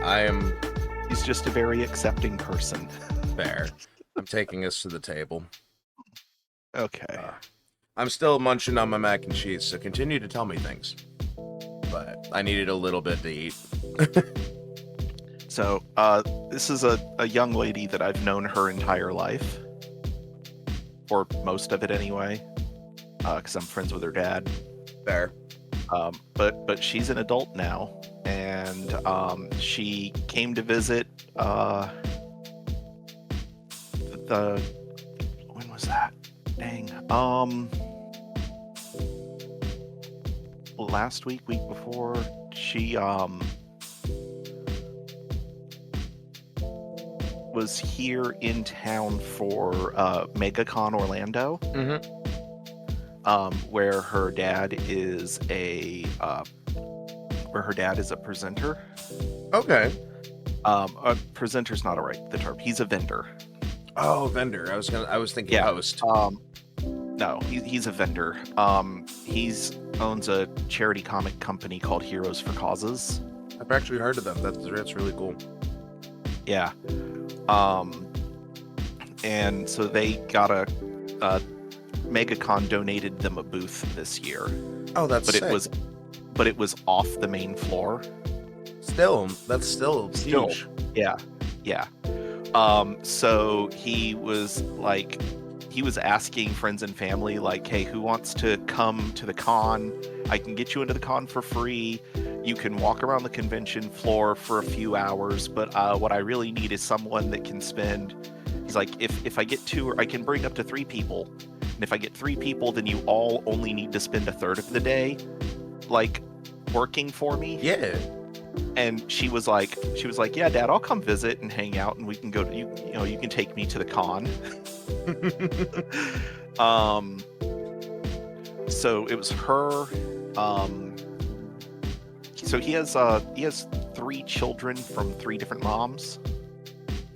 I am He's just a very accepting person. fair. I'm taking us to the table. Okay. I'm still munching on my mac and cheese, so continue to tell me things. But I needed a little bit to eat. So, this is a young lady that I've known her entire life. Or most of it anyway. Because I'm friends with her dad. Fair. But she's an adult now. And she came to visit when was that? Dang. Last week before, she was here in town for MegaCon Orlando. Where her dad is a presenter. Okay. A presenter's not the term. He's a vendor. Oh, vendor. I was thinking host. No, he's a vendor. He owns a charity comic company called Heroes for Causes. I've actually heard of them. That's really cool. Yeah. And so they got a MegaCon donated them a booth this year. Oh, that's sick. But it was off the main floor. That's still huge. Yeah. So he was asking friends and family, like, hey, who wants to come to the con? I can get you into the con for free. You can walk around the convention floor for a few hours, but what I really need is someone that can spend. He's like, if I get two, I can bring up to 3 people. And if I get 3 people, then you all only need to spend a third of the day, like, working for me. Yeah. And she was like, yeah, Dad, I'll come visit and hang out, and we can go to you can take me to the con. So it was her. So he has 3 children from 3 different moms.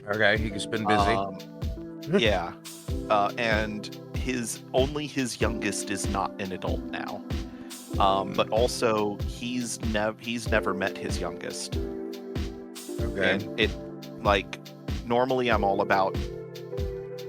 Okay, he's been busy. Yeah. And his youngest is not an adult now. But also he's never met his youngest. Okay. And normally I'm all about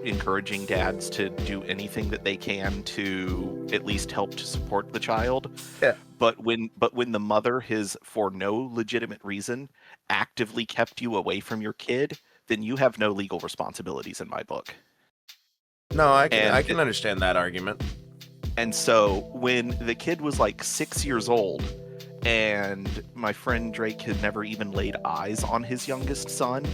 encouraging dads to do anything that they can to at least help to support the child. Yeah. But when the mother has, for no legitimate reason, actively kept you away from your kid, then you have no legal responsibilities in my book. No, I can understand that argument. And so when the kid was like 6 years old, and my friend Drake had never even laid eyes on his youngest son,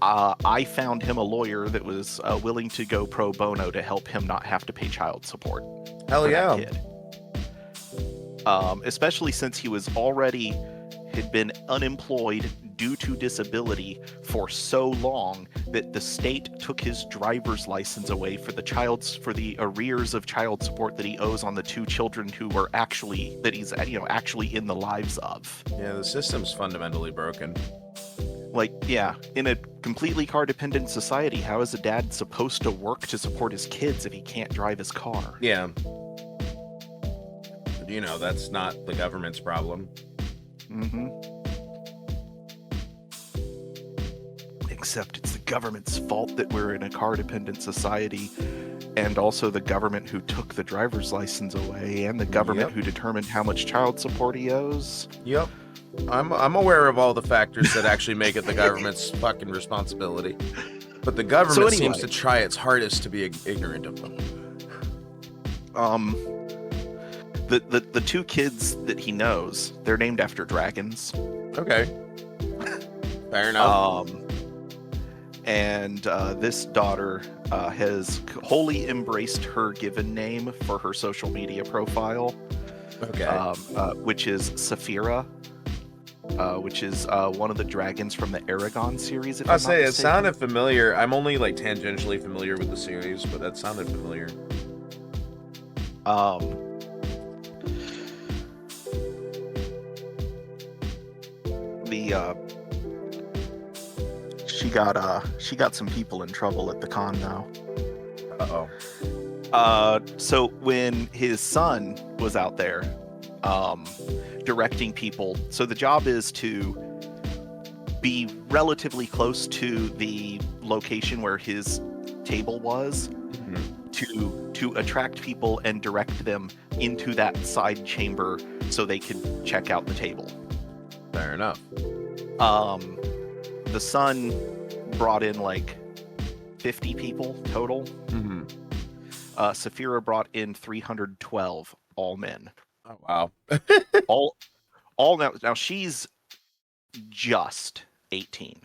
I found him a lawyer that was willing to go pro bono to help him not have to pay child support. Hell yeah. That kid. Especially since he had been unemployed due to disability for so long that the state took his driver's license away for the arrears of child support that he owes on the 2 children who were actually in the lives of. Yeah, the system's fundamentally broken. In a completely car-dependent society, how is a dad supposed to work to support his kids if he can't drive his car? Yeah. That's not the government's problem. Mm-hmm. Except it's the government's fault that we're in a car-dependent society, and also the government who took the driver's license away, and the government who determined how much child support he owes. Yep. I'm aware of all the factors that actually make it the government's fucking responsibility. But the government seems to try its hardest to be ignorant of them. The 2 kids that he knows, they're named after dragons. Okay. Fair enough. And this daughter has wholly embraced her given name for her social media profile. Okay. Which is Saphira, which is one of the dragons from the Aragon series. I'll say it sounded familiar. I'm only tangentially familiar with the series, but that sounded familiar. She got some people in trouble at the con though. Uh-oh. So when his son was out there directing people, so the job is to be relatively close to the location where his table was to attract people and direct them into that side chamber so they could check out the table. Fair enough. The son brought in like 50 people total. Saphira brought in 312, all men. Oh wow. all now she's just 18.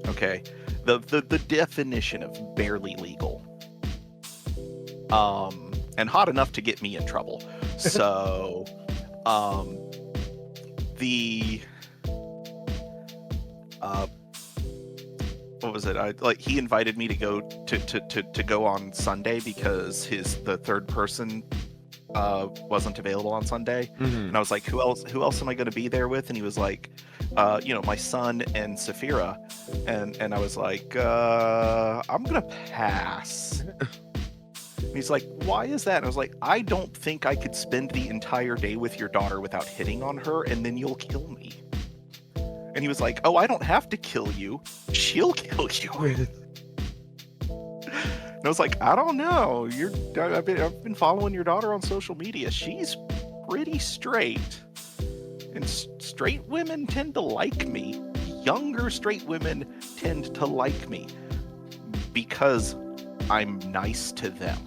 Okay. The definition of barely legal. And hot enough to get me in trouble. So what was it? He invited me to go to go on Sunday because the third person wasn't available on Sunday. And I was like, who else am I going to be there with? And he was like, my son and Saphira. And I was like, I'm going to pass. And he's like, why is that? And I was like, I don't think I could spend the entire day with your daughter without hitting on her, and then you'll kill me. And he was like, oh, I don't have to kill you. She'll kill you. And I was like, I don't know. I've been following your daughter on social media. She's pretty straight. And straight women tend to like me. Younger straight women tend to like me because I'm nice to them.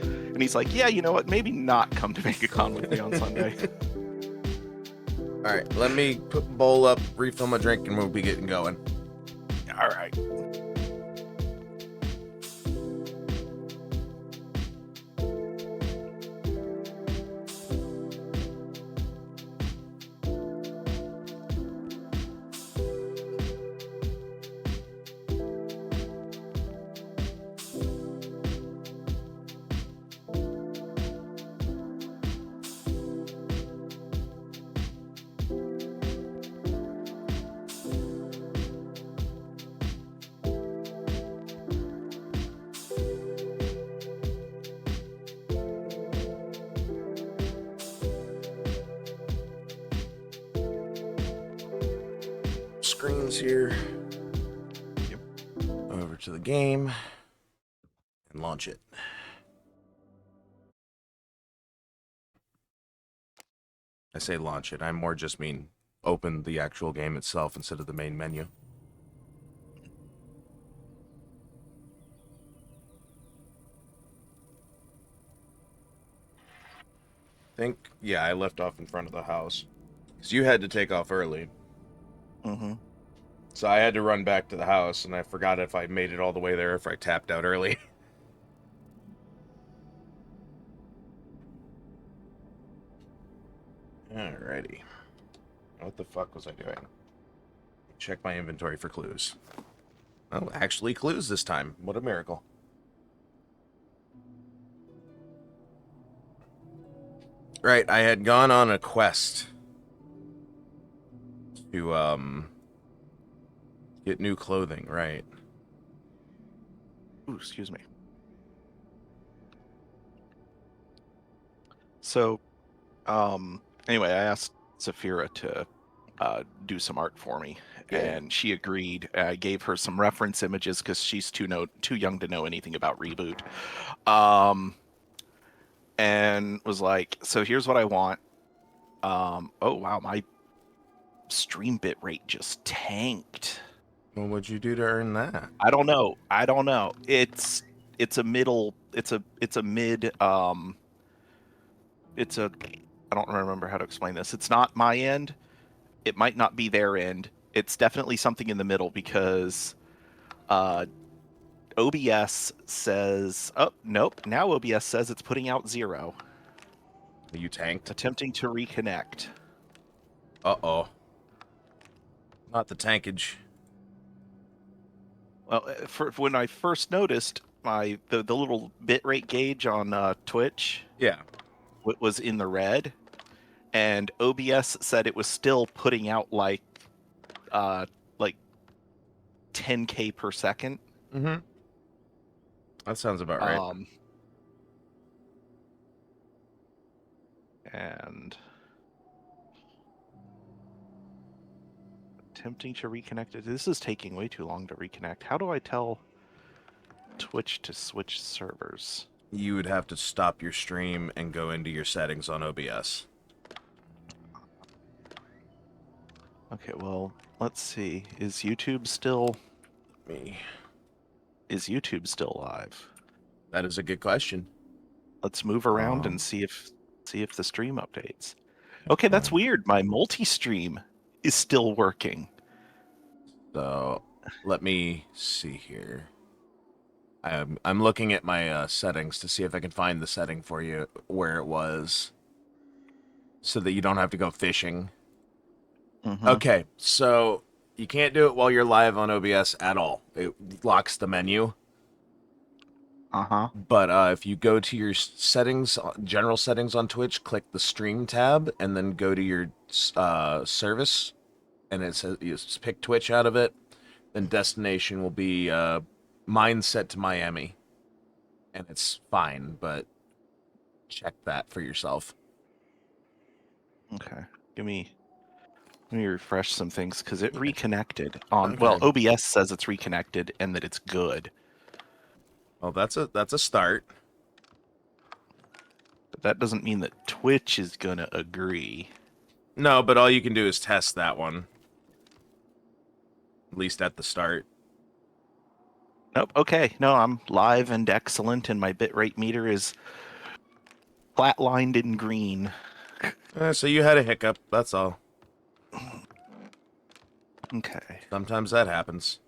And he's like, yeah, you know what? Maybe not come to MegaCon with me on Sunday. All right, let me put the bowl up, refill my drink, and we'll be getting going. All right. Screens here. Yep. Over to the game and launch it. I say launch it. I more just mean open the actual game itself instead of the main menu. I left off in front of the house. Because you had to take off early. So I had to run back to the house, and I forgot if I made it all the way there, if I tapped out early. Alrighty. What the fuck was I doing? Check my inventory for clues. Oh, actually clues this time. What a miracle. Right, I had gone on a quest to, get new clothing, right? Ooh, excuse me. So, anyway, I asked Saphira to do some art for me, and she agreed. I gave her some reference images because she's too young to know anything about Reboot, and was like, "So here's what I want." Oh wow, my stream bit rate just tanked. Well, what'd you do to earn that? I don't know. It's a middle. It's a mid. I don't remember how to explain this. It's not my end. It might not be their end. It's definitely something in the middle because OBS says, oh, nope. Now OBS says it's putting out 0. You tanked? Attempting to reconnect. Uh-oh. Not the tankage. Well, when I first noticed the little bitrate gauge on Twitch, was in the red, and OBS said it was still putting out like 10K per second. Mm-hmm. That sounds about right. And Attempting to reconnect. This is taking way too long to reconnect. How do I tell Twitch to switch servers? You would have to stop your stream and go into your settings on OBS. Okay, well, let's see. Is YouTube still live? That is a good question. Let's move around and see if the stream updates. Okay, that's weird. My multi-stream is still working. So let me see here. I'm looking at my settings to see if I can find the setting for you where it was, so that you don't have to go fishing. Mm-hmm. Okay, so you can't do it while you're live on OBS at all. It locks the menu. Uh-huh. But if you go to your settings, general settings on Twitch, click the stream tab, and then go to your service, and it says you just pick Twitch out of it, then destination will be mine set to Miami, and it's fine, but check that for yourself. Okay. Let me refresh some things because it reconnected on. Okay. Well, OBS says it's reconnected and that it's good. Well, that's a start. But that doesn't mean that Twitch is gonna agree. No, but all you can do is test that one. At least at the start. Nope. Okay. No, I'm live and excellent, and my bitrate meter is flatlined in green. So you had a hiccup, that's all. Okay. Sometimes that happens.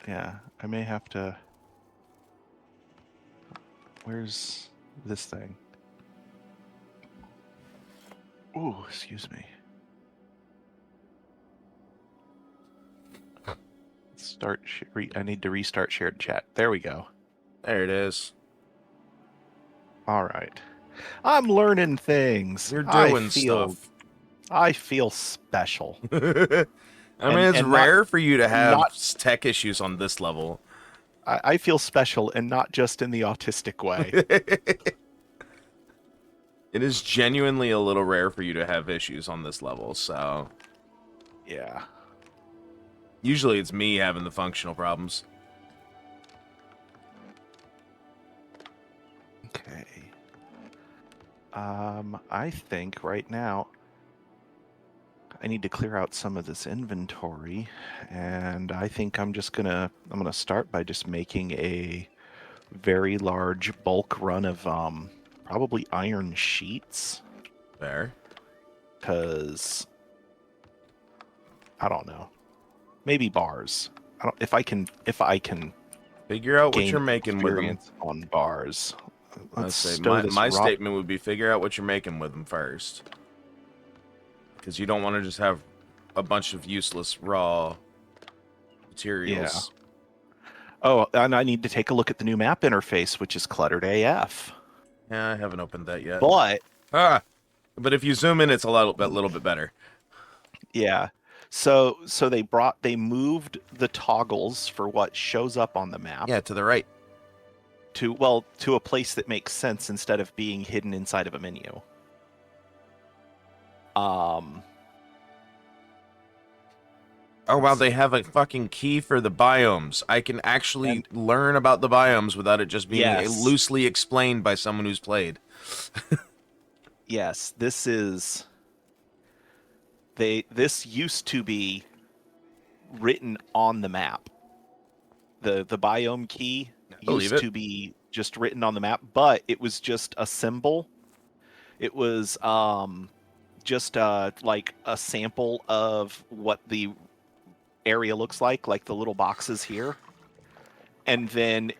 Yeah, I may have to... Where's this thing? Ooh, excuse me. Start. I need to restart shared chat. There we go. There it is. All right. I'm learning things. You're doing stuff. I feel special. I mean, it's rare for you to have tech issues on this level. I feel special, and not just in the autistic way. It is genuinely a little rare for you to have issues on this level, so... Yeah. Usually it's me having the functional problems. Okay. I think right now I need to clear out some of this inventory, and I think I'm gonna start by just making a very large bulk run of probably iron sheets. Fair. Because I don't know. Maybe bars. If I can figure out what you're making with them on bars. Let's say my statement would be figure out what you're making with them first, because you don't want to just have a bunch of useless raw materials. Yeah. Oh, and I need to take a look at the new map interface, which is cluttered AF. Yeah, I haven't opened that yet. But if you zoom in, it's a little bit better. Yeah. So they moved the toggles for what shows up on the map. Yeah, to the right. To a place that makes sense instead of being hidden inside of a menu. Oh wow, they have a fucking key for the biomes. I can actually learn about the biomes without it just being loosely explained by someone who's played. Yes, this is... This used to be written on the map. The biome key used to be just written on the map, but it was just a symbol. It was just like a sample of what the area looks like the little boxes here. And then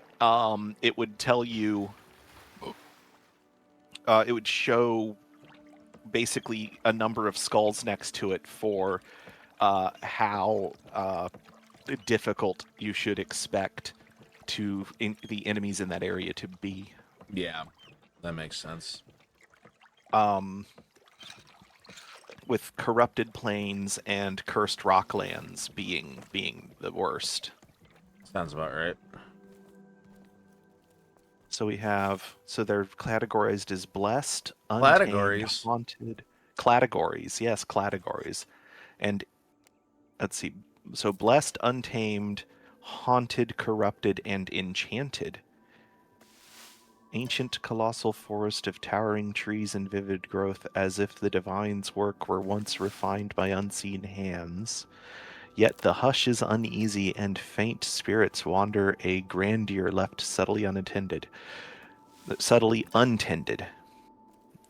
it would tell you, it would show basically a number of skulls next to it for how difficult you should expect the enemies in that area to be. Yeah, that makes sense. With corrupted plains and cursed rocklands being the worst. Sounds about right. So they're categorized as blessed, untamed, haunted. Categories, yes, categories. And let's see. So blessed, untamed, haunted, corrupted, and enchanted. Ancient colossal forest of towering trees and vivid growth, as if the divine's work were once refined by unseen hands. Yet the hush is uneasy, and faint spirits wander, a grandeur left subtly unattended. Subtly untended.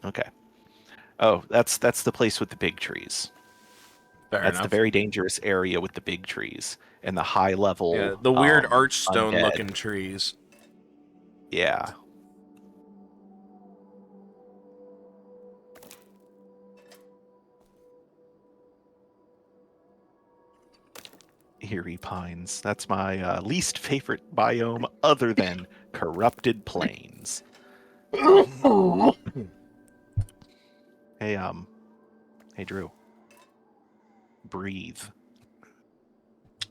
Okay. Oh, that's the place with the big trees. Fair That's the enough. very dangerous area with the big trees and the high level Yeah, the weird archstone undead. looking trees. Yeah. Eerie Pines. That's my least favorite biome other than corrupted plains. Hey, hey Drew. Breathe.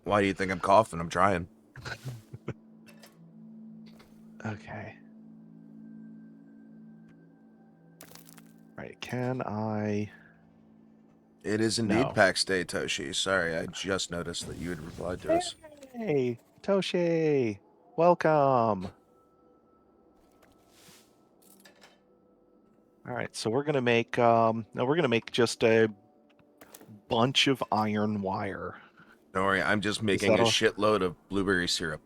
Why do you think I'm coughing? I'm trying. Okay. Right, can I... It is indeed No. Pax Dei, Toshi. Sorry, I just noticed that you had replied to us. Hey, Toshi! Welcome! Alright, so we're gonna make, no, we're gonna make just a bunch of iron wire. Don't worry, I'm just Is making that a all? shitload of blueberry syrup.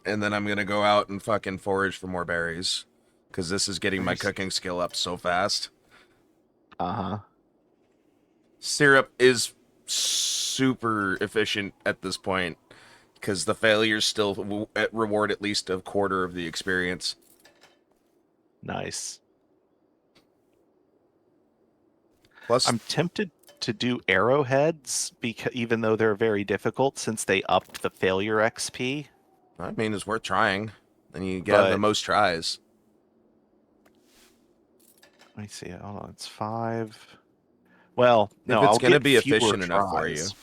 And then I'm gonna go out and fucking forage for more berries. Because this is getting my cooking skill up so fast. Uh-huh. Syrup is super efficient at this point. Because the failures still reward at least a quarter of the experience. Nice. Plus, I'm tempted to do arrowheads, because even though they're very difficult since they upped the failure XP. I mean, it's worth trying. Then you get the But most tries. let me see. Hold on, it's 5. Well, If no, it's I'll gonna get be fewer efficient enough for you. tries.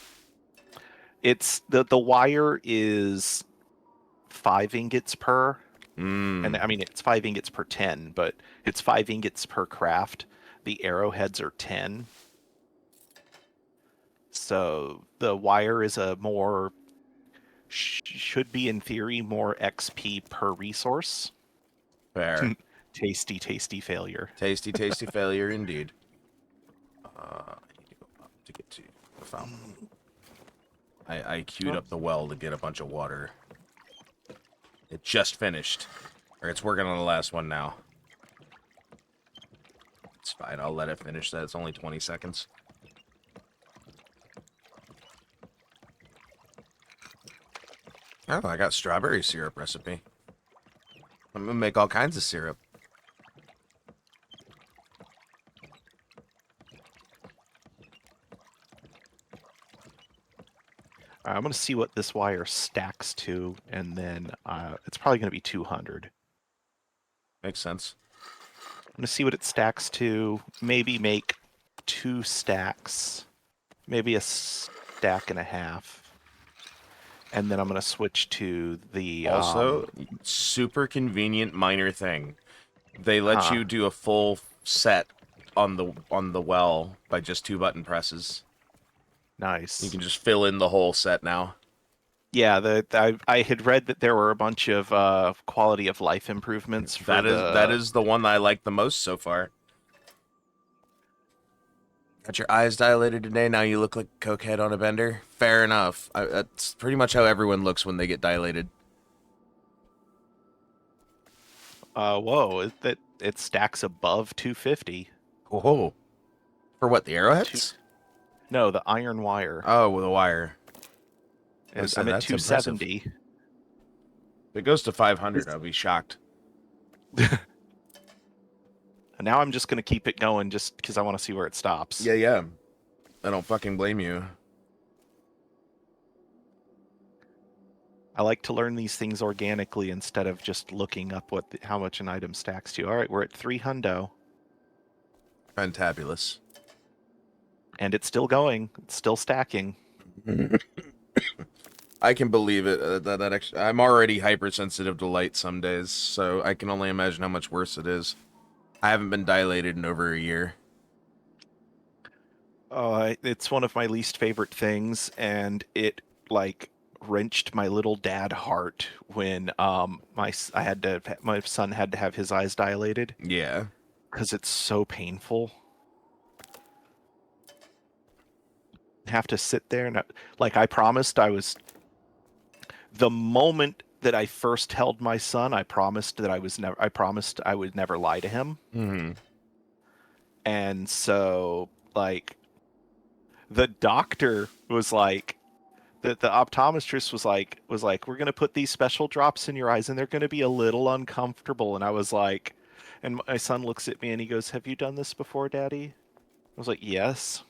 It's the wire is 5 ingots per, and I mean it's 5 ingots per 10, but it's 5 ingots per craft. The arrowheads are 10. So the wire is a more should be in theory more XP per resource. Fair. Tasty, tasty failure. Tasty, tasty failure indeed. I need to go up to get to the fountain. I queued up the well to get a bunch of water. It just finished. Or it's working on the last one now. It's fine, I'll let it finish that. It's only 20 seconds. Oh, I got strawberry syrup recipe. I'm gonna make all kinds of syrup. I'm going to see what this wire stacks to, and then it's probably going to be 200. Makes sense. I'm going to see what it stacks to, maybe make 2 stacks, maybe a stack and a half. And then I'm going to switch to the... Also, super convenient minor thing. They let you do a full set on the well by just 2 button presses. Nice. You can just fill in the whole set now. Yeah, I had read that there were a bunch of quality of life improvements for That is the one that I like the most so far. Got your eyes dilated today, now you look like a cokehead on a bender? Fair enough. That's pretty much how everyone looks when they get dilated. Whoa, it stacks above 250. Whoa. For what, the arrowheads? No, the iron wire. Oh, with a wire. I'm at That's 270. impressive. If it goes to 500, I'll be shocked. Now I'm just going to keep it going just because I want to see where it stops. Yeah. I don't fucking blame you. I like to learn these things organically instead of just looking up how much an item stacks to. All right, we're at 300. Fantabulous. And it's still going. It's still stacking. I can believe it. That actually, I'm already hypersensitive to light some days, so I can only imagine how much worse it is. I haven't been dilated in over a year. It's one of my least favorite things, and it like wrenched my little dad heart when my son had to have his eyes dilated Yeah. because it's so painful. Have to sit there and like I promised I was the moment that I first held my son, I promised I would never lie to him. Hmm. And so like the doctor was like the optometrist was like we're going to put these special drops in your eyes and they're going to be a little uncomfortable, and I was like, and my son looks at me and he goes, "Have you done this before, Daddy?" I was like, "Yes."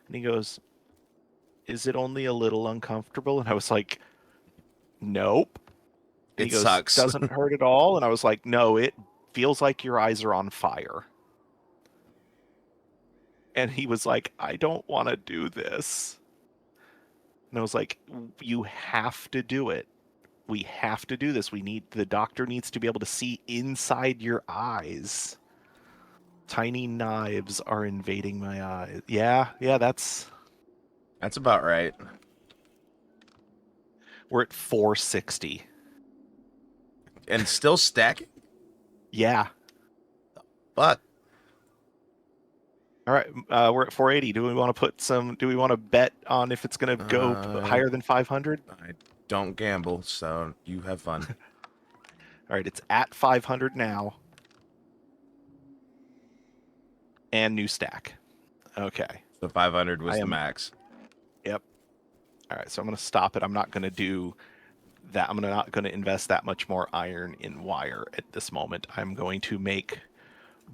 And he goes, "Is it only a little uncomfortable?" And I was like, "Nope." And he It goes, sucks. "Doesn't hurt at all?" And I was like, "No, it feels like your eyes are on fire." And he was like, "I don't want to do this." And I was like, "You have to do it. We have to do this. The doctor needs to be able to see inside your eyes. Tiny knives are invading my eyes." Yeah, That's about right. we're at 460. And still stacking? Yeah. Fuck. All right, we're at 480. Do we want to bet on if it's going to go Uh, higher than 500? I don't gamble, so you have fun. All right, it's at 500 now. And new stack. Okay. The 500 I was the am, max. yep. All right, so I'm going to stop it. I'm not going to do that. I'm not going to invest that much more iron in wire at this moment. I'm going to make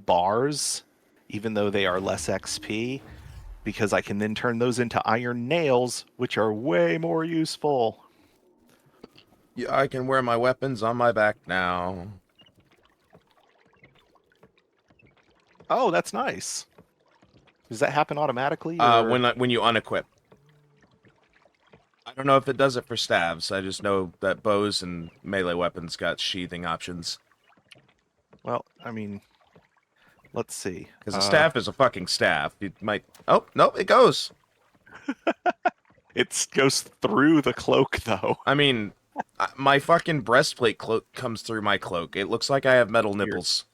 bars, even though they are less XP, because I can then turn those into iron nails, which are way more useful. Yeah, I can wear my weapons on my back now. Oh, that's nice. Does that happen automatically, or? When you unequip. I don't know if it does it for stabs. I just know that bows and melee weapons got sheathing options. Well, I mean, let's see. Because a staff is a fucking staff. It might. Oh no, it goes. It goes through the cloak, though. I mean, my fucking breastplate cloak comes through my cloak. It looks like I have metal Weird. nipples.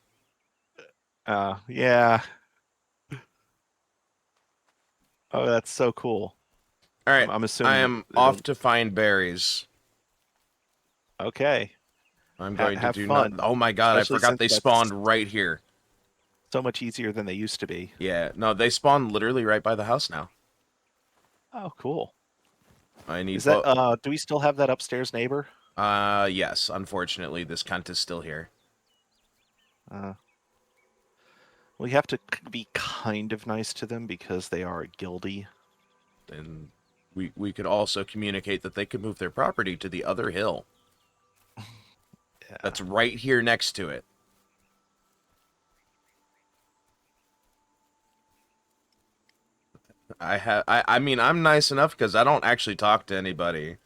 Yeah. Oh, that's so cool. All right, I'm I assuming am it'll. off to find berries. Okay. I'm going to Have do not. fun, Oh my god, I especially forgot since they that's spawned right here. so much easier than they used to be. Yeah, no, they spawn literally right by the house now. Oh, cool. I need Is that both. do we still have that upstairs neighbor? Yes. Unfortunately, this cunt is still here. Uh, we have to be kind of nice to them because they are a guildie. And we could also communicate that they could move their property to the other hill. Yeah. That's right here next to it. I mean, I'm nice enough because I don't actually talk to anybody.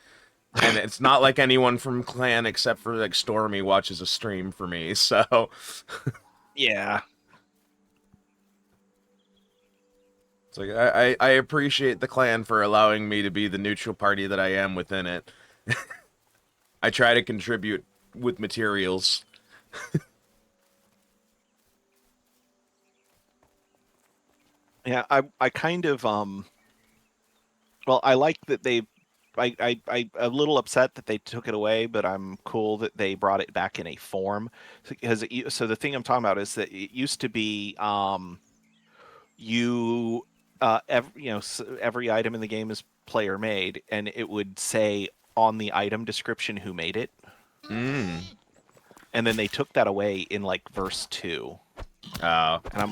And it's not like anyone from clan except for like Stormy watches a stream for me, so Yeah. it's like I appreciate the clan for allowing me to be the neutral party that I am within it. I try to contribute with materials. Yeah, I kind of well, I like that they I'm a little upset that they took it away, but I'm cool that they brought it back in a form. Because so the thing I'm talking about is that it used to be you every item in the game is player made, and it would say on the item description who made it. Mm. And then they took that away in like verse 2. Oh. And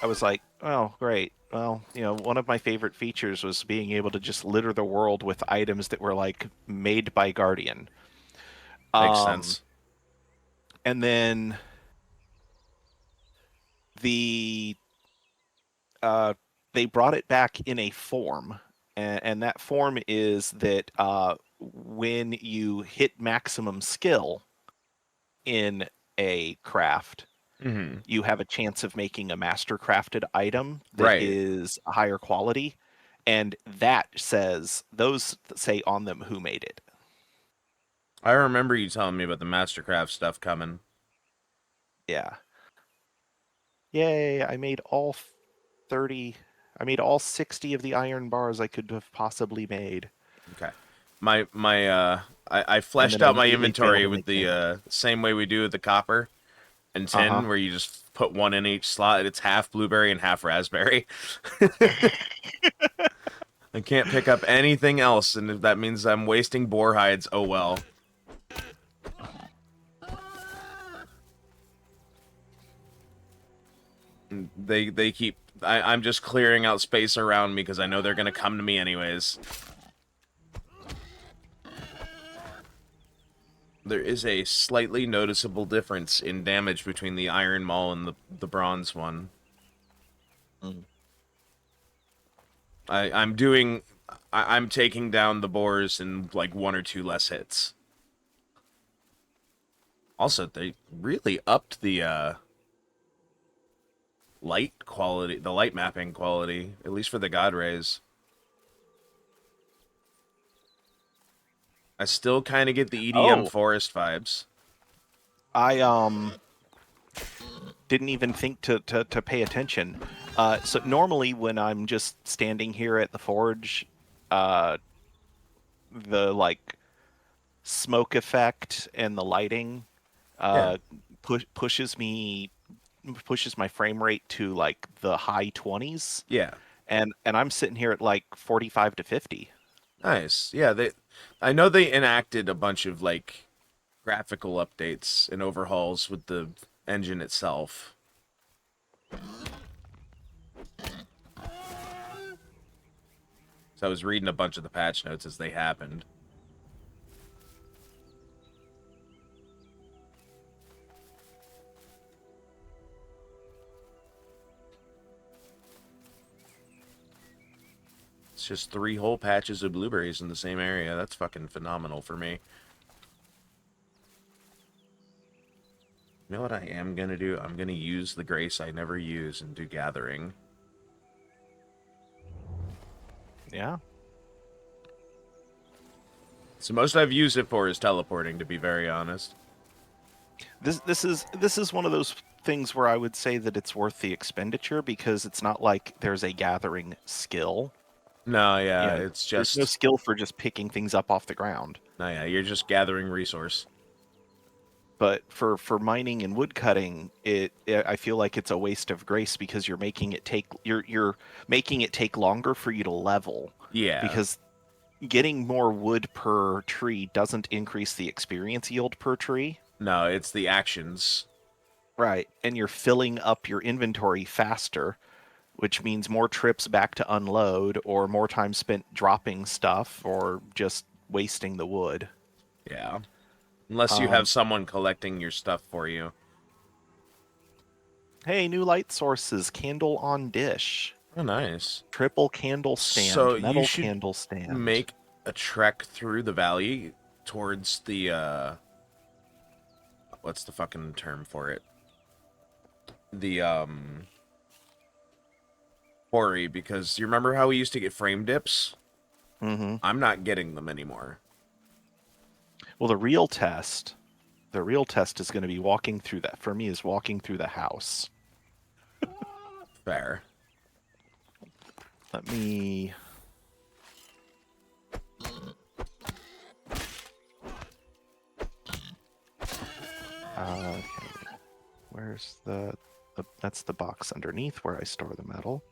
I was like, oh, great. Well, one of my favorite features was being able to just litter the world with items that were like made by Guardian. Makes Um, sense. and then the they brought it back in a form, and that form is that when you hit maximum skill in a craft, Mm-hmm. you have a chance of making a master crafted item that Right. is a higher quality. And that says, those say on them who made it. I remember you telling me about the Mastercraft stuff coming. Yeah. Yay, I made all 30, I made all 60 of the iron bars I could have possibly made. Okay. I And fleshed then I out my immediately failed inventory to with make the paper. same way we do with the copper and Uh-huh. tin, where you just put one in each slot. It's half blueberry and half raspberry. I can't pick up anything else, and if that means I'm wasting boar hides, oh well. They keep. I'm just clearing out space around me because I know they're gonna come to me anyways. There is a slightly noticeable difference in damage between the iron maul and the bronze one. Mm. I'm taking down the boars in like one or two less hits. Also, they really upped the light quality, the light mapping quality, at least for the god rays. I still kind of get the EDM Oh, forest vibes. I didn't even think to pay attention. So normally when I'm just standing here at the forge, uh, the like smoke effect and the lighting Yeah, uh, pushes my frame rate to like the high 20s, yeah, and I'm sitting here at like 45 to 50. nice. Yeah, I know they enacted a bunch of like graphical updates and overhauls with the engine itself. So I was reading a bunch of the patch notes as they happened. It's just 3 whole patches of blueberries in the same area. That's fucking phenomenal for me. You know what I am gonna do? I'm gonna use the grace I never use and do gathering. Yeah. So most I've used it for is teleporting, to be very honest. This is one of those things where I would say that it's worth the expenditure because it's not like there's a gathering skill. No, yeah, You know, it's there's no just skill for just picking things up off the ground. no, yeah, you're just gathering resource. But for mining and wood cutting, I feel like it's a waste of grace because you're making it take longer for you to level Yeah, because getting more wood per tree doesn't increase the experience yield per tree. no, it's the actions. Right. And you're filling up your inventory faster, which means more trips back to unload or more time spent dropping stuff or just wasting the wood. Yeah, unless you Um, have someone collecting your stuff for you. hey, new light sources, candle on dish, Oh, nice. triple candle So stand, you metal should candle stand. make a trek through the valley towards the what's the fucking term for it? The quarry, because you remember how we used to get frame dips? Hmm. I'm not getting them anymore. Well, the real test is going to be walking through that. For me, is walking through the house. Fair. Let me. Okay. Where's the? That's the box underneath where I store the metal.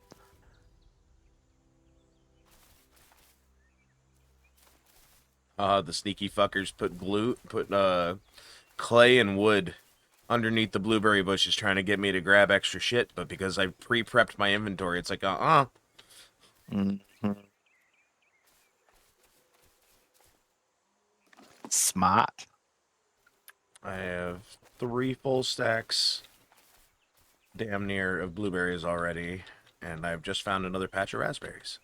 The sneaky fuckers put clay and wood underneath the blueberry bushes trying to get me to grab extra shit, but because I pre-prepped my inventory, it's like, Mhm. Smart. I have 3 full stacks, damn near, of blueberries already, and I've just found another patch of raspberries.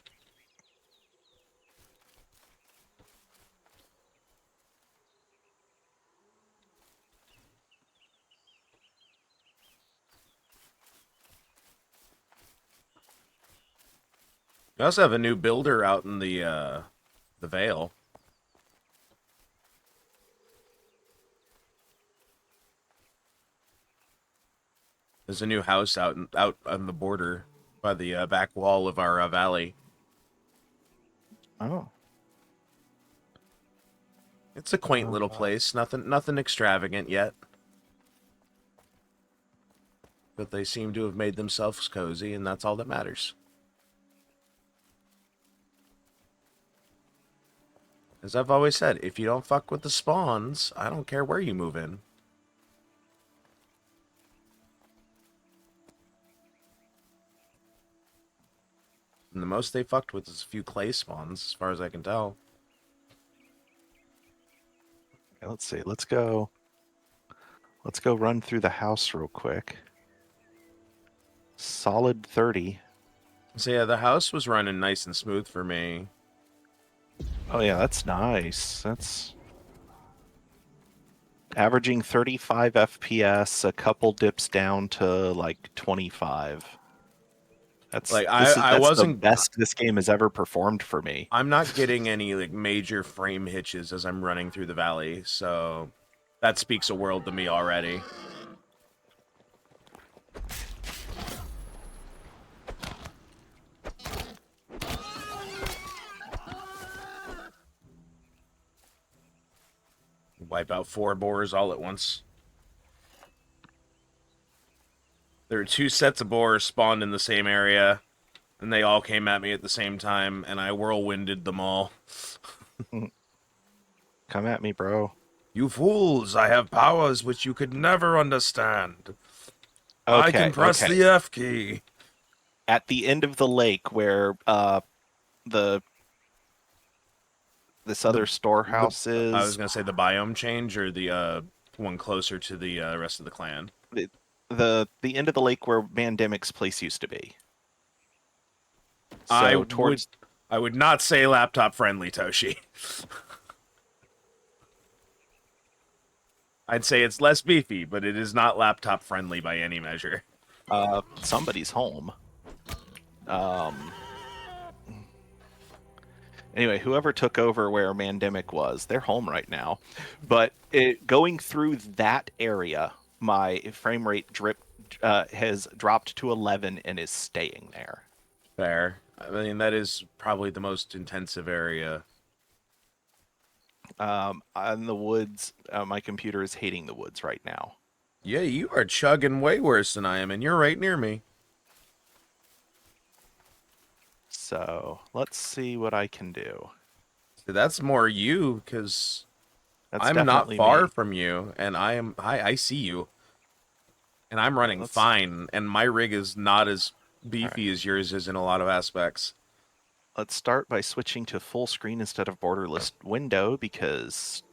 We also have a new builder out in the Vale. There's a new house out on the border by the back wall of our valley. Oh. It's a quaint little place. Nothing extravagant yet. But they seem to have made themselves cozy, and that's all that matters. As I've always said, if you don't fuck with the spawns, I don't care where you move in. And the most they fucked with is a few clay spawns, as far as I can tell. Okay, let's see. Let's go run through the house real quick. Solid 30. So yeah, the house was running nice and smooth for me. Oh yeah, that's nice. That's averaging 35 FPS, a couple dips down to like 25. Like I That's the wasn't best this game has ever performed for me. I'm not getting any like major frame hitches as I'm running through the valley, so that speaks a world to me already. Wipe out 4 boars all at once. There were 2 sets of boars spawned in the same area, and they all came at me at the same time, and I whirlwinded them all. Come at me, bro. You fools, I have powers which you could never understand. I can press okay. the F key. At the end of the lake where the this other storehouse I was is, gonna say the biome change or the one closer to the rest of the clan. the end of the lake where Mandemic's place used to be. I So would towards I would not say laptop friendly, Toshi. I'd say it's less beefy, but it is not laptop friendly by any measure. somebody's home. Anyway, whoever took over where Mandemic was, they're home right now. But going through that area, my frame rate has dropped to 11 and is staying there. Fair. I mean, that is probably the most intensive area. In the woods, my computer is hating the woods right now. Yeah, you are chugging way worse than I am, and you're right near me. So let's see what I can do. See, that's more you, because That's I'm not definitely far me. from you, and I see you. And I'm running Let's- fine, and my rig is not as All beefy as yours is in a lot of aspects. Let's start by switching to full screen instead of borderless window because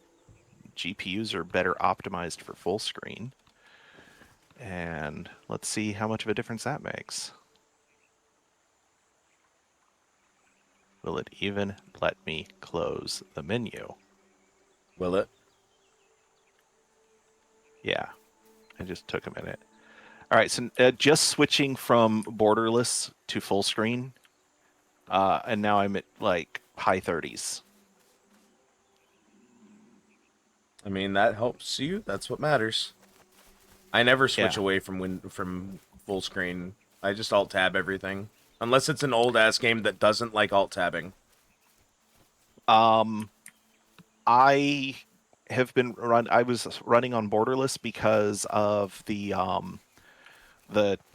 GPUs are better optimized for full screen. And let's see how much of a difference that makes. Will it even let me close the menu? Will it? Yeah, it just took a minute. All right, so just switching from borderless to full screen, and now I'm at like high 30s. I mean, that helps you. That's what matters. I never switch Yeah. away from full screen. I just alt tab everything, unless it's an old ass game that doesn't like alt tabbing. I I was running on borderless because of the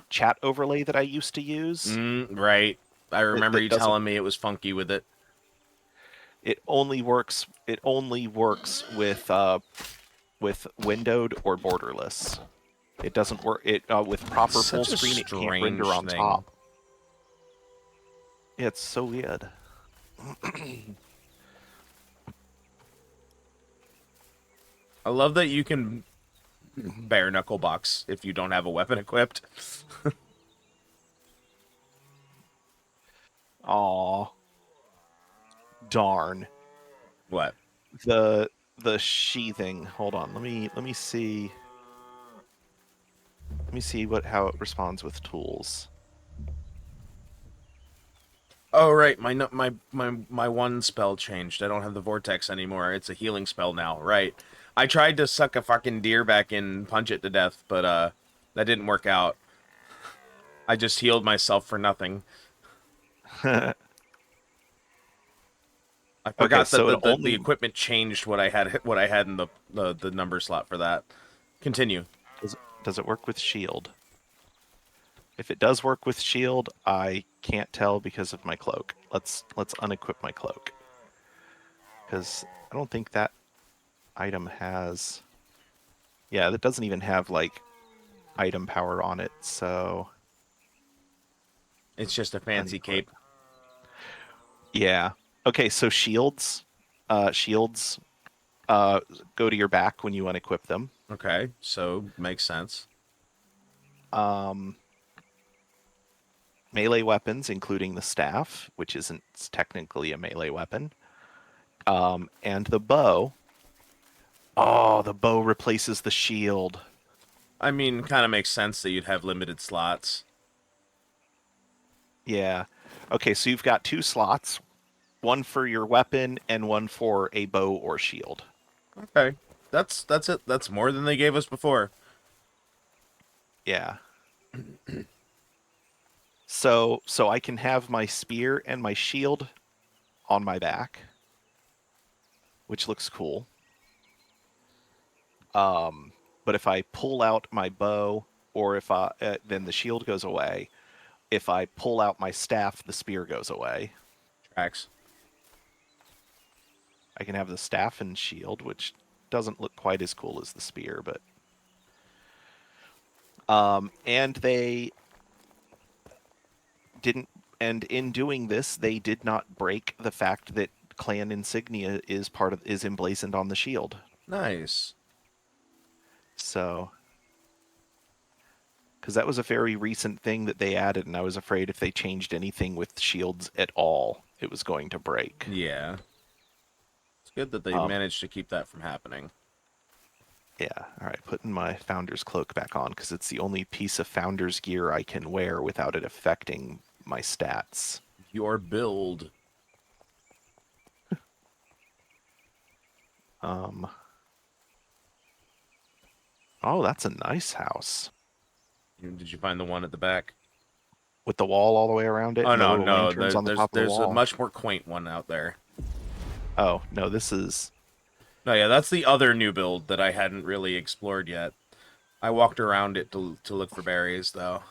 chat overlay that I used to use. Right. I remember That you doesn't telling me it was funky with it. it only works with windowed or borderless. It doesn't work with proper full Such a screen. It can't render strange on thing. top. Yeah, it's so weird. I love that you can bare knuckle box if you don't have a weapon equipped. Aw, darn. What? The sheathing. Hold on. Let me see. Let me see how it responds with tools. Oh right, my one spell changed. I don't have the vortex anymore. It's a healing spell now. Right. I tried to suck a fucking deer back in and punch it to death, but that didn't work out. I just healed myself for nothing. I Okay, forgot that so it the only equipment changed what I had in the number slot for that. Continue. does it work with shield? If it does work with shield, I can't tell because of my cloak. Let's unequip my cloak because I don't think that item has. Yeah, that doesn't even have like item power on it. So It's just a fancy unequip. cape. Yeah. Okay, so shields uh, go to your back when you unequip them. Okay, so makes sense. Um, Melee weapons, including the staff, which isn't technically a melee weapon, and the bow. Oh, the bow replaces the shield. I mean, kind of makes sense that you'd have limited slots. Yeah. Okay, so you've got two slots, one for your weapon and one for a bow or shield. Okay, that's it. That's more than they gave us before. Yeah. So I can have my spear and my shield on my back, which looks cool. But if I pull out my bow, or if I then the shield goes away. If I pull out my staff, the spear goes away. Tracks. I can have the staff and shield, which doesn't look quite as cool as the spear, but and they didn't and in doing this, they did not break the fact that clan insignia is emblazoned on the shield. Nice. So because that was a very recent thing that they added, and I was afraid if they changed anything with shields at all, it was going to break. Yeah. It's good that they Um, managed to keep that from happening. yeah, all right, putting my founder's cloak back on because it's the only piece of founder's gear I can wear without it affecting my stats. Your build. Um, oh, that's a nice house Did you find the one at the back? with the wall all the way around it Oh and the no, little no. lanterns on the top of the There's a wall. much more quaint one out there. Oh, no, this is. No, yeah, that's the other new build that I hadn't really explored yet. I walked around it to look for berries though.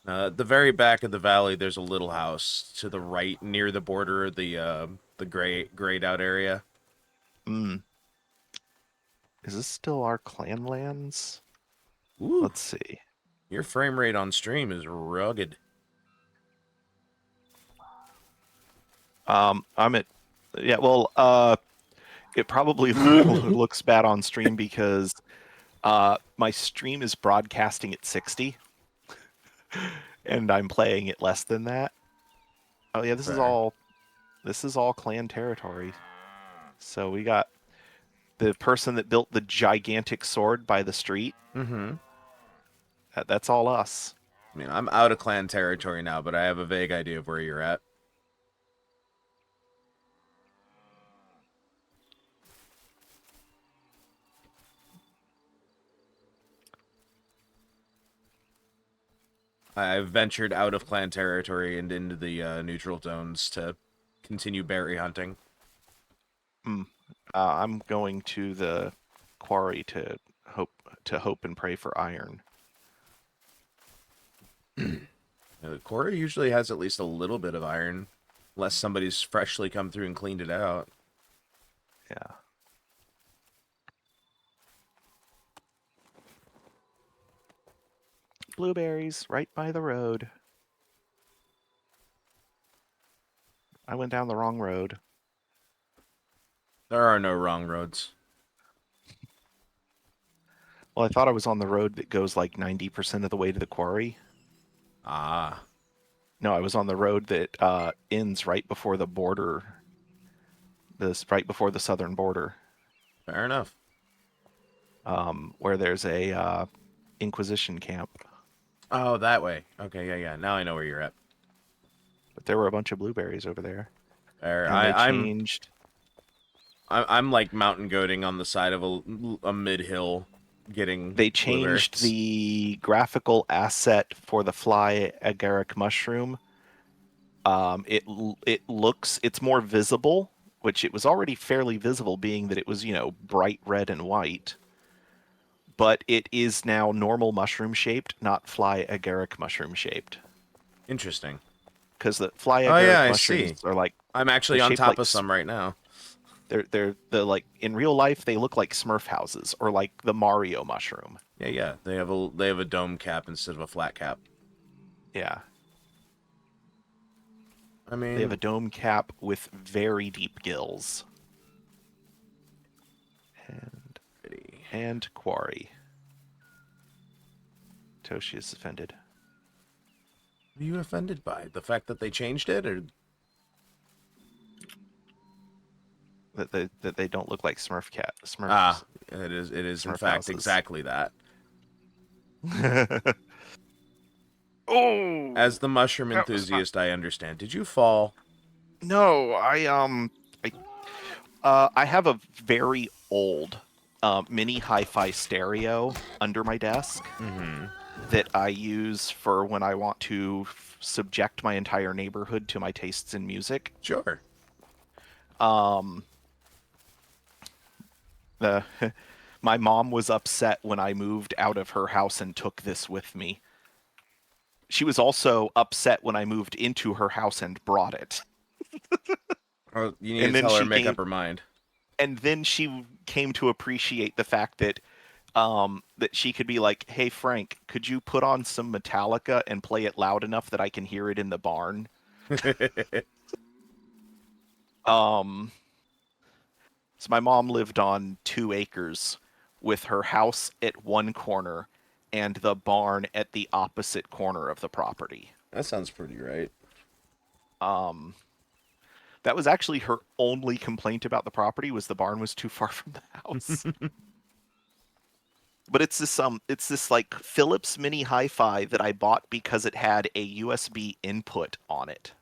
At the very back of the valley, there's a little house to the right, near the border of the grayed out area. Mm, is this still our clan lands? Ooh, Let's see. your frame rate on stream is rugged. I'm at. Yeah, well, it probably looks bad on stream because my stream is broadcasting at 60 and I'm playing at less than that. Oh yeah, Fair. this is all clan territory. So we got the person that built the gigantic sword by the street. Mm-hmm. That's all us. I mean, I'm out of clan territory now, but I have a vague idea of where you're at. I've ventured out of clan territory and into the neutral zones to continue berry hunting. Mm. I'm going to the quarry hope to hope and pray for iron. The core usually has at least a little bit of iron, unless somebody's freshly come through and cleaned it out. Yeah. Blueberries right by the road. I went down the wrong road. There are no wrong roads. Well, I thought I was on the road that goes like 90% of the way to the quarry. Ah, No, I was on the road that ends right before the border. This right before the southern border, fair enough. where there's a Inquisition camp. Oh, that way. Okay, yeah. Now I know where you're at. But there were a bunch of blueberries over there. There, And they I'm changed. I'm like mountain goating on the side of a mid hill, getting They changed blueberries. the graphical asset for the fly agaric mushroom. It's more visible, which it was already fairly visible, being that it was bright red and white. But it is now normal mushroom shaped, not fly agaric mushroom shaped. Interesting. Because the fly Oh yeah, agaric I mushrooms see. are like I'm they're actually on shaped top like of some right now. they're like in real life they look like Smurf houses or like the Mario mushroom. Yeah. They have a dome cap instead of a flat cap. Yeah, I they have a mean, dome cap with very deep gills. And pretty. and quarry. Toshi is offended. What are you offended by? The fact that they changed it, or That they don't look like ah, Smurfs it is in Smurf fact houses. exactly that. Oh, As the mushroom that was not. enthusiast, I understand. Did you fall? No, I have a very old mini hi-fi stereo under my desk Mm-hmm. that I use for when I want to subject my entire neighborhood to my tastes in music. Sure. Um, the My mom was upset when I moved out of her house and took this with me. She was also upset when I moved into her house and brought it. Oh, you need And to then tell her she to make came up her mind. and then she came to appreciate the fact that she could be like, "Hey Frank, could you put on some Metallica and play it loud enough that I can hear it in the barn?" Um so my mom lived on 2 acres with her house at one corner and the barn at the opposite corner of the property. That sounds pretty right. Um that was actually her only complaint about the property was the barn was too far from the house. But it's this like Philips mini hi-fi that I bought because it had a USB input on it.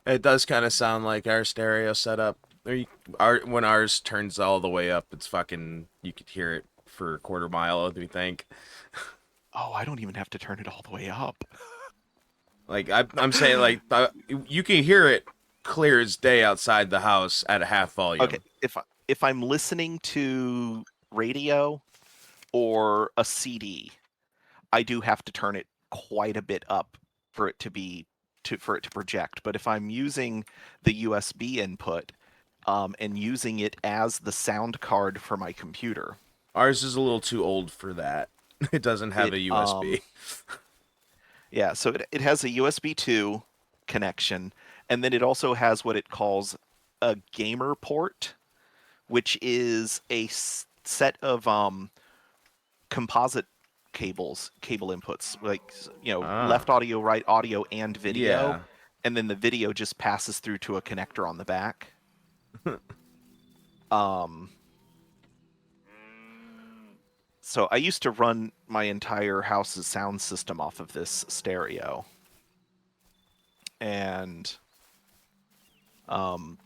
It does kind of sound like our stereo setup. When ours turns all the way up, it's fucking. You could hear it for a quarter mile. Do you think? Oh, I don't even have to turn it all the way up. Like I'm saying, like you can hear it clear as day outside the house at a half Okay, volume. if I'm listening to radio or a CD, I do have to turn it quite a bit up for it to be for it to project. But if I'm using the USB input and using it as the sound card for my computer, Ours is a little too old for that. It doesn't have it a USB. yeah, so it has a USB 2 connection, and then it also has what it calls a gamer port, which is a set of composite cable inputs, like Ah, left audio, right audio, and video, yeah. and then the video just passes through to a connector on the back. Um, so I used to run my entire house's sound system off of this stereo, and um,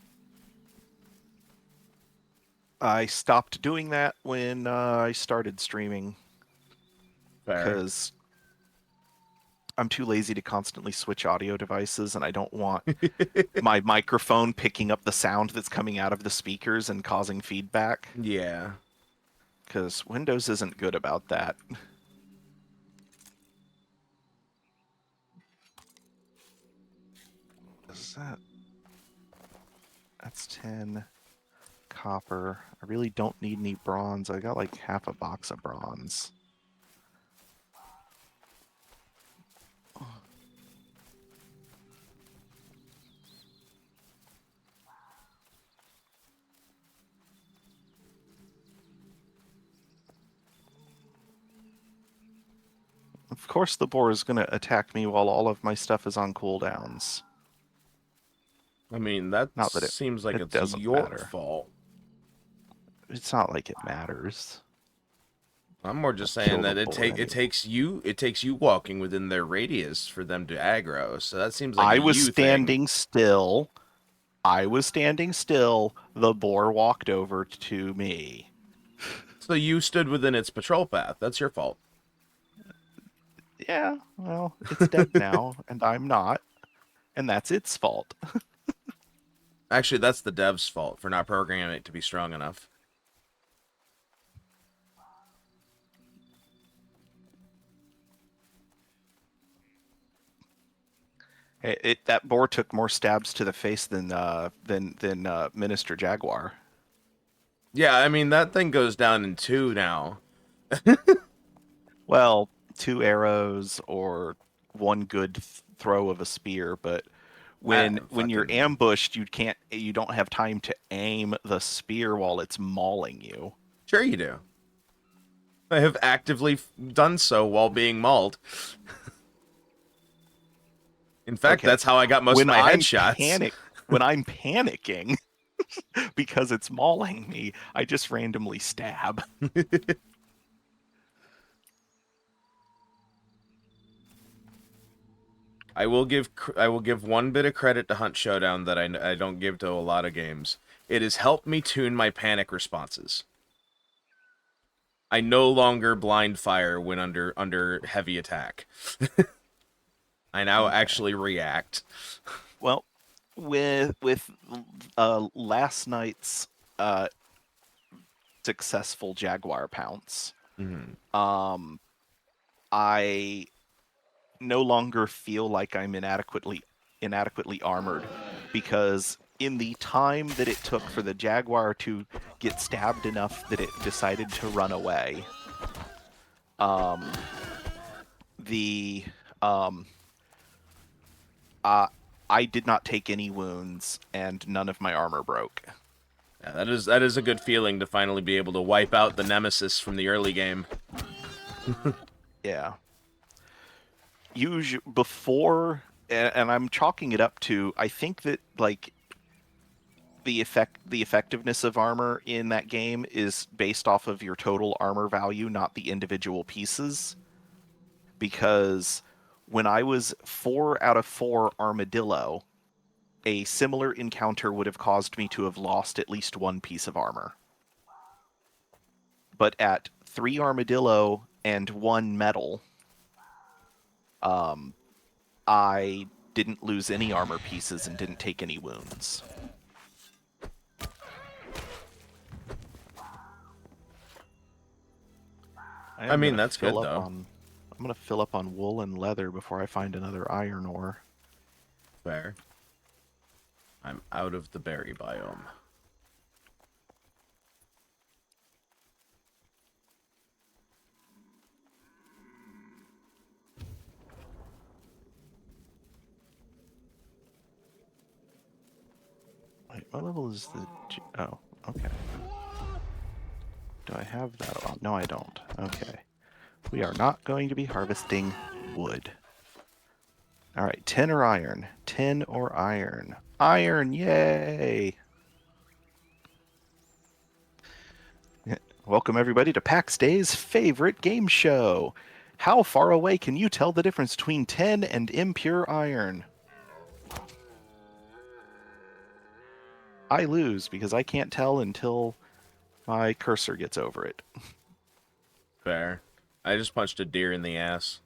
I stopped doing that when I started streaming Fair. because I'm too lazy to constantly switch audio devices, and I don't want my microphone picking up the sound that's coming out of the speakers and causing feedback. Yeah. Because Windows isn't good about that. Is that? That's 10 copper. I really don't need any bronze. I got like half a box of bronze. Of course, the boar is going to attack me while all of my stuff is on cooldowns. I mean, that Not that seems like it it's doesn't your matter. fault. It's not like it matters. I'm more just Kill saying the that boar it anyway. takes you walking within their radius for them to aggro. So that seems like a I was you thing. standing still. I was standing still. The boar walked over to me. So you stood within its patrol path. That's your fault. Yeah, well, it's dead now, and I'm not, and that's its fault. Actually, that's the dev's fault for not programming it to be strong enough. That boar took more stabs to the face than Minister Jaguar. Yeah, I mean that thing goes down in two now. Well, two arrows or one good throw of a spear, but I when you're fucking ambushed, you don't have time to aim the spear while it's mauling you. sure you do. I have actively done so while being mauled. In fact, Okay, that's how I got most of when my I'm headshots. when I'm panicking because it's mauling me, I just randomly stab. I will give one bit of credit to Hunt Showdown that I don't give to a lot of games. It has helped me tune my panic responses. I no longer blind fire when under heavy attack. I now Okay. actually react. Well, with last night's uh, successful Jaguar pounce, Mhm. um, I no longer feel like I'm inadequately armored because in the time that it took for the Jaguar to get stabbed enough that it decided to run away, um, the um, uh, I did not take any wounds and none of my armor broke. Yeah, that is a good feeling to finally be able to wipe out the nemesis from the early game. Yeah. Usually before, and I'm chalking it up to I think that like the effectiveness of armor in that game is based off of your total armor value, not the individual pieces. Because when I was 4 out of 4 armadillo, a similar encounter would have caused me to have lost at least one piece of armor. But at 3 armadillo and 1 metal, um, I didn't lose any armor pieces and didn't take any wounds. I I am mean, gonna that's fill good up though. on I'm gonna fill up on wool and leather before I find another iron ore. Fair. I'm out of the berry biome. Wait, what level is the? Oh, okay. Do I have that on? No, I don't. Okay. We are not going to be harvesting wood. All right, tin or iron? Tin or iron? Iron! Yay! Welcome everybody to Pax Day's favorite game show. How far away can you tell the difference between tin and impure iron? I lose because I can't tell until my cursor gets over it. Fair. I just punched a deer in the ass.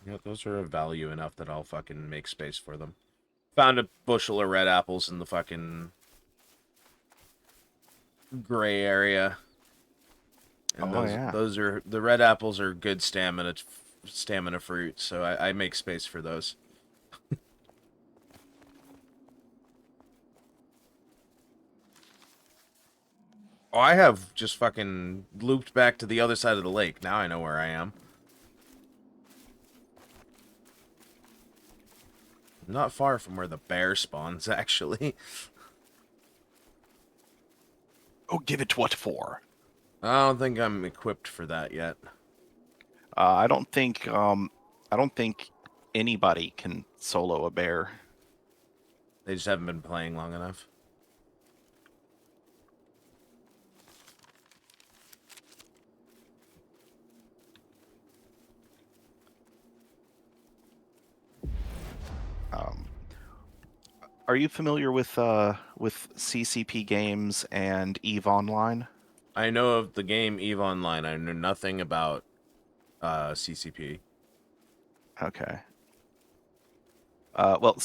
You know, those are of value enough that I'll fucking make space for them. Found a bushel of red apples in the fucking gray area. And Oh yeah. those are the red apples are good stamina fruit, so I make space for those. Oh, I have just fucking looped back to the other side of the lake. Now I know where I am. Not far from where the bear spawns, actually. Oh, give it what for? I don't think I'm equipped for that yet. I don't think anybody can solo a bear. They just haven't been playing long enough. Are you familiar with CCP games and Eve Online? I know of the game Eve Online. I know nothing about CCP. Okay. Well,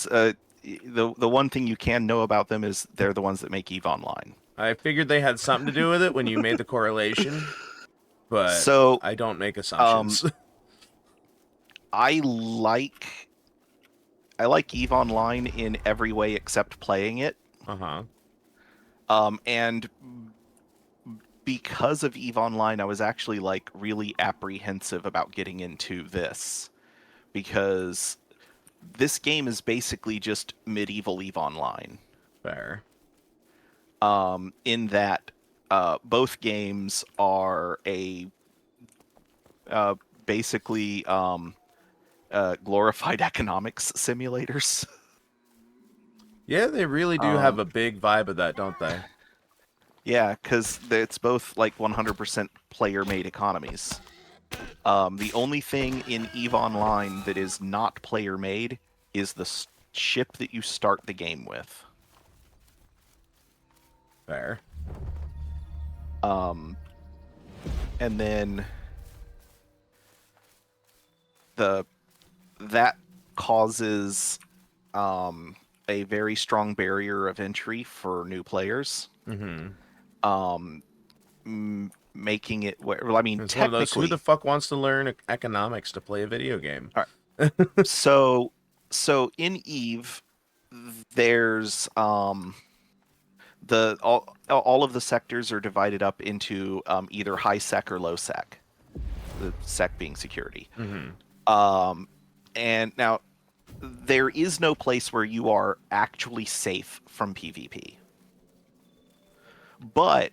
the one thing you can know about them is they're the ones that make Eve Online. I figured they had something to do with it when you made the correlation, but So, I don't make um, assumptions. I like Eve Online in every way except playing it. Uh-huh. And because of Eve Online, I was actually like really apprehensive about getting into this because this game is basically just medieval Eve Online. Fair. In that both games are a uh, basically glorified economics simulators. Yeah, they really do have Um, a big vibe of that, don't they? yeah, because it's both like 100% player-made economies. The only thing in EVE Online that is not player-made is the ship that you start the game with. Fair. Um, and then the that causes a very strong barrier of entry for new players. Mm-hmm. Um, making it well, I mean, It's one of those, who the technically, fuck wants to learn economics to play a video game? all right, so in Eve, there's the all of the sectors are divided up into either high sec or low sec. The sec being security. Mm-hmm. Um, and now there is no place where you are actually safe from PvP, but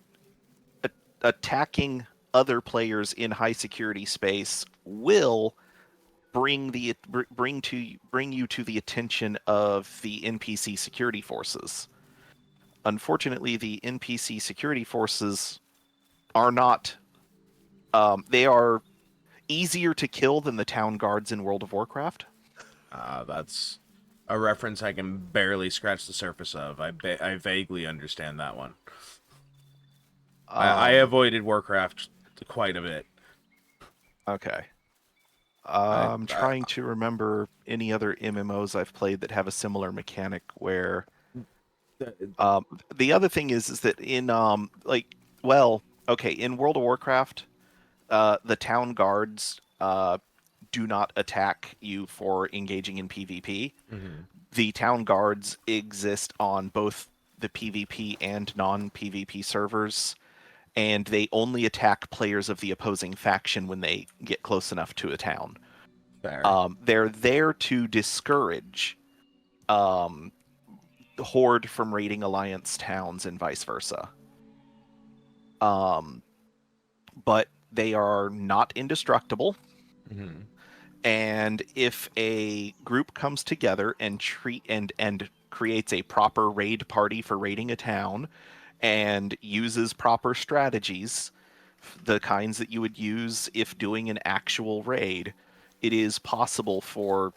attacking other players in high security space will bring you to the attention of the NPC security forces. Unfortunately, the NPC security forces are not. They are easier to kill than the town guards in World of Warcraft. That's a reference I can barely scratch the surface of. I vaguely understand that one. I Um, avoided Warcraft quite a bit. okay. I, I'm I trying to remember any other MMOs I've played that have a similar mechanic where um, the other thing is that in okay, in World of Warcraft, the town guards do not attack you for engaging in PvP. Mhm. The town guards exist on both the PvP and non-PvP servers, and they only attack players of the opposing faction when they get close enough to a town. Fair. They're there to discourage um, the Horde from raiding Alliance towns and vice versa. Um, but they are not indestructible. Mhm. And if a group comes together and creates a proper raid party for raiding a town and uses proper strategies, the kinds that you would use if doing an actual raid, it is possible for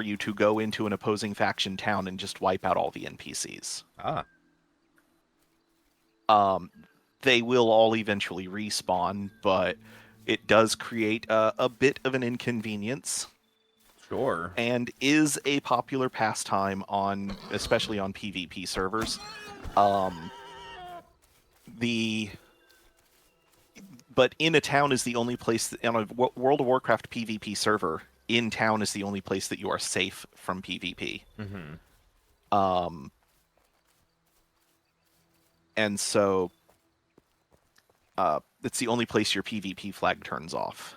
you to go into an opposing faction town and just wipe out all the NPCs. Ah, Um, they will all eventually respawn, but it does create a bit of an inconvenience sure. and is a popular pastime on, especially on PvP servers. Um, the but in a town is the only place on a World of Warcraft PvP server. In town is the only place that you are safe from PvP. Mhm. Um, and so it's the only place your PvP flag turns off.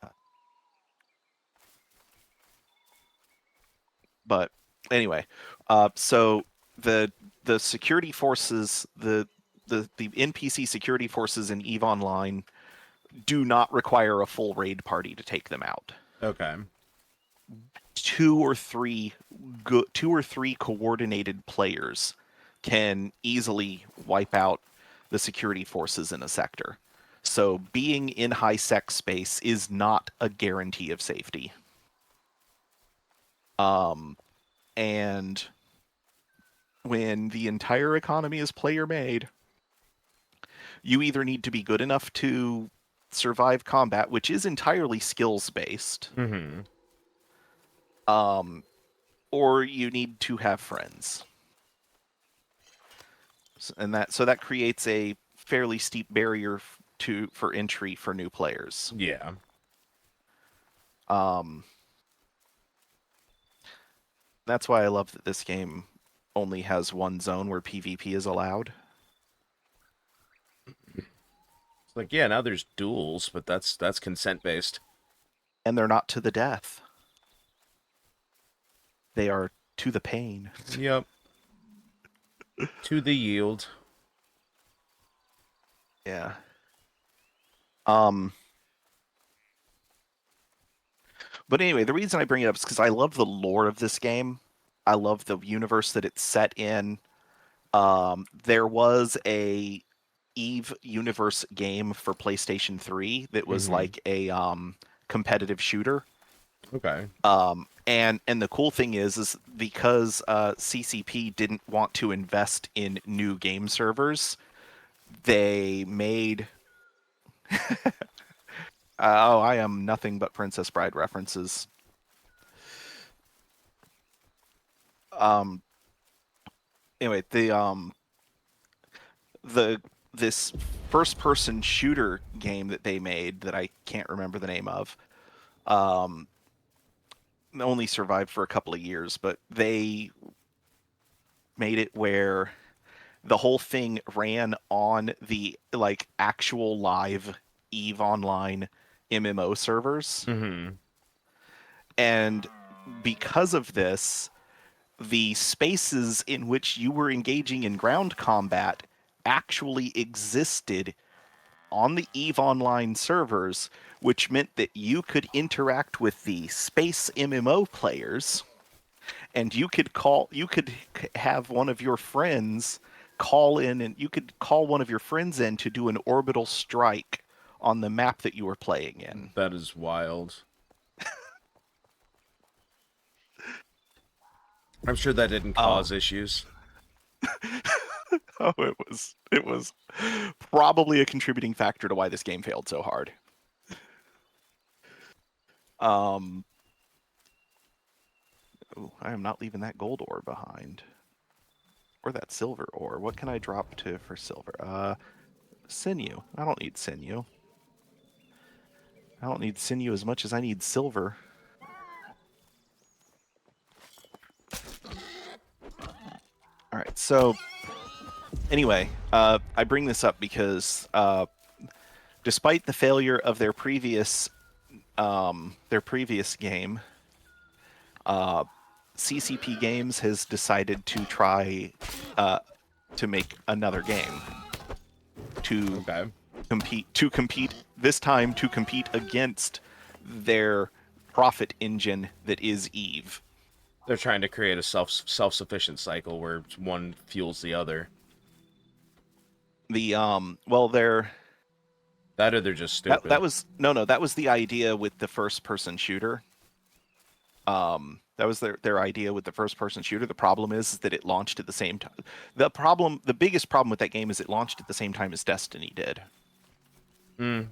Uh, But anyway, so the the security forces, the NPC security forces in Eve Online do not require a full raid party to take them out. Okay. Two or three two or three coordinated players can easily wipe out the security forces in a sector. So being in high sec space is not a guarantee of safety. Um, And when the entire economy is player made, you either need to be good enough to survive combat, which is entirely skills based, Mm-hmm. or you need to have friends. And that creates a fairly steep barrier for entry for new players. Yeah. That's why I love that this game only has one zone where PvP is allowed. It's like, yeah, now there's duels, but that's consent based. And they're not to the death. They are to the pain. Yep. To the yield. Yeah. But anyway, the reason I bring it up is because I love the lore of this game. I love the universe that it's set in. There was a Eve universe game for PlayStation 3 that was Mm-hmm. like a competitive shooter. Okay. And the cool thing is because CCP didn't want to invest in new game servers, they made oh, I am nothing but Princess Bride references. Um, anyway, the this first person shooter game that they made that I can't remember the name of, um, only survived for a couple of years, but they made it where the whole thing ran on the like actual live Eve Online MMO servers. Mm-hmm. And because of this, the spaces in which you were engaging in ground combat actually existed on the Eve Online servers, which meant that you could interact with the space MMO players, and you could have one of your friends call in, and you could call one of your friends in to do an orbital strike on the map that you were playing in. That is wild. I'm sure that didn't Oh, cause issues. oh, it was probably a contributing factor to why this game failed so hard. Um, oh, I am not leaving that gold ore behind. Or that silver ore. What can I drop to for silver? Sinew. I don't need sinew. I don't need sinew as much as I need silver. All right. So anyway, I bring this up because despite the failure of their previous game, CCP Games has decided to try to make another game to Okay. compete this time to compete against their profit engine that is Eve. They're trying to create a self-sufficient cycle where one fuels the other. The well, That or they're just stupid. that was no, that was the idea with the first person shooter. That was their idea with the first person shooter. The problem is that it launched at the same time. The biggest problem with that game is it launched at the same time as Destiny did.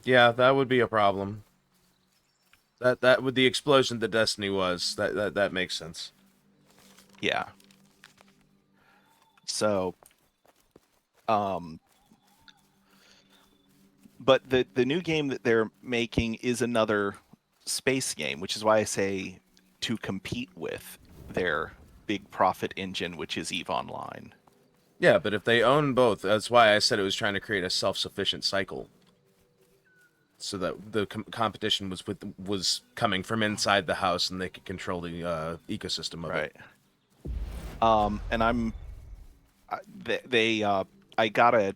Yeah, that would be a problem. That with the explosion that Destiny was, that makes sense. Yeah. So, um, but the new game that they're making is another space game, which is why I say to compete with their big profit engine, which is Eve Online. Yeah, but if they own both, that's why I said it was trying to create a self-sufficient cycle, so that the competition was coming from inside the house, and they could control the ecosystem of Right. it. And I got a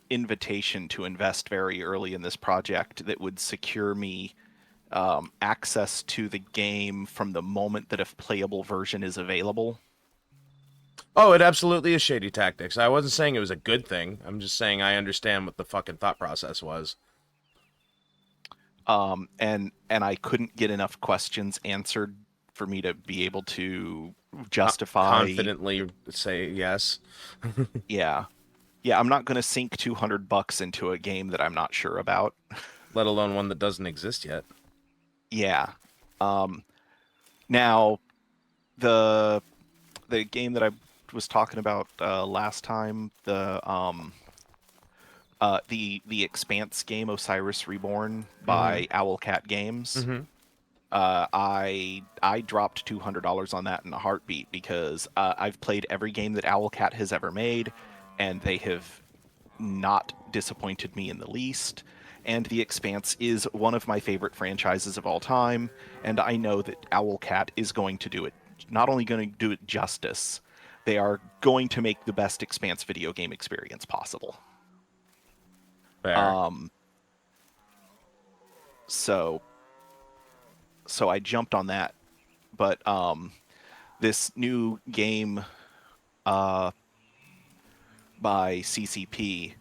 invitation to invest very early in this project that would secure me access to the game from the moment that a playable version is available. Oh, it absolutely is shady tactics. I wasn't saying it was a good thing. I'm just saying I understand what the fucking thought process was. And I couldn't get enough questions answered for me to be able to justify. Confidently say yes. Yeah, yeah. I'm not going to sink $200 into a game that I'm not sure about. Let alone one that doesn't exist yet. Yeah. Um, Now the game that I was talking about last time, the Expanse game, Osiris Reborn Mm-hmm. by Owlcat Games. Mm-hmm. I dropped $200 on that in a heartbeat because I've played every game that Owlcat has ever made, and they have not disappointed me in the least. And The Expanse is one of my favorite franchises of all time, and I know that Owlcat is going to do it. Not only going to do it justice, they are going to make the best Expanse video game experience possible. Fair. Um, so so I jumped on that, but this new game uh, by CCP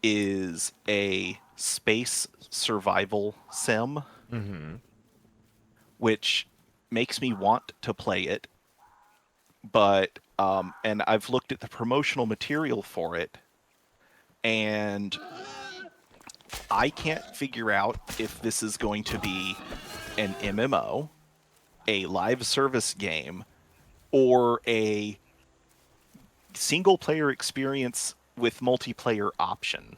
is a space survival sim, Mm-hmm. which makes me want to play it. But and I've looked at the promotional material for it, and I can't figure out if this is going to be an MMO, a live service game, or a single player experience with multiplayer option.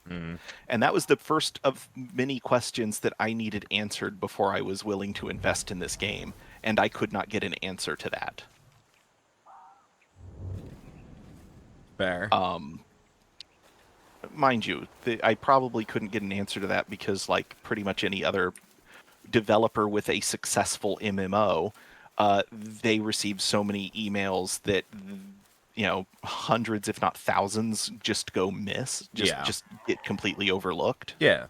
Mm-hmm. And that was the first of many questions that I needed answered before I was willing to invest in this game, and I could not get an answer to that. Fair. Mind you, I probably couldn't get an answer to that because, like pretty much any other developer with a successful MMO, they receive so many emails that hundreds, if not thousands, just go miss, Yeah. just get completely overlooked, Yeah.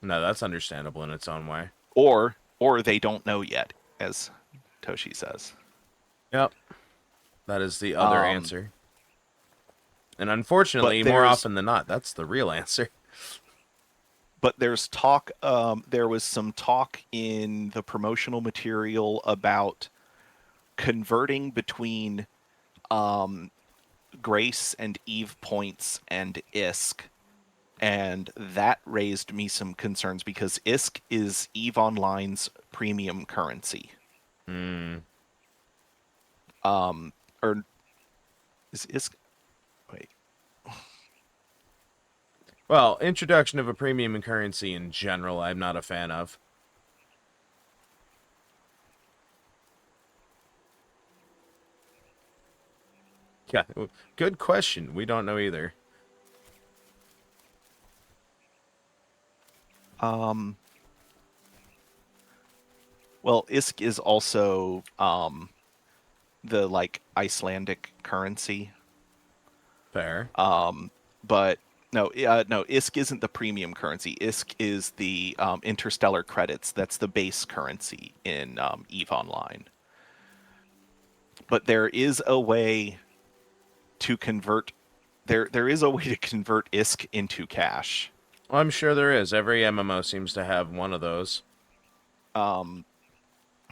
No, that's understandable in its own way. or they don't know yet, as Toshi says. Yep. That is the other Um, answer. And but unfortunately, more there's often than not, that's the real answer. but there's talk. There was some talk in the promotional material about converting between Grace and Eve points and ISK, and that raised me some concerns because ISK is Eve Online's premium currency. Hmm. Or is ISK? Wait. Well, introduction of a premium currency in general, I'm not a fan of. Yeah, good question. We don't know either. Um. Well, ISK is also the like Icelandic currency. Fair. But no, ISK isn't the premium currency. ISK is the interstellar credits. That's the base currency in Eve Online. But there is a way to convert. There is a way to convert ISK into cash. I'm sure there is. Every MMO seems to have one of those.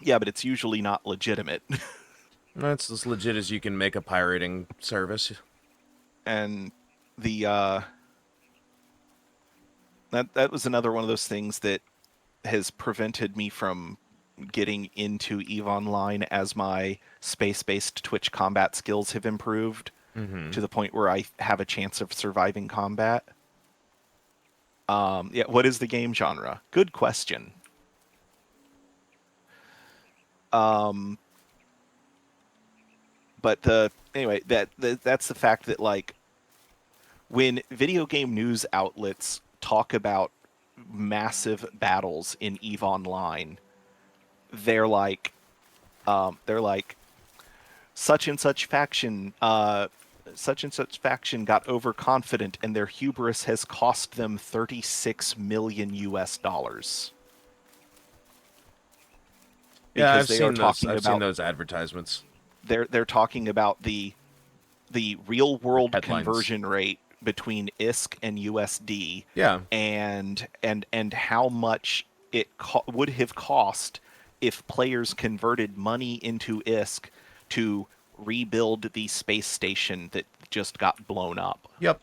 Yeah, but it's usually not legitimate. That's as legit as you can make a pirating service. And the that was another one of those things that has prevented me from getting into EVE Online as my space-based Twitch combat skills have improved Mm-hmm. to the point where I have a chance of surviving combat. Yeah, what is the game genre? Good question. But anyway, that's the fact that like when video game news outlets talk about massive battles in EVE Online, they're like they're like such and such faction got overconfident and their hubris has cost them 36 million US dollars. Yeah, Because I've they are seen those. talking I've seen about those advertisements. they're talking about the real world Headlines. conversion rate between ISK and USD, Yeah. and how much it would have cost if players converted money into ISK to rebuild the space station that just got blown up. Yep.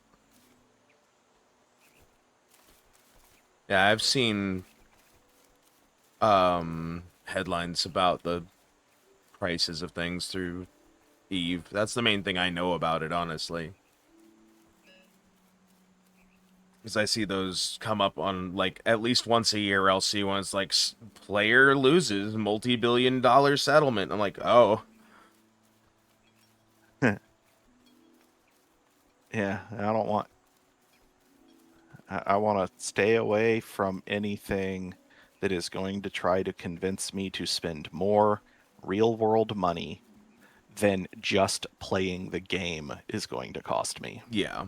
Yeah, I've seen headlines about the prices of things through Eve. That's the main thing I know about it, honestly. Because I see those come up on, like, at least once a year. I'll see one. It's like, player loses multi-billion-dollar settlement. I'm like, oh. Yeah, I don't want. I want to stay away from anything that is going to try to convince me to spend more real world money than just playing the game is going to cost me. Yeah.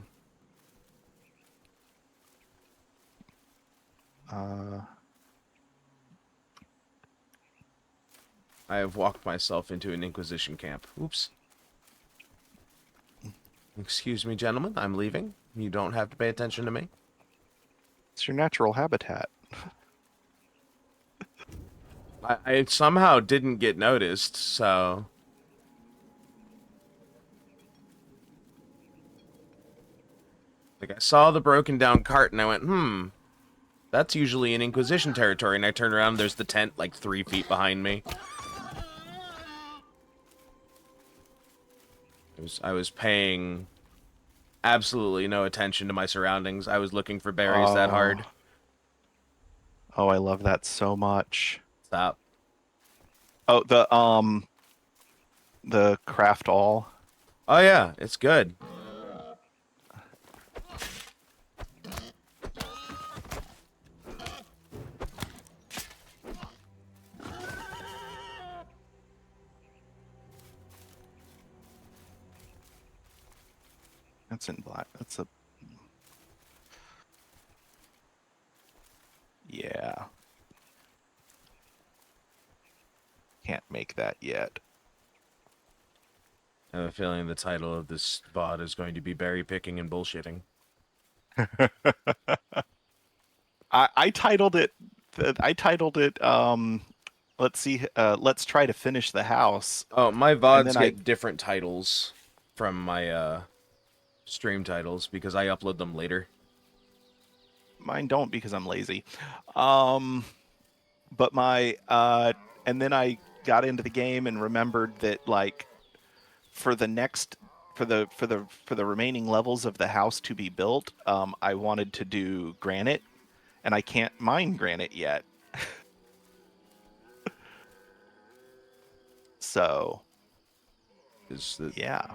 I have walked myself into an Inquisition camp. Oops. Excuse me, gentlemen. I'm leaving. You don't have to pay attention to me. It's your natural habitat. I somehow didn't get noticed, so... Like, I saw the broken down cart, and I went, that's usually in Inquisition territory, and I turned around, and there's the tent, like, 3 feet behind me. I was paying absolutely no attention to my surroundings. I was looking for berries that hard. Oh, I love that so much. Stop. Oh, the craft all. Oh, yeah, it's good. That's in black. That's a... Yeah. Can't make that yet. I have a feeling the title of this VOD is going to be berry picking and bullshitting. I titled it. Let's see. Let's try to finish the house. Oh, my VODs get different titles from my stream titles because I upload them later. Mine don't because I'm lazy. But my and then I got into the game and remembered that, like, for the remaining levels of the house to be built, I wanted to do granite, and I can't mine granite yet. So, yeah.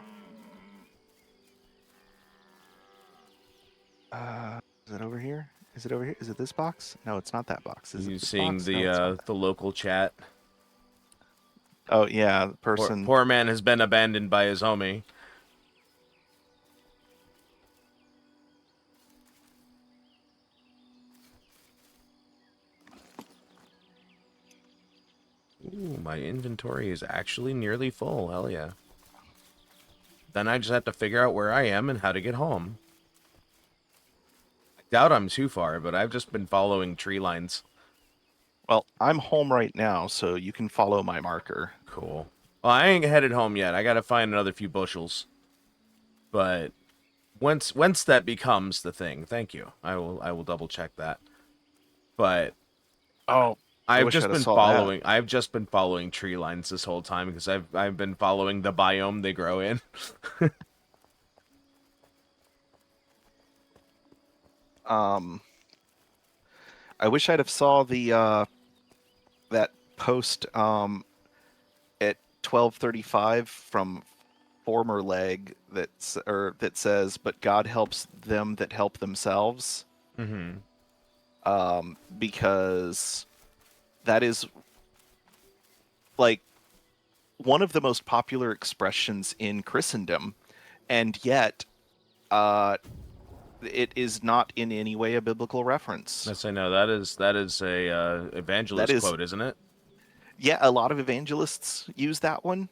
Is it over here? Is it over here? Is it this box? No, it's not that box. Is you it this seeing box? the No, the local chat? Oh yeah, the person. Poor man has been abandoned by his homie. Ooh, my inventory is actually nearly full. Hell yeah. Then I just have to figure out where I am and how to get home. I doubt I'm too far, but I've just been following tree lines. Well, I'm home right now, so you can follow my marker. Cool. Well, I ain't headed home yet. I gotta find another few bushels. But once that becomes the thing, thank you. I will double check that. But oh, I've just been following tree lines this whole time because I've been following the biome they grow in. I wish I'd have saw the that post at 12:35 from former leg that says, "But God helps them that help themselves." Mm-hmm. Because that is, like, one of the most popular expressions in Christendom, and yet it is not in any way a biblical reference. Yes, I know. That is a evangelist quote, isn't it? Yeah, a lot of evangelists use that one,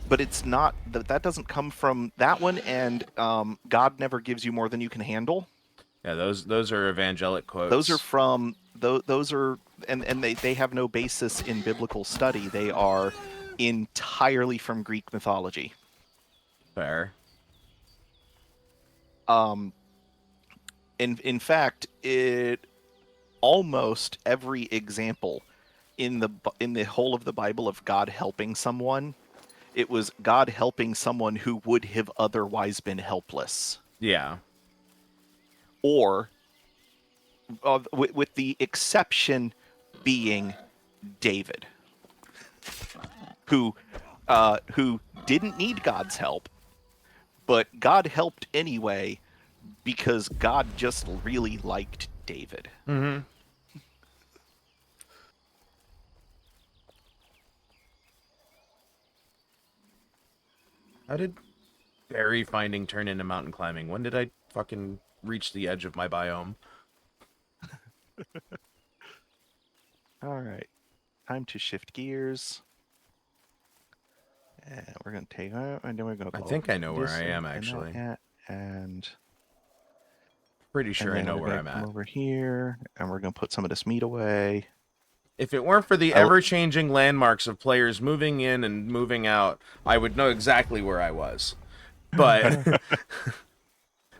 but it's not that doesn't come from that one. And God never gives you more than you can handle. Yeah, those are evangelic quotes. Those are from those are, and they have no basis in biblical study. They are entirely from Greek mythology. Fair. In fact, it almost every example in the whole of the Bible of God helping someone, it was God helping someone who would have otherwise been helpless. Yeah. Or with the exception being David, who didn't need God's help, but God helped anyway because God just really liked David. Mm-hmm. How did berry finding turn into mountain climbing? When did I fucking reach the edge of my biome? All right, time to shift gears. And we're gonna take out, and then we're gonna I go think I know where this I way, am, actually. and Pretty sure I then know we're where gonna I'm come at. over here, and we're gonna put some of this meat away. If it weren't for the ever-changing landmarks of players moving in and moving out, I would know exactly where I was. But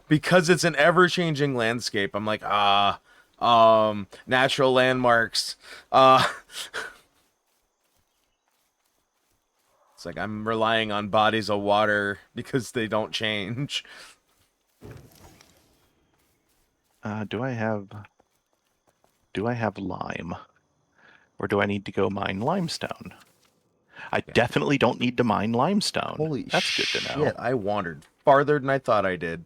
because it's an ever-changing landscape, I'm like, natural landmarks. It's like I'm relying on bodies of water because they don't change. Do I have lime, or do I need to go mine limestone? I definitely don't need to mine limestone. Holy That's shit, good to know. I wandered farther than I thought I did.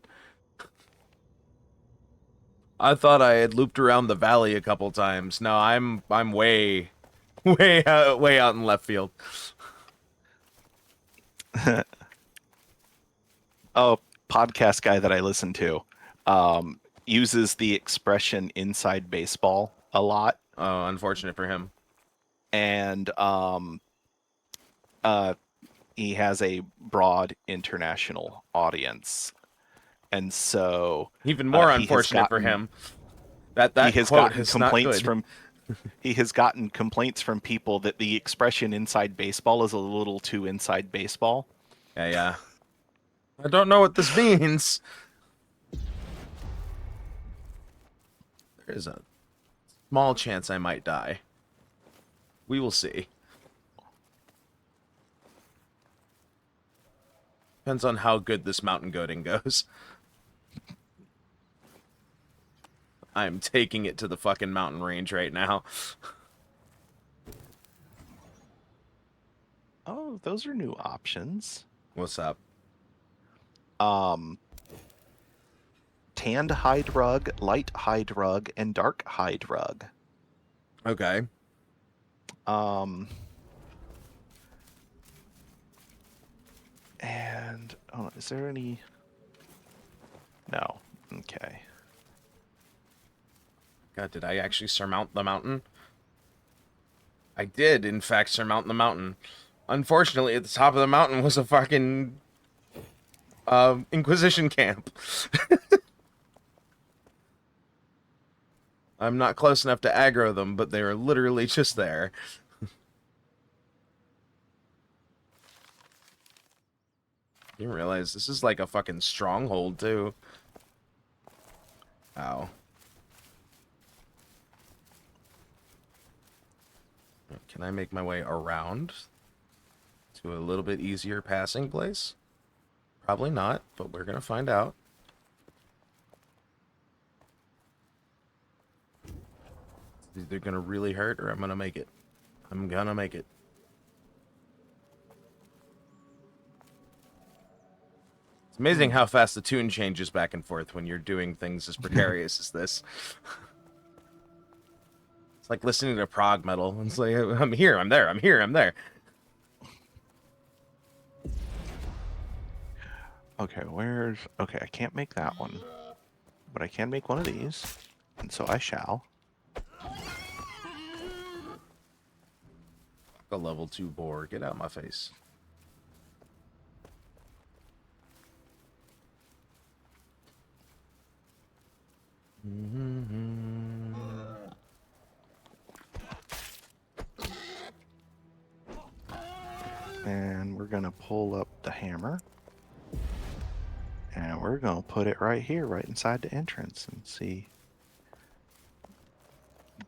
I thought I had looped around the valley a couple times. No, I'm way way out in left field. Oh, podcast guy that I listen to uses the expression "inside baseball" a lot, Oh, unfortunate for him. and he has a broad international audience, and so Even more he has unfortunate for gotten him. That quote is not good. He has gotten complaints from people that the expression "inside baseball" is a little too inside baseball. Yeah. I don't know what this means. There's a small chance I might die. We will see. Depends on how good this mountain goating goes. I'm taking it to the fucking mountain range right now. Oh, those are new options. What's up? Tanned hide rug, light hide rug, and dark hide rug. Okay. And oh, is there any? No. Okay. God, did I actually surmount the mountain? I did, in fact, surmount the mountain. Unfortunately, at the top of the mountain was a fucking Inquisition camp. I'm not close enough to aggro them, but they were literally just there. Didn't realize this is like a fucking stronghold, too. Ow. Can I make my way around to a little bit easier passing place? Probably not, but we're gonna find out. It's either gonna really hurt or I'm gonna make it. I'm gonna make it. It's amazing how fast the tune changes back and forth when you're doing things as precarious as this. It's like listening to prog metal. It's like, I'm here, I'm there, I'm here, I'm there. Okay, okay, I can't make that one, but I can make one of these, and so I shall. A level 2 boar. Get out of my face. And we're going to pull up the hammer. And we're going to put it right here, right inside the entrance, and see.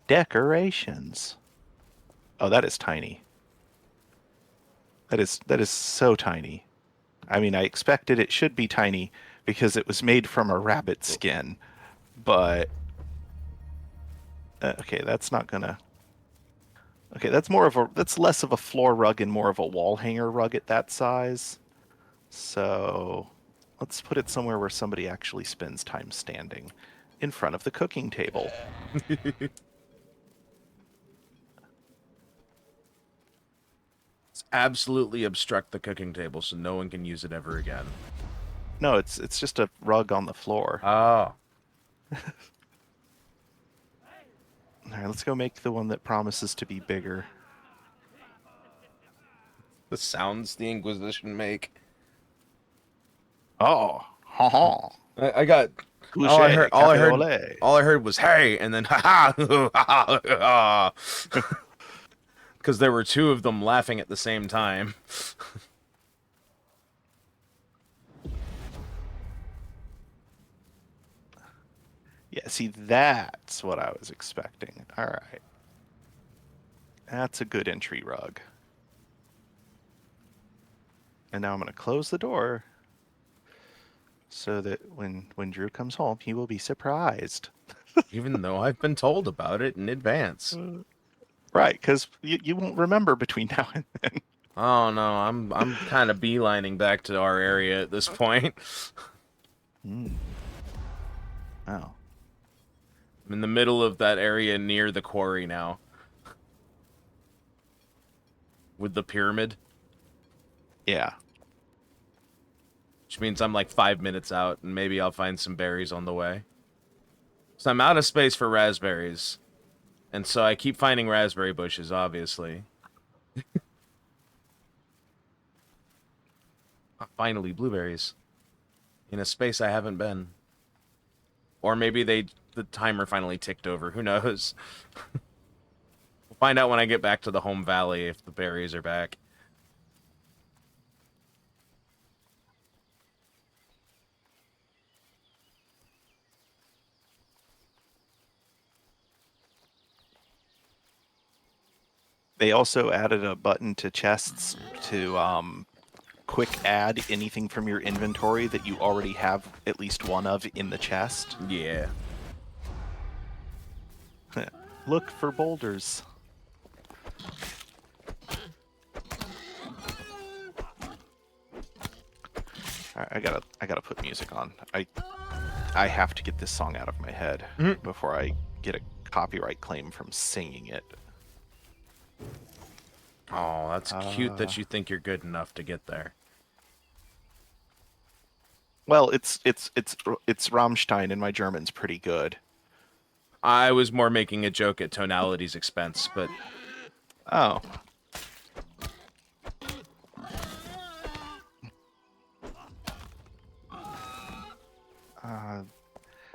Decorations. Oh, that is tiny. That is so tiny. I mean, I expected it should be tiny because it was made from a rabbit skin, but okay, that's not gonna. Okay, that's less of a floor rug and more of a wall hanger rug at that size. So let's put it somewhere where somebody actually spends time standing, in front of the cooking table. Absolutely obstruct the cooking table so no one can use it ever again. No, it's just a rug on the floor. Oh. All right, let's go make the one that promises to be bigger. The sounds the Inquisition make. Oh, ha ha. I got all I heard. All I heard was "Hey," and then "Ha ha," because there were two of them laughing at the same time. Yeah, see, that's what I was expecting. All right. That's a good entry rug. And now I'm going to close the door so that when Drew comes home, he will be surprised. Even though I've been told about it in advance. Right, because you won't remember between now and then. Oh no, I'm kind of beelining back to our area at this point. Oh. I'm in the middle of that area near the quarry now. With the pyramid. Yeah. Which means I'm like 5 minutes out, and maybe I'll find some berries on the way. So I'm out of space for raspberries. And so I keep finding raspberry bushes, obviously. Finally, blueberries. In a space I haven't been. Or maybe the timer finally ticked over. Who knows? We'll find out when I get back to the home valley if the berries are back. They also added a button to chests to quick add anything from your inventory that you already have at least one of in the chest. Yeah. Look for boulders. I gotta put music on. I have to get this song out of my head before I get a copyright claim from singing it. Oh, that's cute that you think you're good enough to get there. Well, it's Rammstein, and my German's pretty good. I was more making a joke at Tonality's expense, but... Oh.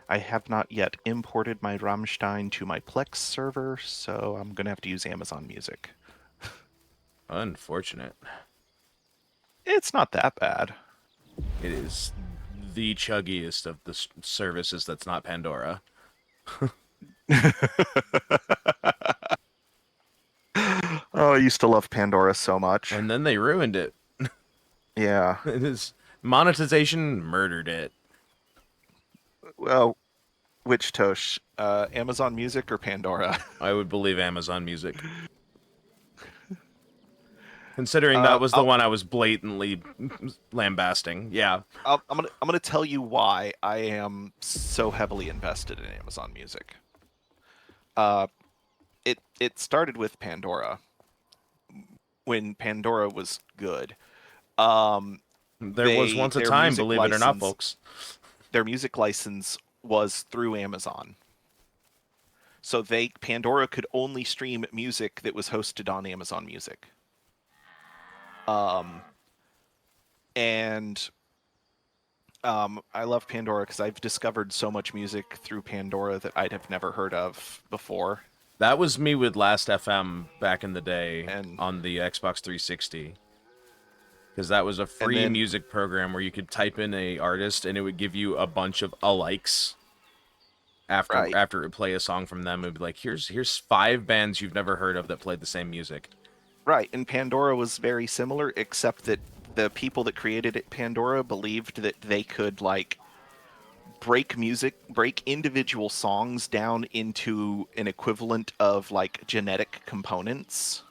I have not yet imported my Rammstein to my Plex server, so I'm gonna have to use Amazon Music. Unfortunate. It's not that bad. It is the chuggiest of the services that's not Pandora. Oh, I used to love Pandora so much. And then they ruined it. Yeah. It is monetization murdered it. Well, which Tosh? Amazon Music or Pandora? I would believe Amazon Music. Considering that was the one I was blatantly lambasting. Yeah. I'm gonna tell you why I am so heavily invested in Amazon Music. It started with Pandora. When Pandora was good. There was once a time, believe it or not, folks. Their music license was through Amazon. So Pandora could only stream music that was hosted on Amazon Music. I love Pandora because I've discovered so much music through Pandora that I'd have never heard of before. That was me with Last FM back in the day And on the Xbox 360. Because that was a And free then music program where you could type in a artist and it would give you a bunch of alikes right, after it would play a song from them. It would be like, here's 5 bands you've never heard of that played the same music. right, and Pandora was very similar, except that the people that created it, Pandora, believed that they could like break individual songs down into an equivalent of like genetic components,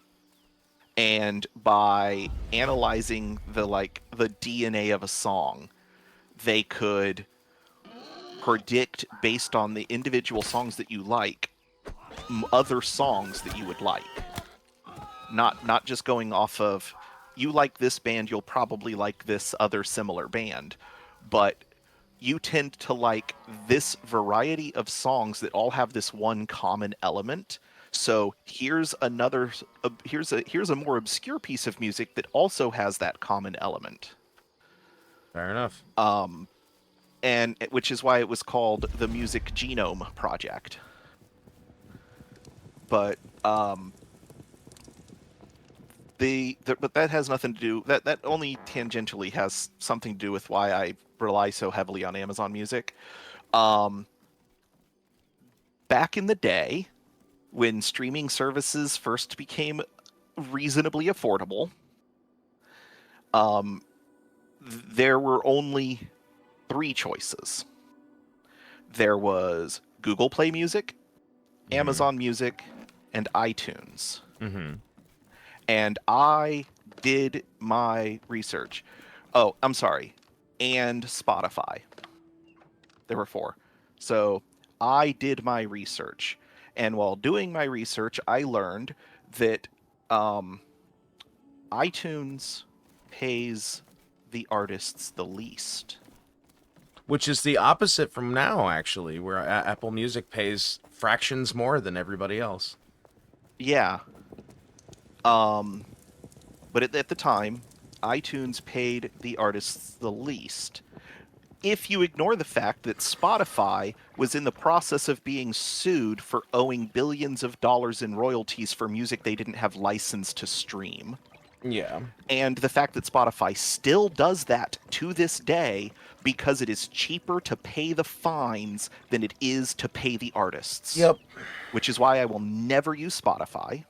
and by analyzing the DNA of a song, they could predict based on the individual songs that you like other songs that you would like. Not just going off of you like this band, you'll probably like this other similar band, but you tend to like this variety of songs that all have this one common element. So here's here's a more obscure piece of music that also has that common element. Fair enough. And which is why it was called the Music Genome Project. But but that has nothing to do, that only tangentially has something to do with why I rely so heavily on Amazon Music. Um, Back in the day, when streaming services first became reasonably affordable, um, there were only 3 choices. There was Google Play Music, Amazon Music, and iTunes. Mm-hmm. And I did my research. Oh, I'm sorry. And Spotify. There were 4. So I did my research. And while doing my research, I learned that iTunes pays the artists the least. Which is the opposite from now, actually, where Apple Music pays fractions more than everybody else. Yeah. But at the time, iTunes paid the artists the least. If you ignore the fact that Spotify was in the process of being sued for owing billions of dollars in royalties for music they didn't have license to stream, Yeah. and the fact that Spotify still does that to this day because it is cheaper to pay the fines than it is to pay the artists. Yep. Which is why I will never use Spotify.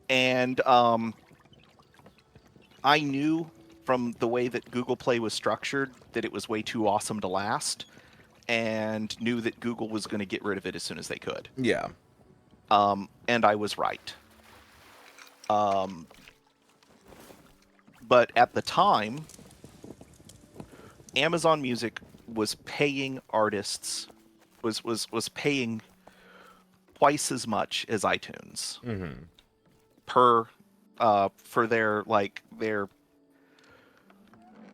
And I knew from the way that Google Play was structured that it was way too awesome to last, and knew that Google was going to get rid of it as soon as they could. Yeah. And I was right. But at the time, Amazon Music was paying artists was paying twice as much as iTunes per for their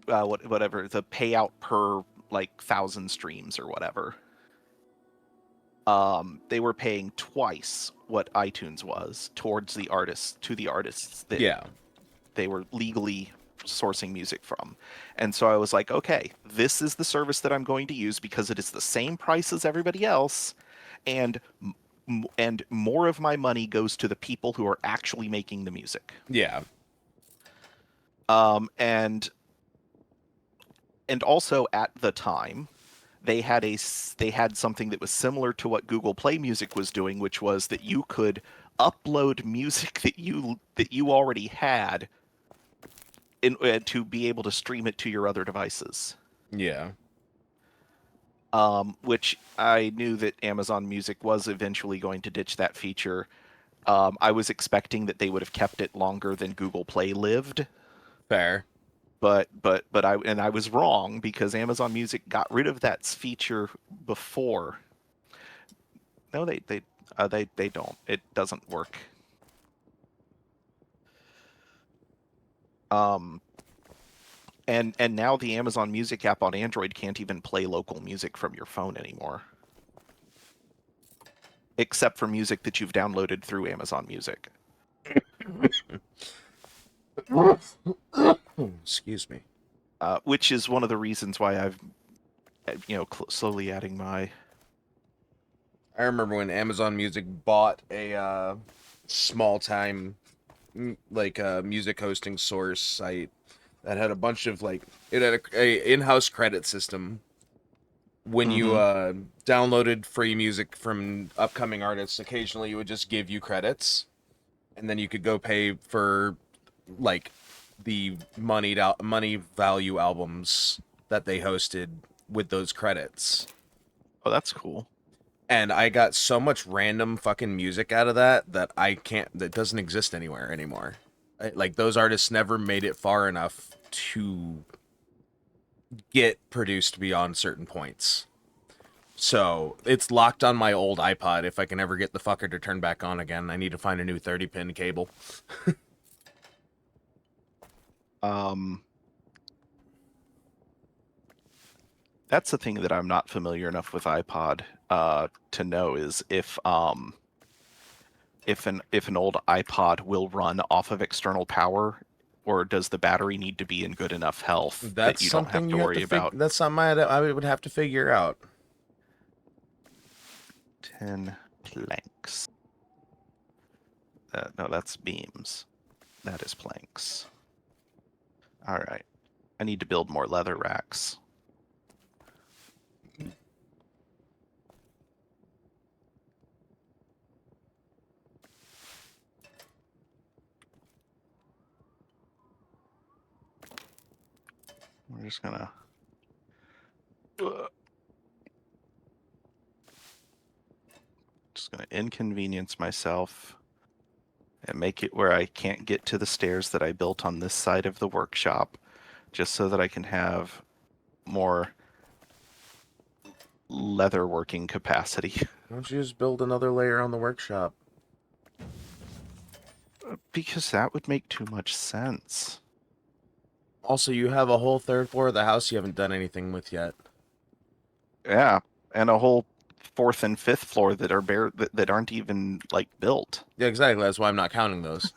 whatever the payout per like 1,000 streams or whatever. They were paying twice what iTunes was towards the artists that Yeah. they were legally sourcing music from. And so I was like, okay, this is the service that I'm going to use because it is the same price as everybody else, and more of my money goes to the people who are actually making the music. Yeah. And also at the time, they had something that was similar to what Google Play Music was doing, which was that you could upload music that you already had to be able to stream it to your other devices. Yeah. Which I knew that Amazon Music was eventually going to ditch that feature. I was expecting that they would have kept it longer than Google Play lived. Fair. But I was wrong, because Amazon Music got rid of that feature before. No, they don't. It doesn't work. And now the Amazon Music app on Android can't even play local music from your phone anymore, except for music that you've downloaded through Amazon Music. Excuse me. Which is one of the reasons why I've, slowly adding my. I remember when Amazon Music bought a small time music hosting source site that had a bunch of like it had a in-house credit system. When you Mm-hmm. downloaded free music from upcoming artists, occasionally it would just give you credits, and then you could go pay for like the money value albums that they hosted with those credits. Oh, that's cool. And I got so much random fucking music out of that I can't that doesn't exist anywhere anymore. Like those artists never made it far enough to get produced beyond certain points. So it's locked on my old iPod. If I can ever get the fucker to turn back on again, I need to find a new 30-pin cable. Um, that's the thing that I'm not familiar enough with iPod to know is if an old iPod will run off of external power, or does the battery need to be in good enough health that That's you don't have something to you have to worry about? That's something I would have to figure out. 10 planks. No, that's beams. That is planks. All right. I need to build more leather racks. We're just gonna inconvenience myself and make it where I can't get to the stairs that I built on this side of the workshop, just so that I can have more leather working capacity. Why don't you just build another layer on the workshop? Because that would make too much sense. Also, you have a whole third floor of the house you haven't done anything with yet. Yeah, and a whole fourth and fifth floor that are that aren't even like built. Yeah, exactly. That's why I'm not counting those.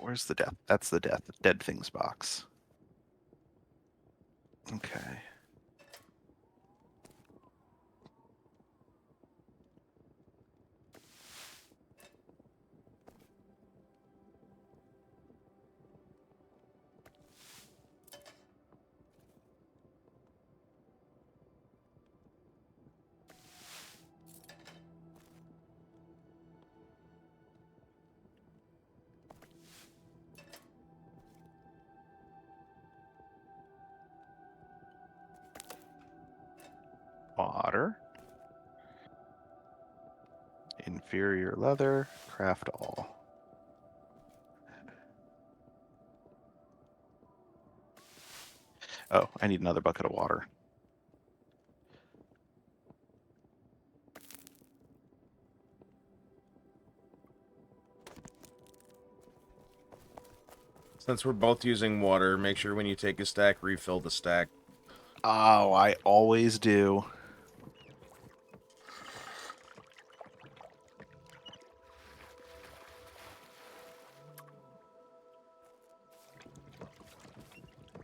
Where's the death? That's the dead things box. Okay. Water. Inferior leather. Craft all. Oh, I need another bucket of water. Since we're both using water, make sure when you take a stack, refill the stack. Oh, I always do.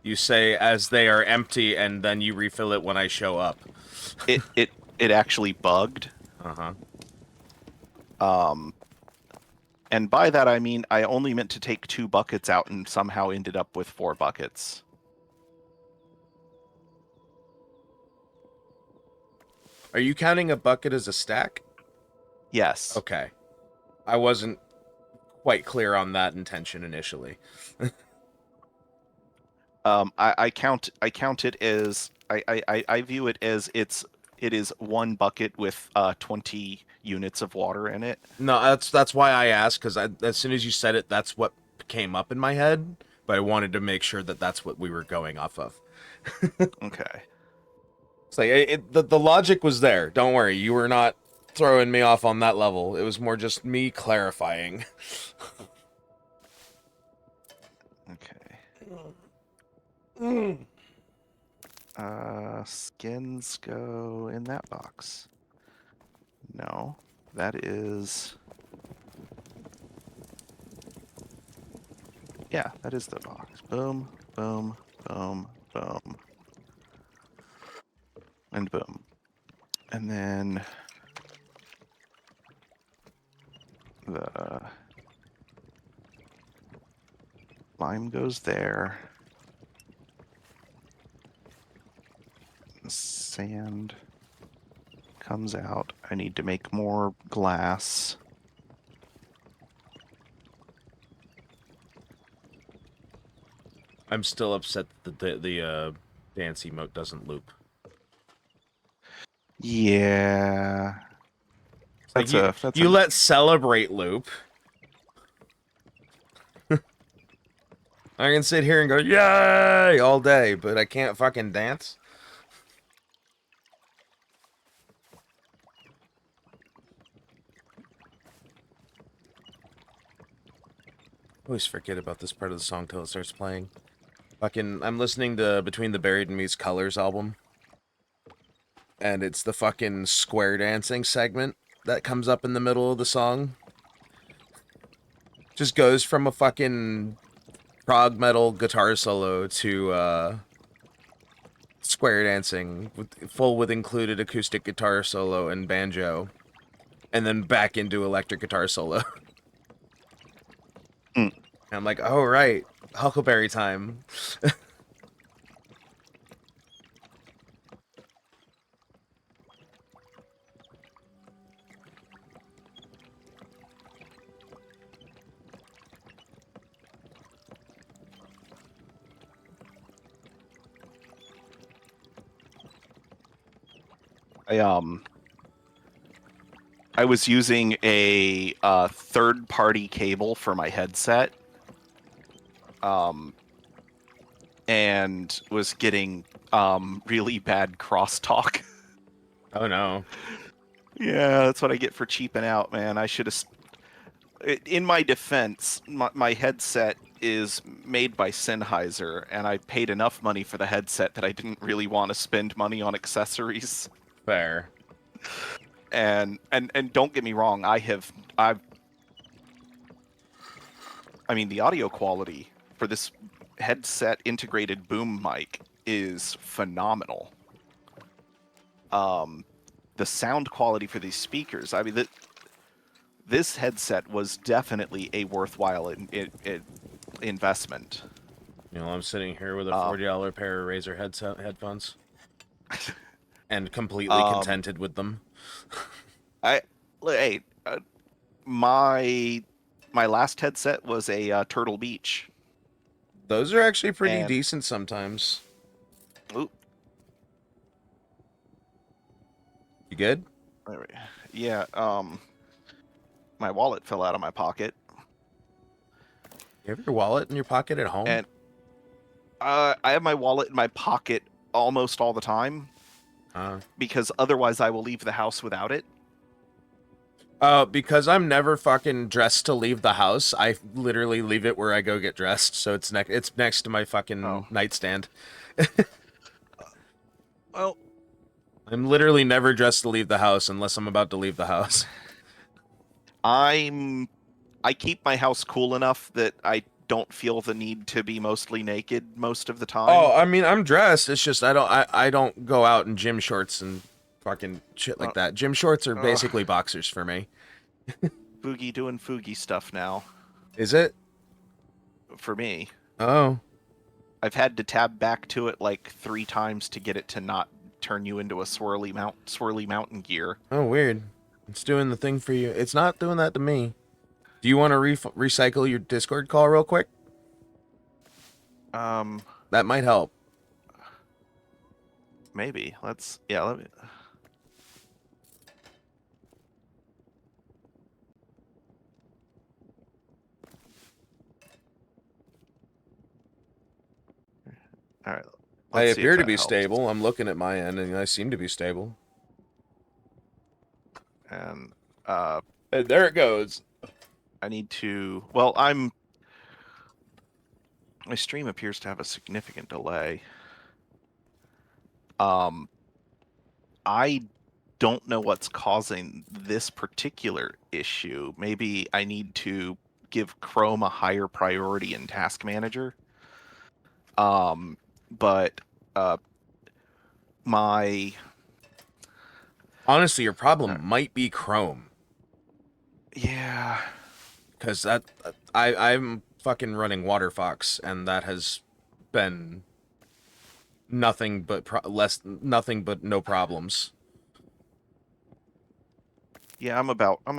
You say as they are empty, and then you refill it when I show up. It actually bugged. Uh-huh. And by that I mean I only meant to take 2 buckets out and somehow ended up with 4 buckets. Are you counting a bucket as a stack? Yes. Okay. I wasn't quite clear on that intention initially. I count it as I view it as it is 1 bucket with 20 units of water in it. No, that's why I asked, because as soon as you said it, that's what came up in my head. But I wanted to make sure that that's what we were going off of. Okay. It's like the logic was there. Don't worry, you were not throwing me off on that level. It was more just me clarifying. Okay. Skins go in that box. No, that is... Yeah, that is the box. Boom, boom, boom, boom. And boom. And then the lime goes there. The sand comes out. I need to make more glass. I'm still upset that the dance emote doesn't loop. Yeah. Like That's you let celebrate loop. I can sit here and go yay all day, but I can't fucking dance. I always forget about this part of the song till it starts playing. Fucking, I'm listening to Between the Buried and Me's Colors album. And it's the fucking square dancing segment that comes up in the middle of the song. Just goes from a fucking prog metal guitar solo to square dancing, with included acoustic guitar solo and banjo. And then back into electric guitar solo. Mm. And I'm like, oh right, Huckleberry time. I was using a third-party cable for my headset, and was getting really bad crosstalk. Oh no. Yeah, that's what I get for cheaping out, man. I should have. In my defense, my headset is made by Sennheiser, and I paid enough money for the headset that I didn't really want to spend money on accessories. Fair. And don't get me wrong, I mean, the audio quality for this headset integrated boom mic is phenomenal. The sound quality for these speakers, I mean, this headset was definitely a worthwhile investment. You know, I'm sitting here with a $40 pair of Razer headphones. And completely contented with them. Hey, my last headset was a Turtle Beach. Those are actually pretty decent sometimes. Ooh. You good? Yeah, my wallet fell out of my pocket. You have your wallet in your pocket at home? And I have my wallet in my pocket almost all the time. Because otherwise I will leave the house without it. Because I'm never fucking dressed to leave the house. I literally leave it where I go get dressed, so it's next to my fucking nightstand. Well, I'm literally never dressed to leave the house unless I'm about to leave the house. I keep my house cool enough that I don't feel the need to be mostly naked most of the time. Oh, I mean, I'm dressed. It's just I don't go out in gym shorts and fucking shit like that. Gym shorts are basically boxers for me. Boogie doing Foogie stuff now. Is it? For me. Oh. I've had to tab back to it like 3 times to get it to not turn you into a swirly mountain gear. Oh, weird. It's doing the thing for you. It's not doing that to me. Do you want to recycle your Discord call real quick? That might help. Maybe. Let me. All right. I appear to be stable. I'm looking at my end, and I seem to be stable. And there it goes. I need to. Well, my stream appears to have a significant delay. I don't know what's causing this particular issue. Maybe I need to give Chrome a higher priority in Task Manager. But my Honestly, your problem might be Chrome. Yeah. Because I'm fucking running WaterFox, and that has been nothing but nothing but no problems. Yeah, I'm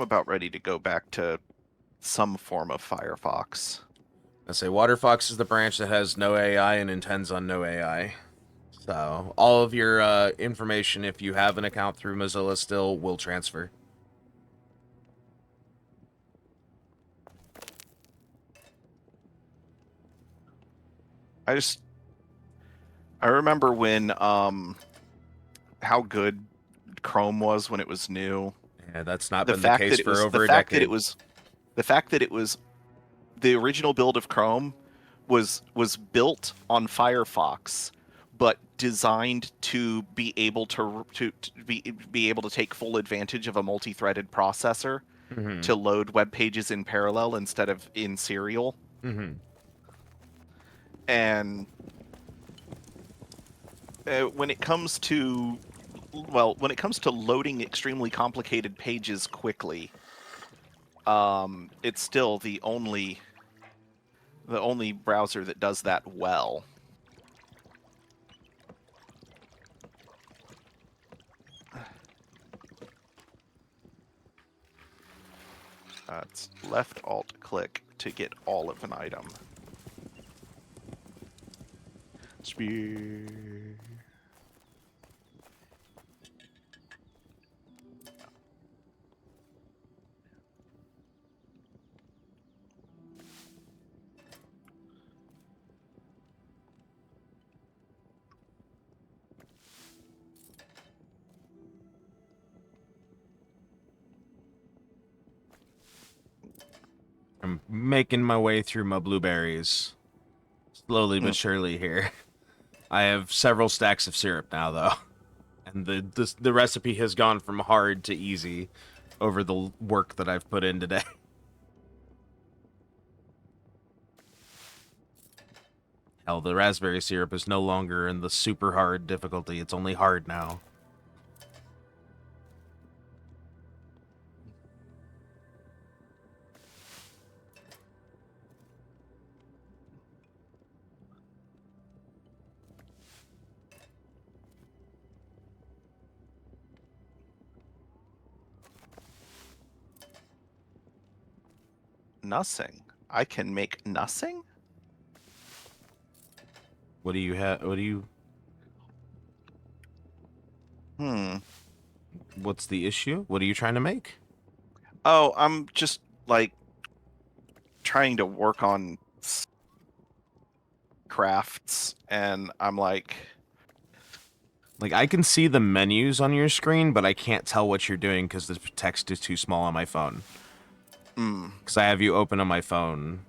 about ready to go back to some form of Firefox. I say WaterFox is the branch that has no AI and intends on no AI. So all of your information, if you have an account through Mozilla still, will transfer. I I remember when how good Chrome was when it was new. Yeah, that's not The been the fact case that it for was the over a fact that it decade. was the fact that it was the original build of Chrome was built on Firefox, but designed to be able to be able to take full advantage of a multi-threaded processor Mm-hmm. to load web pages in parallel instead of in serial. Mm-hmm. And when it comes to when it comes to loading extremely complicated pages quickly, it's still the only browser that does that well. It's left alt click to get all of an item. Spear. I'm making my way through my blueberries. Slowly Hmm. but surely here. I have several stacks of syrup now, though. And the recipe has gone from hard to easy over the work that I've put in today. Hell, the raspberry syrup is no longer in the super hard difficulty. It's only hard now. Nothing. I can make nothing? What do you have? What do you? Hmm. What's the issue? What are you trying to make? Oh, I'm just like trying to work on crafts, and I'm like, Like, I can see the menus on your screen, but I can't tell what you're doing because the text is too small on my phone. hmm. Because I have you open on my phone.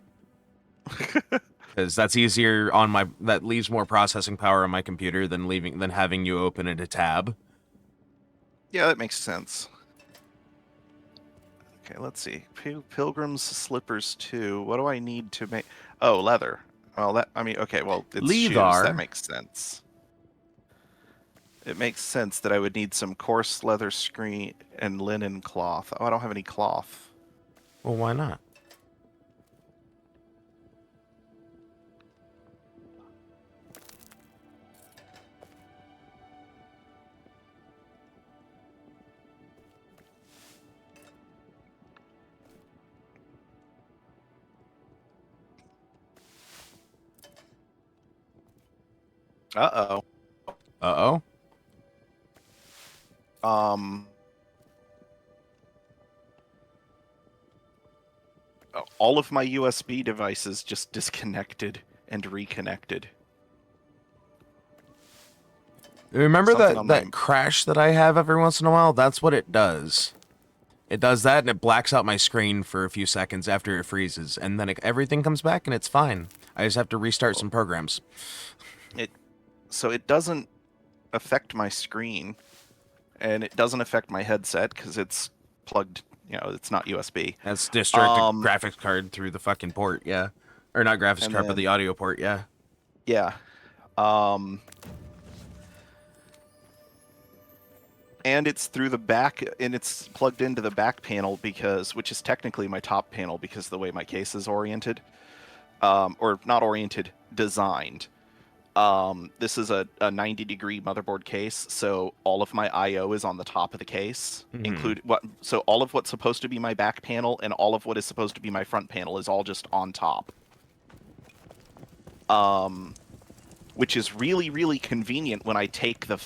Because that's easier on my. That leaves more processing power on my computer than having you open in a tab. Yeah, that makes sense. Okay, let's see. Pilgrim's slippers 2. What do I need to make? Oh, leather. Well, okay, well, it's shoes. That Leather. makes sense. It makes sense that I would need some coarse leather screen and linen cloth. Oh, I don't have any cloth. Well, why not? Uh-oh. Uh Um, all of my USB devices just disconnected and reconnected. oh. Remember Something that on my crash that I have every once in a while? That's what it does. It does that and it blacks out my screen for a few seconds after it freezes, and then everything comes back and it's fine. I just have to restart some programs. it so it doesn't affect my screen, and it doesn't affect my headset because it's plugged. It's not USB. That's just direct a Um, graphics card through the fucking port, yeah. Or not graphics and card, but then the audio port, yeah. yeah. Um, and it's through the back, and it's plugged into the back panel which is technically my top panel because of the way my case is oriented, or not oriented, designed. This is a 90-degree motherboard case, so all of my I/O is on the top of the case, so all of what's supposed to be my back panel and all of what is supposed to be my front panel is all just on top. Which is really, really convenient when I take the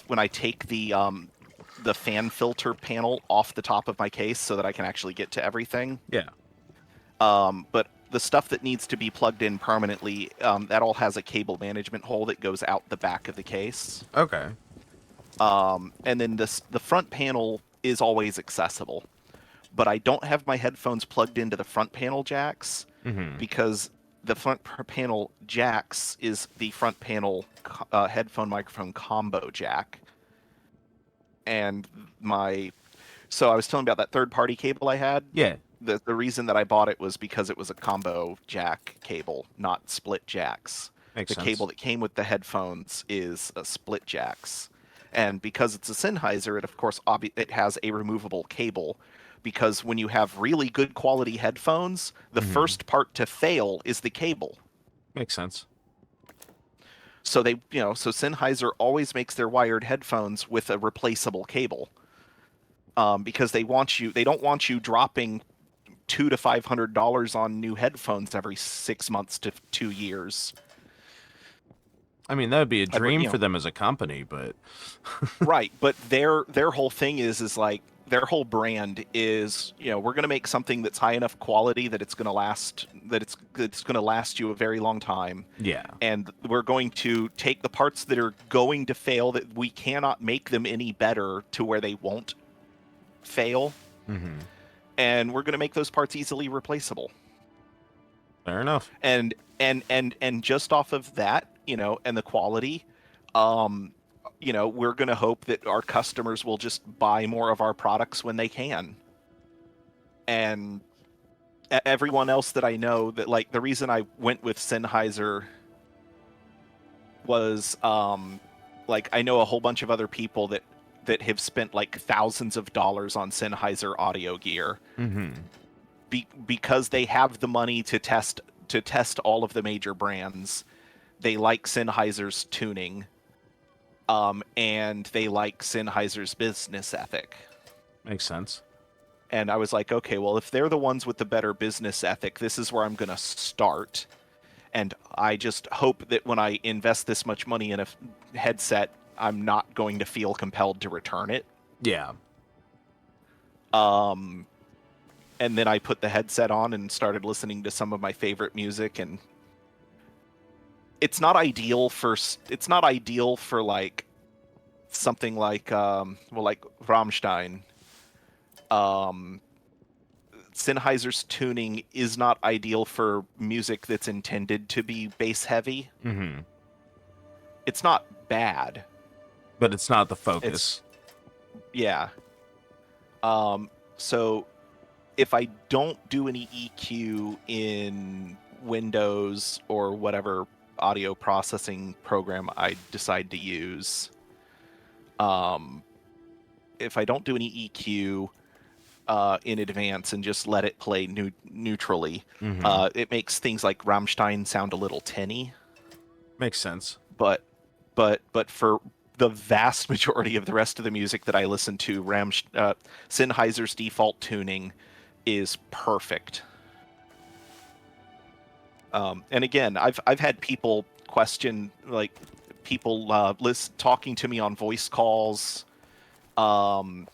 fan filter panel off the top of my case so that I can actually get to everything. Yeah. But the stuff that needs to be plugged in permanently, that all has a cable management hole that goes out the back of the case. Okay. And then the front panel is always accessible. But I don't have my headphones plugged into the front panel jacks because the front panel jacks is the front panel headphone microphone combo jack. And so I was telling you about that third-party cable I had. Yeah. The reason that I bought it was because it was a combo jack cable, not split jacks. Makes sense. Cable that came with the headphones is a split jacks. And because it's a Sennheiser, it of course it has a removable cable. Because when you have really good quality headphones, the first part to fail is the cable. Makes sense. So so Sennheiser always makes their wired headphones with a replaceable cable. Because they don't want you dropping $200 to $500 on new headphones every 6 months to 2 years. I mean, that would be a dream for them as a company, but right. But their whole thing is like, their whole brand is, we're going to make something that's high enough quality that it's going to last, it's going to last you a very long time. Yeah. And we're going to take the parts that are going to fail, that we cannot make them any better to where they won't fail. And we're going to make those parts easily replaceable. Fair enough. And just off of that, and the quality, we're going to hope that our customers will just buy more of our products when they can. And everyone else that I know, that like the reason I went with Sennheiser was like I know a whole bunch of other people that have spent like thousands of dollars on Sennheiser audio gear because they have the money to test all of the major brands. They like Sennheiser's tuning. And they like Sennheiser's business ethic. Makes sense. And I was like, okay, well, if they're the ones with the better business ethic, this is where I'm going to start. And I just hope that when I invest this much money in a headset, I'm not going to feel compelled to return it. Yeah. And then I put the headset on and started listening to some of my favorite music, and it's not ideal for like something like like Rammstein. Sennheiser's tuning is not ideal for music that's intended to be bass heavy. It's not bad, but it's not the focus. Yeah. So if I don't do any EQ in Windows or whatever audio processing program I decide to use, if I don't do any EQ in advance and just let it play neutrally, it makes things like Rammstein sound a little tinny. Makes sense. But for the vast majority of the rest of the music that I listen to, Sennheiser's default tuning is perfect. And again, I've had people question, like people talking to me on voice calls, like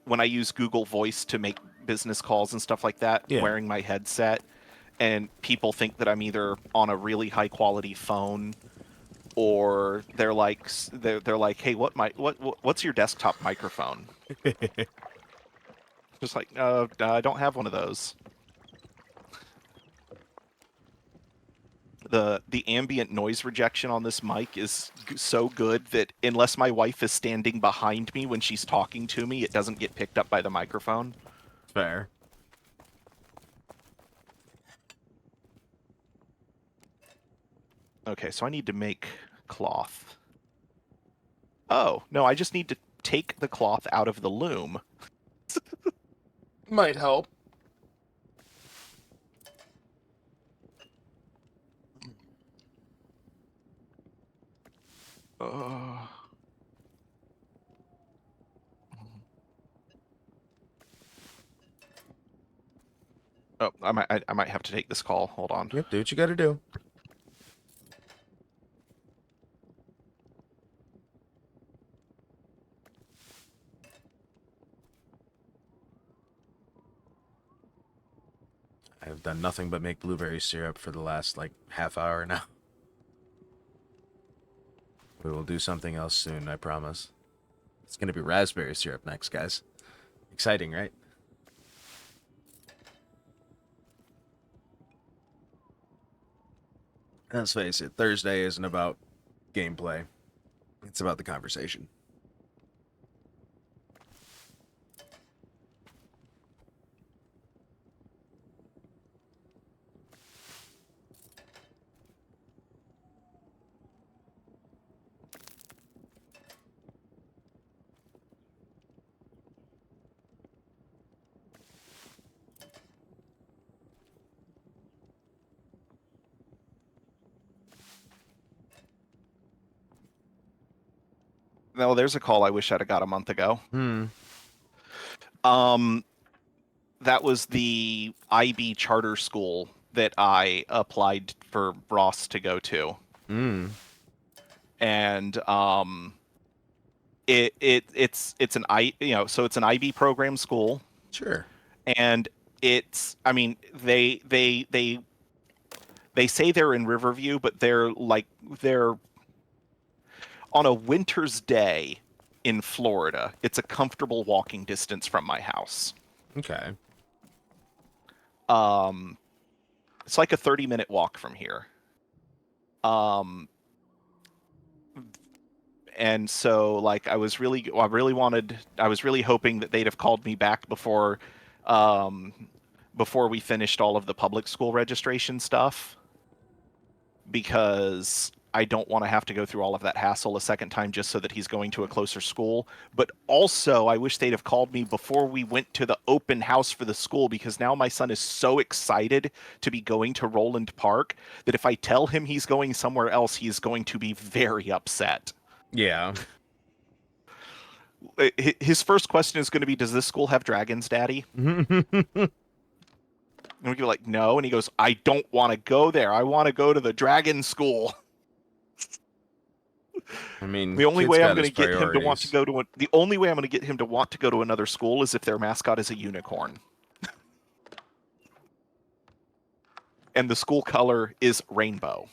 when I use Google Voice to make business calls and stuff like that, wearing my headset, and people think that I'm either on a really high quality phone, or they're like, hey, what's your desktop microphone? Just like, I don't have one of those. The ambient noise rejection on this mic is so good that unless my wife is standing behind me when she's talking to me, it doesn't get picked up by the microphone. Fair. Okay, so I need to make cloth. Oh, no, I just need to take the cloth out of the loom. Might help. Oh, I might have to take this call. Hold on. Yep, do what you gotta do. I've done nothing but make blueberry syrup for the last, like, half hour now. We will do something else soon, I promise. It's gonna be raspberry syrup next, guys. Exciting, right? Let's face it, Thursday isn't about gameplay. It's about the conversation. No, there's a call I wish I'd have got a month ago. Hmm. That was the IB charter school that I applied for Ross to go to. Hmm. And it's an so it's an IB program school, Sure. and it's, I mean, they say they're in Riverview, but they're on a winter's day in Florida. It's a comfortable walking distance from my house. Okay. It's like a 30-minute walk from here. And so, like, I was really hoping that they'd have called me back before we finished all of the public school registration stuff, because I don't want to have to go through all of that hassle a second time just so that he's going to a closer school. But also, I wish they'd have called me before we went to the open house for the school, because now my son is so excited to be going to Roland Park that if I tell him he's going somewhere else, he's going to be very upset. Yeah. His first question is going to be, does this school have dragons, Daddy? And we go like, no. And he goes, I don't want to go there. I want to go to the dragon school. I mean, The only kid's way I'm got going his to get him to want to priorities. go to the only way I'm going to get him to want to go to another school is if their mascot is a unicorn. And the school color is rainbow.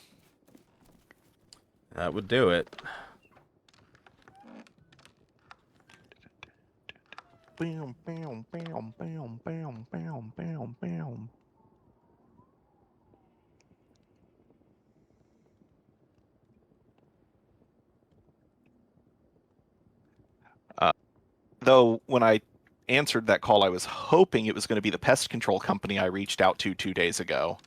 That would do it. Bam, bam, bam, bam, bam, bam, bam, bam. Though when I answered that call, I was hoping it was going to be the pest control company I reached out to 2 days ago.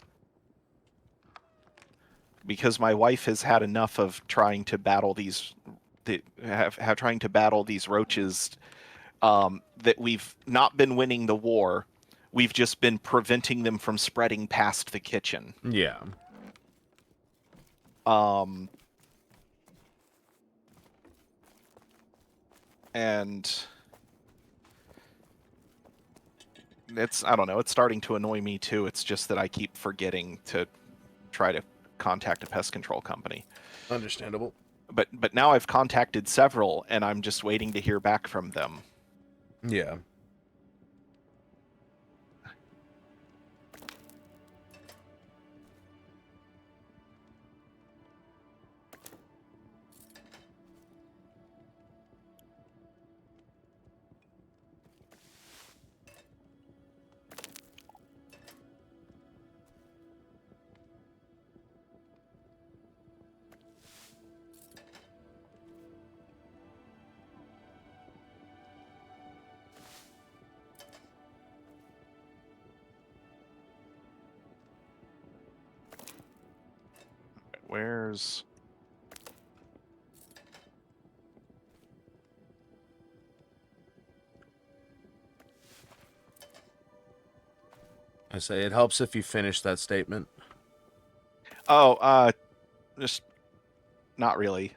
Because my wife has had enough of trying to battle these trying to battle these roaches, that we've not been winning the war. We've just been preventing them from spreading past the kitchen. Yeah. And I don't know, it's starting to annoy me too. It's just that I keep forgetting to try to contact a pest control company. Understandable. But now I've contacted several, and I'm just waiting to hear back from them. Yeah. Where's... I say it helps if you finish that statement. Oh, just not really.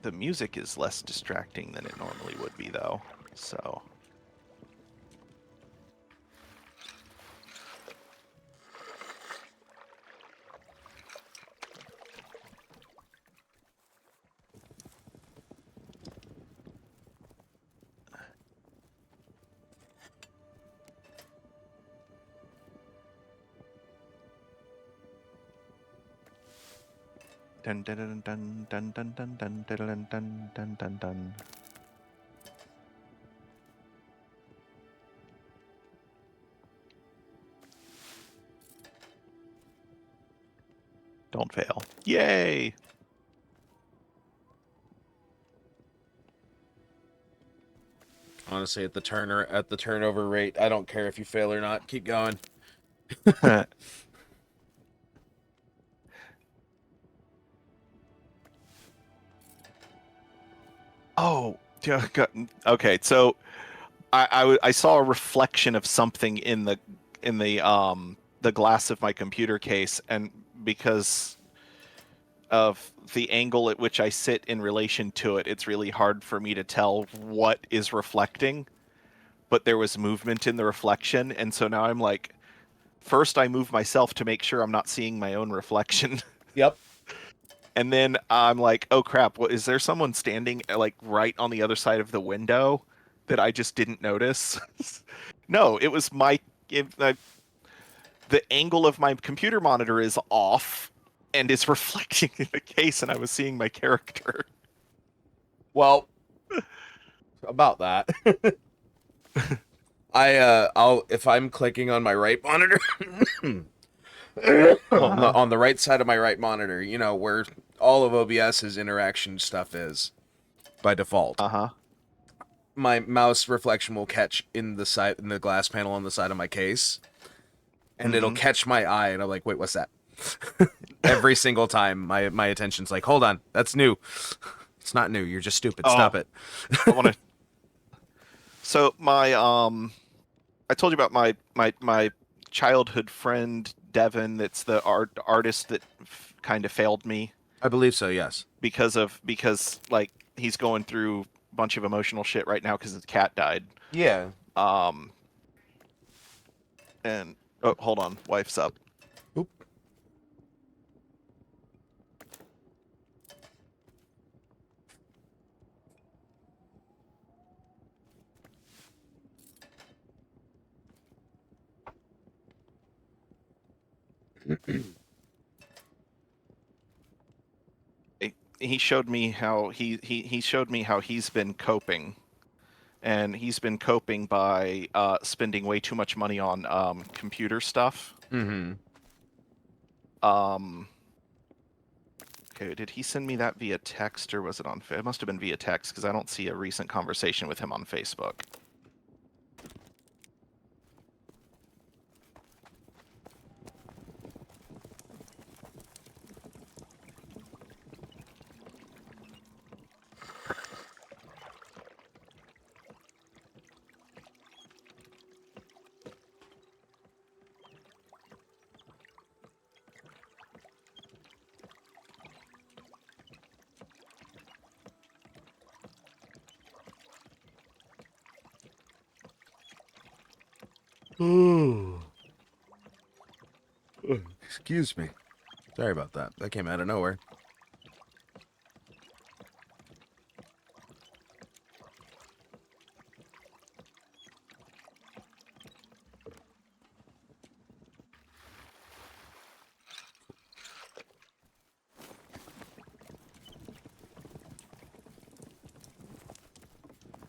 The music is less distracting than it normally would be, though. So. Dun dun dun dun dun dun dun dun dun dun dun dun dun. Don't fail. Yay! Honestly, at the turnover rate, I don't care if you fail or not. Keep going. Oh, okay. So I saw a reflection of something in the glass of my computer case, and because of the angle at which I sit in relation to it, it's really hard for me to tell what is reflecting. But there was movement in the reflection, and so now I'm like, first I move myself to make sure I'm not seeing my own reflection. Yep. And then I'm like, oh crap, what is there someone standing like right on the other side of the window that I just didn't notice? No, it was the angle of my computer monitor is off and is reflecting in the case, and I was seeing my character. Well, about that. I'll if I'm clicking on my right monitor on the right side of my right monitor, you know, where all of OBS's interaction stuff is by default. Uh-huh. My mouse reflection will catch in the glass panel on the side of my case, and it'll Mm-hmm. catch my eye, and I'm like, wait, what's that? Every single time, my attention's like, hold on, that's new. It's not new. You're just stupid. Stop Oh, it. I want to. So I told you about my childhood friend Devin. That's the artist that kind of failed me I believe so. Yes. because like he's going through a bunch of emotional shit right now because his cat died. Yeah. Um, and oh, hold on, wife's up. Oop. He showed me how he showed me how he's been coping, and he's been coping by spending way too much money on computer stuff. Mm-hmm. Um, okay, did he send me that via text or was it on? It must have been via text because I don't see a recent conversation with him on Facebook. Ooh. Excuse me. Sorry about that. That came out of nowhere.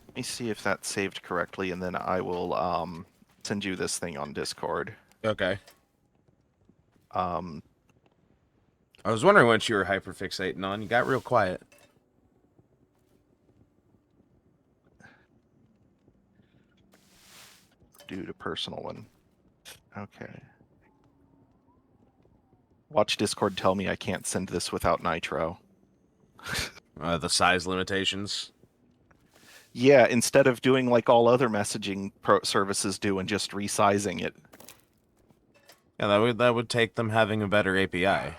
Let me see if that's saved correctly, and then I will send you this thing on Discord. Okay. Um, I was wondering what you were hyperfixating on. You got real quiet. due to personal one. Okay. Watch Discord tell me I can't send this without Nitro. The size limitations. Yeah, instead of doing like all other messaging services do and just resizing it. Yeah, that would take them having a better API.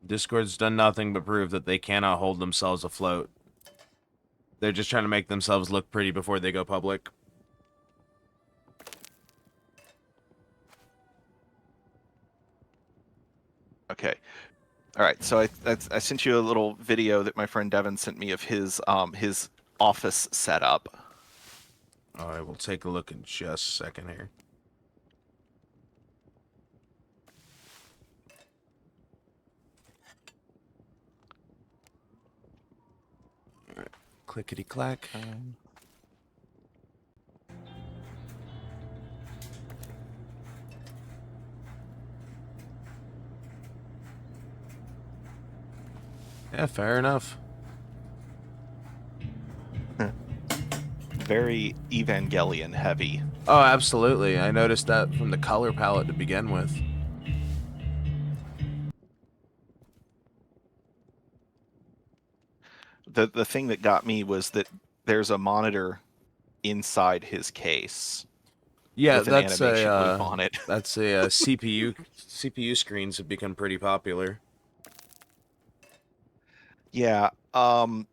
Discord's done nothing but prove that they cannot hold themselves afloat. They're just trying to make themselves look pretty before they go public. Okay. All right. So I sent you a little video that my friend Devin sent me of his office setup. All right, we'll take a look in just a second here. All right, clickety clack. Yeah, fair enough. Very Evangelion heavy. Oh, absolutely. I noticed that from the color palette to begin with. The thing that got me was that there's a monitor inside his case. Yeah, with an animation loop on it. That's a CPU screens have become pretty popular. Yeah, but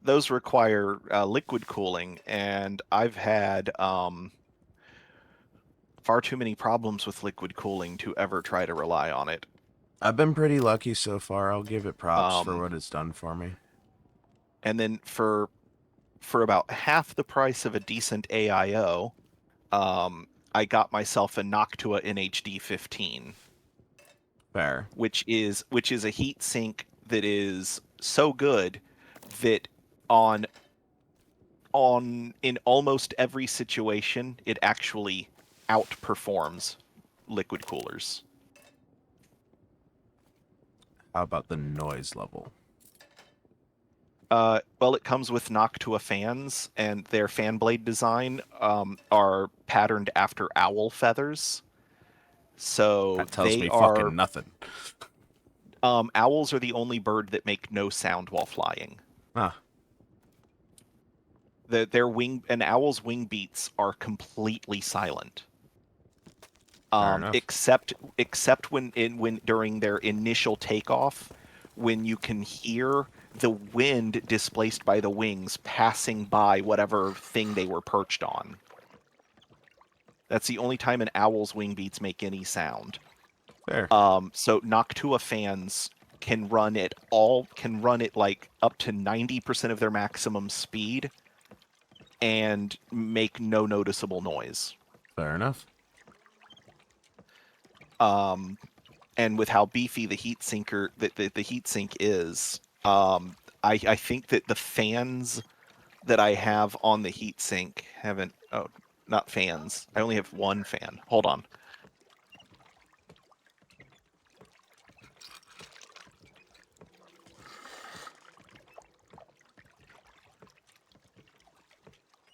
those require liquid cooling, and I've had far too many problems with liquid cooling to ever try to rely on it. I've been pretty lucky so far. I'll give it props for what it's done for me. And then for about half the price of a decent AIO, I got myself a Noctua NHD 15. Fair. Which is a heat sink that is so good that in almost every situation it actually outperforms liquid coolers. How about the noise level? Well, it comes with Noctua fans, and their fan blade design are patterned after owl feathers. So That tells me are fucking nothing. Owls are the only bird that make no sound while flying. Ah. An owl's wing beats are completely silent. Except when during their initial takeoff, when you can hear the wind displaced by the wings passing by whatever thing they were perched on. That's the only time an owl's wing beats make any sound. Fair. So Noctua fans can run it like up to 90% of their maximum speed and make no noticeable noise. Fair enough. And with how beefy the heat sink is, I think that the fans that I have on the heat sink not fans. I only have one fan. Hold on.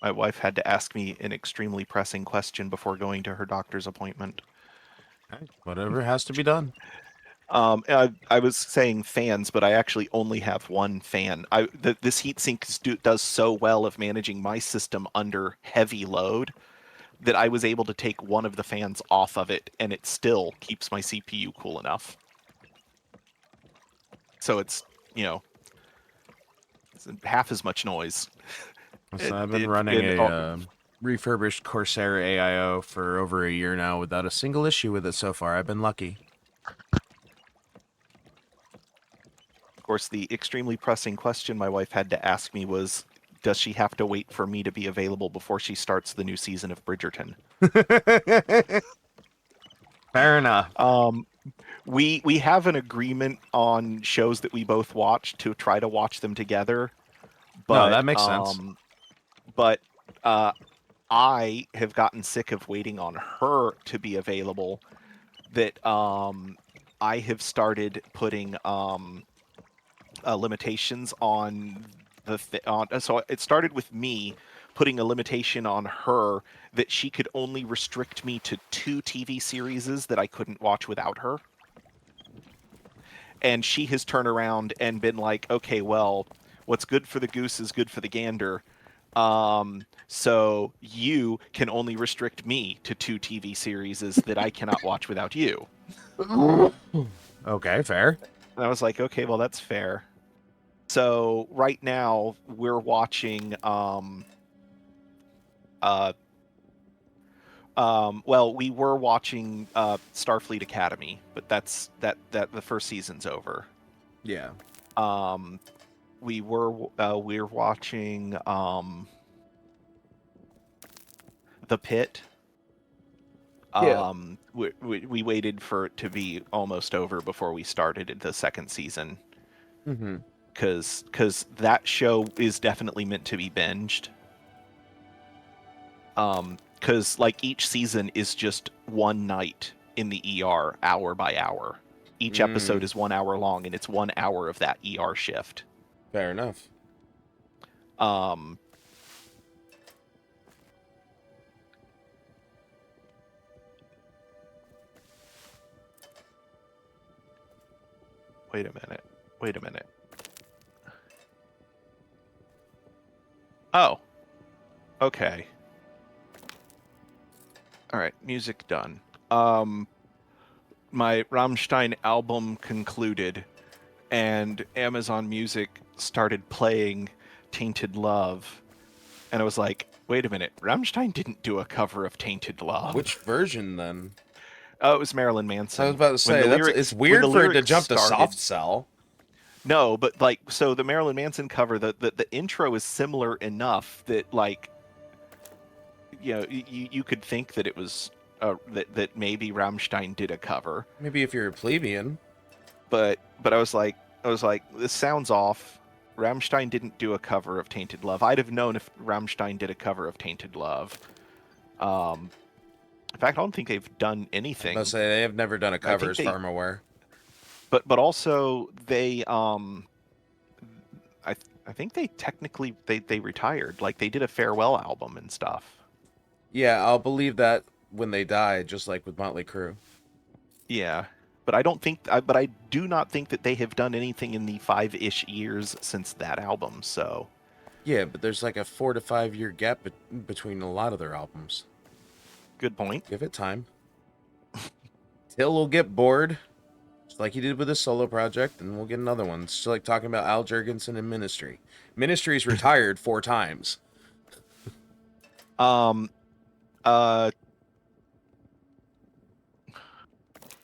My wife had to ask me an extremely pressing question before going to her doctor's appointment. Okay. Whatever has to be done. I was saying fans, but I actually only have one fan. This heatsink does so well of managing my system under heavy load that I was able to take one of the fans off of it, and it still keeps my CPU cool enough. So it's half as much noise. So I've been running a refurbished Corsair AIO for over a year now without a single issue with it so far. I've been lucky. Of course, the extremely pressing question my wife had to ask me was, does she have to wait for me to be available before she starts the new season of Bridgerton? Fair enough. We have an agreement on shows that we both watch to try to watch them together. But, no, that makes sense. But I have gotten sick of waiting on her to be available. That I have started putting limitations on so it started with me putting a limitation on her that she could only restrict me to 2 TV series that I couldn't watch without her. And she has turned around and been like, okay, well, what's good for the goose is good for the gander. So you can only restrict me to 2 TV series that I cannot watch without you. Okay, fair. And I was like, okay, well, that's fair. So right now we're watching well, we were watching Starfleet Academy, but that's the first season's over. Yeah. We're watching The Pit. Yeah. We waited for it to be almost over before we started the second season. Mm-hmm. Because that show is definitely meant to be binged. Because like each season is just one night in the ER, hour by hour. Each episode is 1 hour long, and it's 1 hour of that ER shift. Fair enough. Wait a minute. Oh. Okay. All right, music done. My Rammstein album concluded, and Amazon Music started playing Tainted Love. And I was like, wait a minute, Rammstein didn't do a cover of Tainted Love. Which version then? Oh, it was Marilyn Manson. I was about to say, it's weird for it to jump to soft cell. No, but like, so the Marilyn Manson cover, the intro is similar enough that, like, you know, you could think that it was that maybe Rammstein did a cover. Maybe if you're a plebeian. But I was like, this sounds off. Rammstein didn't do a cover of Tainted Love. I'd have known if Rammstein did a cover of Tainted Love. In fact, I don't think they've done anything. I was about to say, they have never done a cover as far as I'm aware. But also they I think they technically they retired. Like, they did a farewell album and stuff. Yeah, I'll believe that when they die, just like with Motley Crue. Yeah, but I don't think but I do not think that they have done anything in the 5-ish years since that album. So yeah, but there's like a 4 to 5 year gap between a lot of their albums. Good point. Give it time. Till will get bored, just like he did with his solo project, and we'll get another one. It's just like talking about Al Jurgensen and Ministry. Ministry's retired 4 times.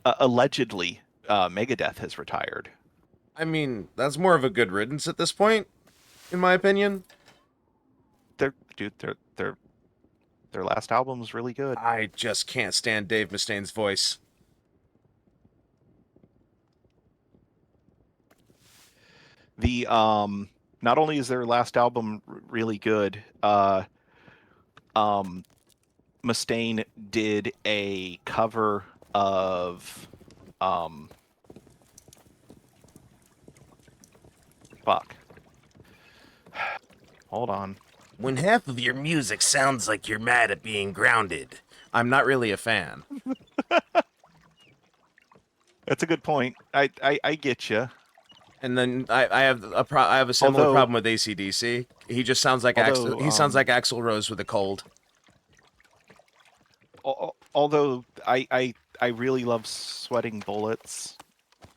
Allegedly, Megadeth has retired. I mean, that's more of a good riddance at this point, in my opinion. Their last album was really good. I just can't stand Dave Mustaine's voice. The not only is their last album really good, Mustaine did a cover of fuck. Hold on. When half of your music sounds like you're mad at being grounded, I'm not really a fan. That's a good point. I get you. And then I have a similar problem with AC/DC. He just sounds like he sounds like Axl Rose with a cold. Although I really love Sweating Bullets,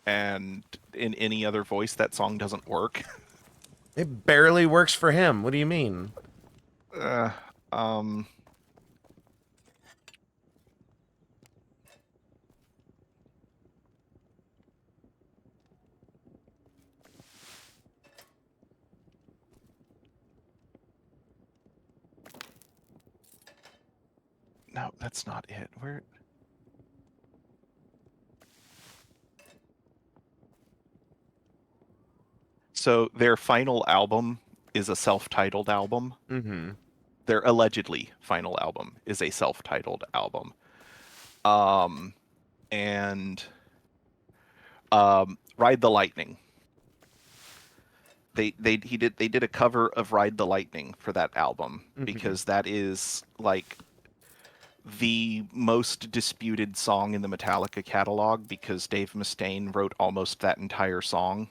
and in any other voice that song doesn't work. It barely works for him. What do you mean? No, that's not it. Where? So their final album is a self-titled album. Mm-hmm. Their allegedly final album is a self-titled album. And Ride the Lightning. they did a cover of Ride the Lightning for that album Mhm. because that is like the most disputed song in the Metallica catalog because Dave Mustaine wrote almost that entire song.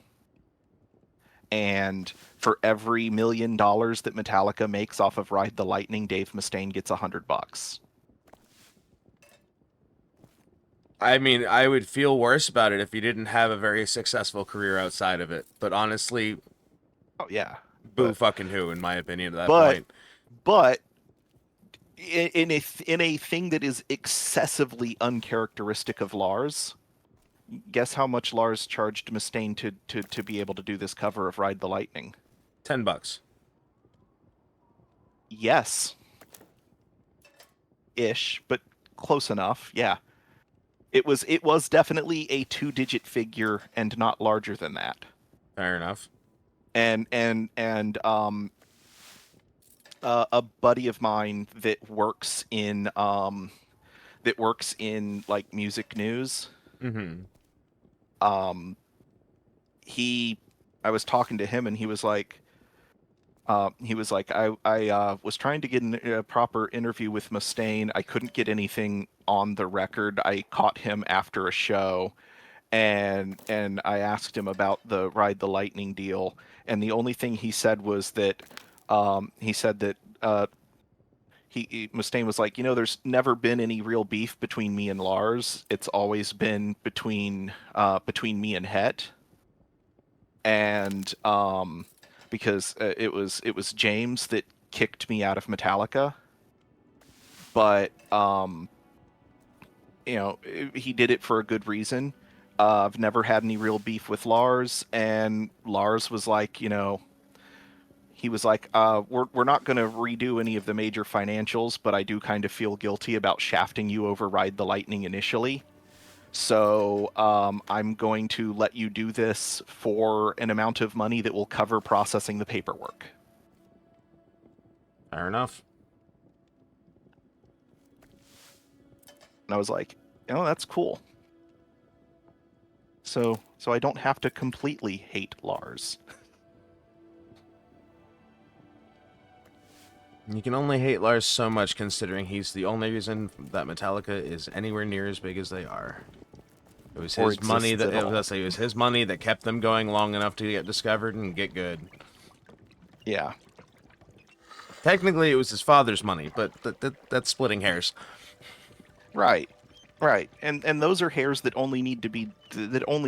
And for every $1 million that Metallica makes off of Ride the Lightning, Dave Mustaine gets $100. I mean, I would feel worse about it if he didn't have a very successful career outside of it. But honestly, Oh yeah, boo but fucking who, in my opinion, at that but point. but in a thing that is excessively uncharacteristic of Lars, guess how much Lars charged Mustaine to be able to do this cover of Ride the Lightning? $10. Yes, ish, but close enough. Yeah. It was definitely a 2-digit figure and not larger than that. Fair enough. And a buddy of mine that works in like music news. Mm-hmm. Um, he, I was talking to him and he was like, I was trying to get a proper interview with Mustaine. I couldn't get anything on the record. I caught him after a show, and I asked him about the Ride the Lightning deal, and the only thing he said was that he said that Mustaine was like, there's never been any real beef between me and Lars. It's always been between me and Het, and because it was James that kicked me out of Metallica, but he did it for a good reason. I've never had any real beef with Lars, and Lars was like, he was like, we're not going to redo any of the major financials, but I do kind of feel guilty about shafting you over Ride the Lightning initially. So I'm going to let you do this for an amount of money that will cover processing the paperwork. Fair enough. And I was like, that's cool. So I don't have to completely hate Lars. You can only hate Lars so much, considering he's the only reason that Metallica is anywhere near as big as they are. It was Or his money exists that at all. it was his money that kept them going long enough to get discovered and get good. Yeah. Technically, it was his father's money, but that's splitting hairs. Right. Right. And those are hairs that only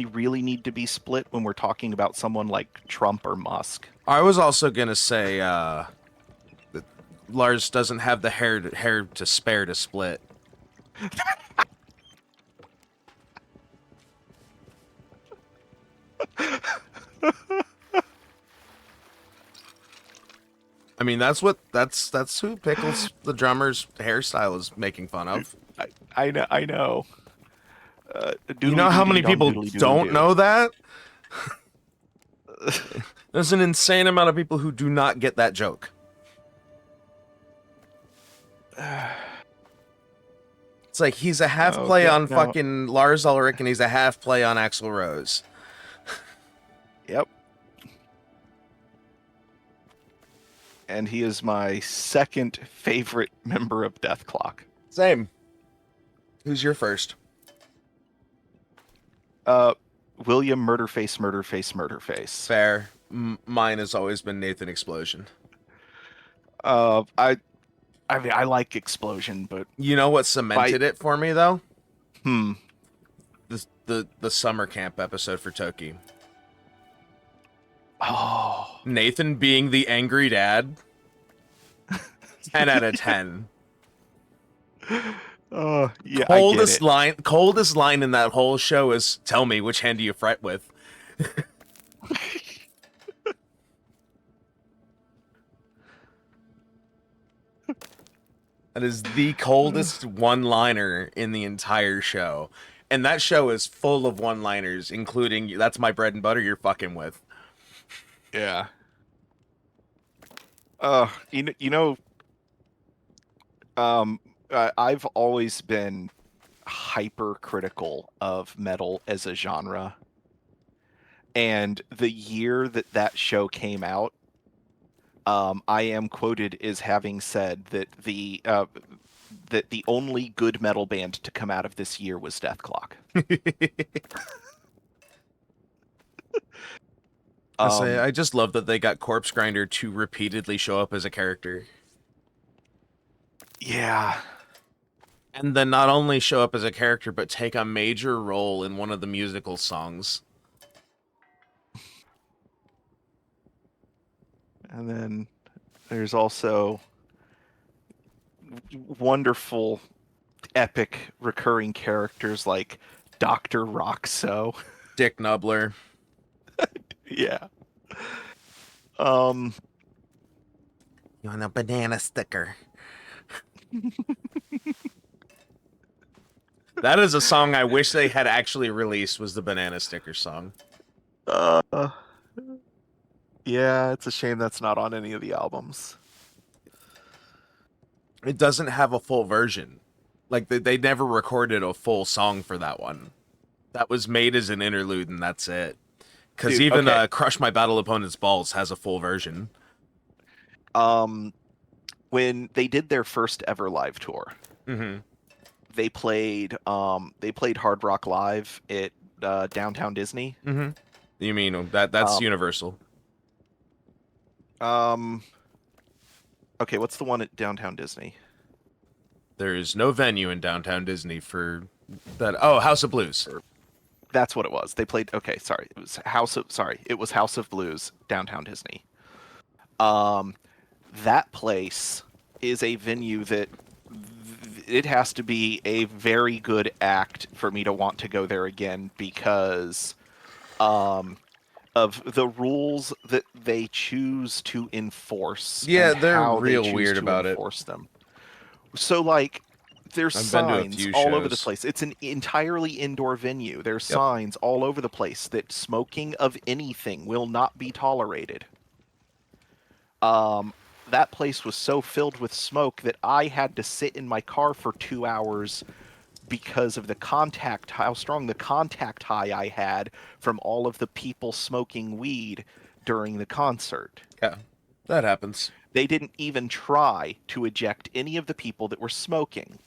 really need to be split when we're talking about someone like Trump or Musk. I was also gonna say that Lars doesn't have the hair to spare to split. I mean, that's who Pickles, the drummer's hairstyle, is making fun of. I know. I know. You know how many people don't know that? There's an insane amount of people who do not get that joke. It's like he's a half play on fucking Lars Ulrich and he's a half play on Axl Rose. Yep. And he is my second favorite member of Death Clock. Same. Who's your first? William Murderface. Fair. Mine has always been Nathan Explosion. I mean, I like Explosion, but you know what cemented it for me though? The summer camp episode for Toki. Oh, Nathan being the angry dad. 10 out of 10. Yeah. Coldest line in that whole show is, "Tell me, which hand do you fret with?" That is the coldest one-liner in the entire show. And that show is full of one-liners, including, "That's my bread and butter you're fucking with." Yeah. I've always been hypercritical of metal as a genre. And the year that that show came out, I am quoted as having said that the only good metal band to come out of this year was Death Clock. I just love that they got Corpse Grinder to repeatedly show up as a character. Yeah. And then not only show up as a character, but take a major role in one of the musical songs. And then there's also wonderful, epic recurring characters like Dr. Roxo. Dick Nubbler. Yeah. You want a banana sticker? That is a song I wish they had actually released, was the banana sticker song. Yeah, it's a shame that's not on any of the albums. It doesn't have a full version. Like, they never recorded a full song for that one. That was made as an interlude, and that's it. Because even okay. Crush My Battle Opponent's Balls has a full version. When they did their first ever live tour, Mm-hmm. they played Hard Rock Live at Downtown Disney. Mm-hmm. You mean that's Universal? Okay, what's the one at Downtown Disney? There is no venue in Downtown Disney for that. Oh, House of Blues. That's what it was. They played. Okay, sorry. It was House of Blues, Downtown Disney. That place is a venue that it has to be a very good act for me to want to go there again because of the rules that they choose to enforce. Yeah, and they're how real they choose weird to about it. enforce them. So, like, there's I've been to a signs few all over the shows. place. It's an entirely indoor venue. There's Yep. signs all over the place that smoking of anything will not be tolerated. That place was so filled with smoke that I had to sit in my car for 2 hours because of how strong the contact high I had from all of the people smoking weed during the concert. Yeah, that happens. They didn't even try to eject any of the people that were smoking.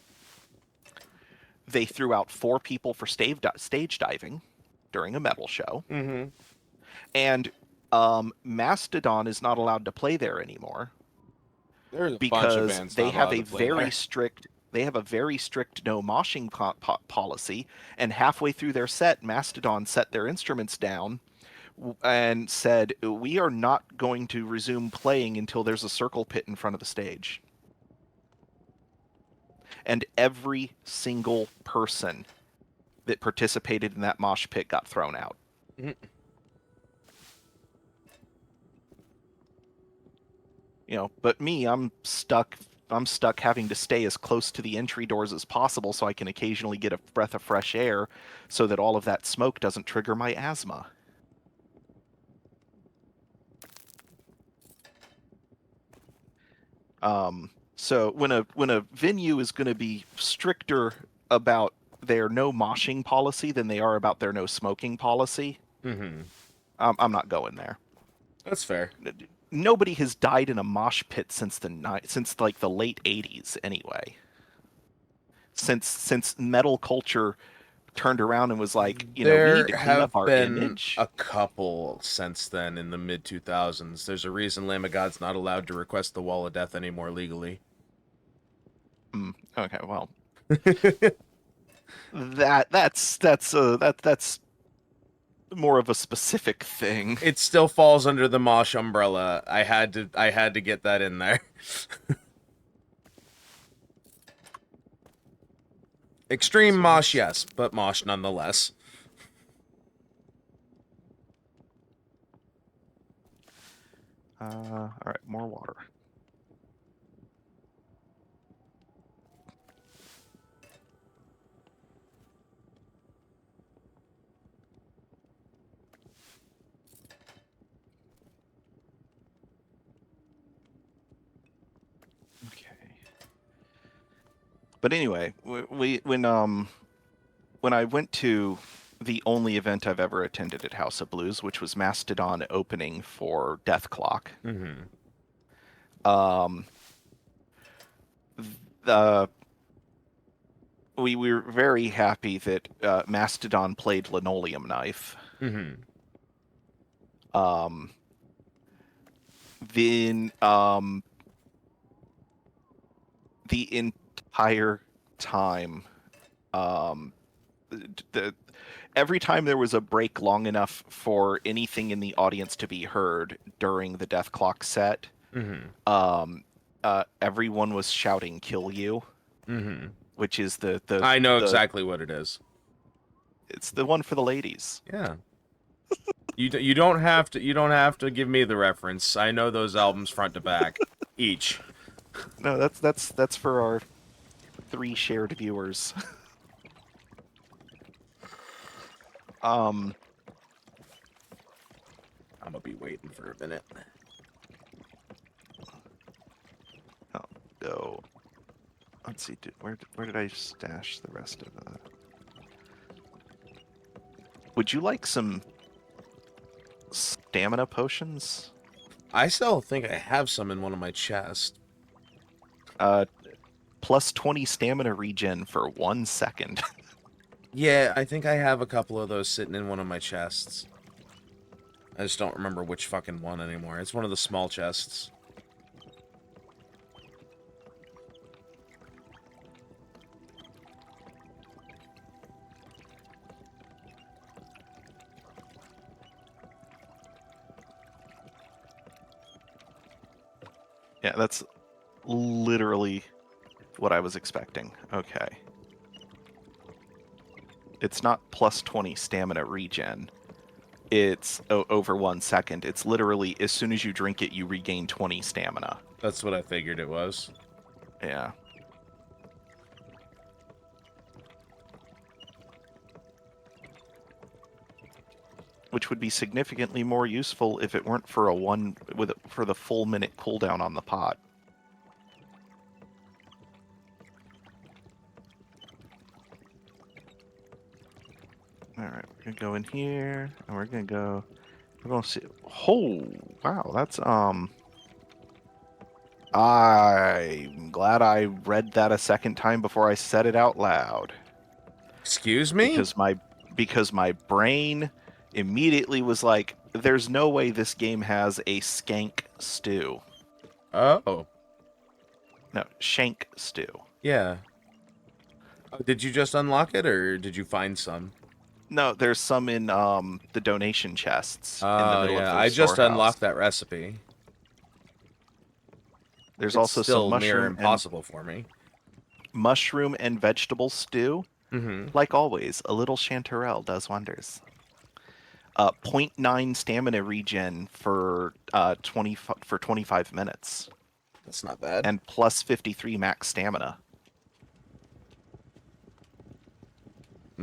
They threw out 4 people for stage diving during a metal show. Mm-hmm. And Mastodon is not allowed to play there anymore. There's a bunch of Because bands they not have allowed a to play there. very strict no moshing policy, and halfway through their set, Mastodon set their instruments down and said, "We are not going to resume playing until there's a circle pit in front of the stage." And every single person that participated in that mosh pit got thrown out. Mm-hmm. But me, I'm stuck having to stay as close to the entry doors as possible so I can occasionally get a breath of fresh air so that all of that smoke doesn't trigger my asthma. So when a venue is going to be stricter about their no moshing policy than they are about their no smoking policy, Mm-hmm. I'm not going there. That's fair. Nobody has died in a mosh pit since like the late 80s anyway. Since metal culture turned around and was like, we need to clean up our image. A couple since then in the mid 2000s. There's a reason Lamb of God's not allowed to request the Wall of Death anymore legally. Okay, well, that's more of a specific thing. It still falls under the mosh umbrella. I had to get that in there. Extreme mosh, yes, but mosh nonetheless. All right, more water. Okay. But anyway, when I went to the only event I've ever attended at House of Blues, which was Mastodon opening for Death Clock. Mm-hmm. We were very happy that Mastodon played Linoleum Knife. Mm-hmm. Then the entire time, every time there was a break long enough for anything in the audience to be heard during the Death Clock set, everyone was shouting "Kill you," which is the I know exactly what it is. It's the one for the ladies. Yeah. You don't have to give me the reference. I know those albums front to back, each. No, that's for our 3 shared viewers. I'm gonna be waiting for a minute. Oh, no. Let's see. Where did I stash the rest of the? Would you like some stamina potions? I still think I have some in one of my chests. Plus 20 stamina regen for 1 second. Yeah, I think I have a couple of those sitting in one of my chests. I just don't remember which fucking one anymore. It's one of the small chests. Yeah, that's literally what I was expecting. Okay. It's not plus 20 stamina regen. It's over 1 second. It's literally, as soon as you drink it, you regain 20 stamina. That's what I figured it was. Yeah. Which would be significantly more useful if it weren't for for the full minute cooldown on the pot. Alright, we're gonna go in here, and we're gonna see. Oh, wow, that's I'm glad I read that a second time before I said it out loud. Excuse me? Because my brain immediately was like, there's no way this game has a skank stew. Oh. No, shank stew. Yeah. Did you just unlock it, or did you find some? No, there's some in the donation chests in the middle of the I just storehouse. unlocked that recipe. There's It's also still some near impossible for me. Mushroom and vegetable stew. Like always, a little chanterelle does wonders. 0.9 stamina regen for 25 minutes. That's not bad. And plus 53 max stamina.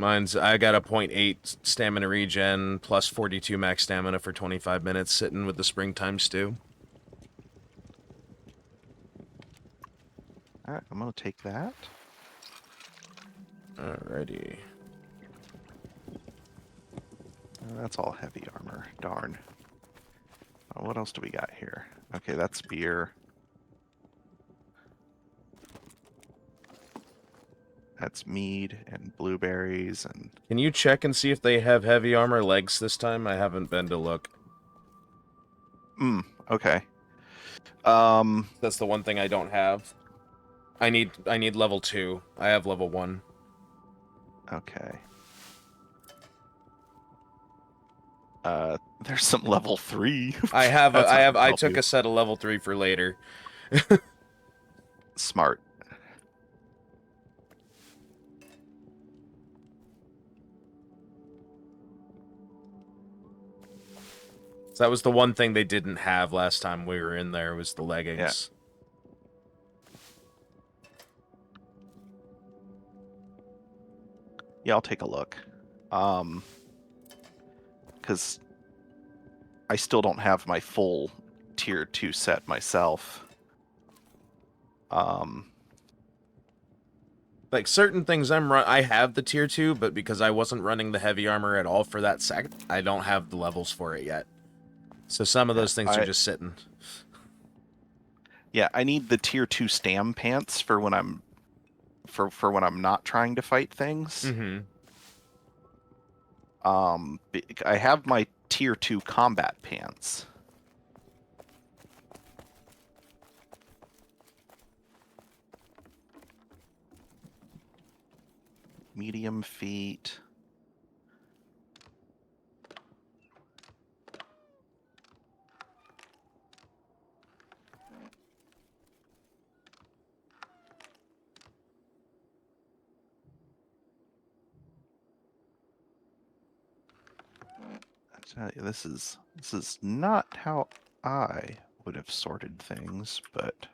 I got a 0.8 stamina regen, plus 42 max stamina for 25 minutes sitting with the springtime stew. Alright, I'm gonna take that. Alrighty. That's all heavy armor. Darn. What else do we got here? Okay, that's beer. That's mead and blueberries and... Can you check and see if they have heavy armor legs this time? I haven't been to look. Okay. That's the one thing I don't have. I need level 2. I have level 1. Okay. There's some level 3. I took a set of level 3 for later. Smart. So that was the one thing they didn't have last time we were in there, was the leggings. Yeah, I'll take a look. Because I still don't have my full tier 2 set myself. Like certain things I have the tier 2, but because I wasn't running the heavy armor at all for that sec, I don't have the levels for it yet. So some of those things are just sitting. Yeah, I need the tier 2 stam pants for when I'm for when I'm not trying to fight things. Mm-hmm. I have my tier 2 combat pants. Medium feet. I tell you, this is not how I would have sorted things, but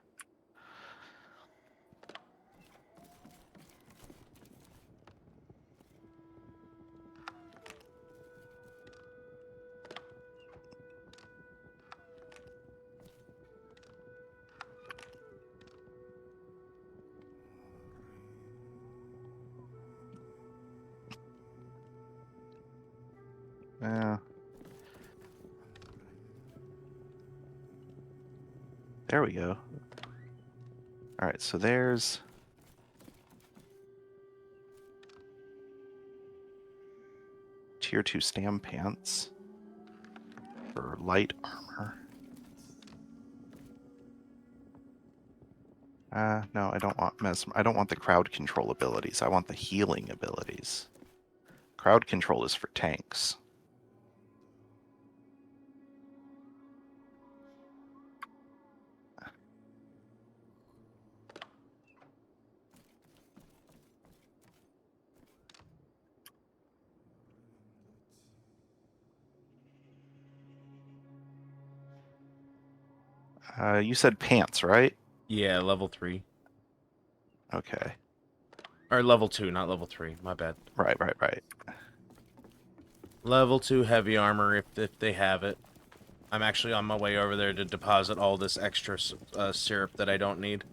yeah. There we go. All right, so there's tier 2 stam pants for light armor. No, I don't want I don't want the crowd control abilities. I want the healing abilities. Crowd control is for tanks. You said pants, right? Yeah, level 3. Okay. Or level 2, not level 3. My bad. Right. Level 2 heavy armor if they have it. I'm actually on my way over there to deposit all this extra syrup that I don't need.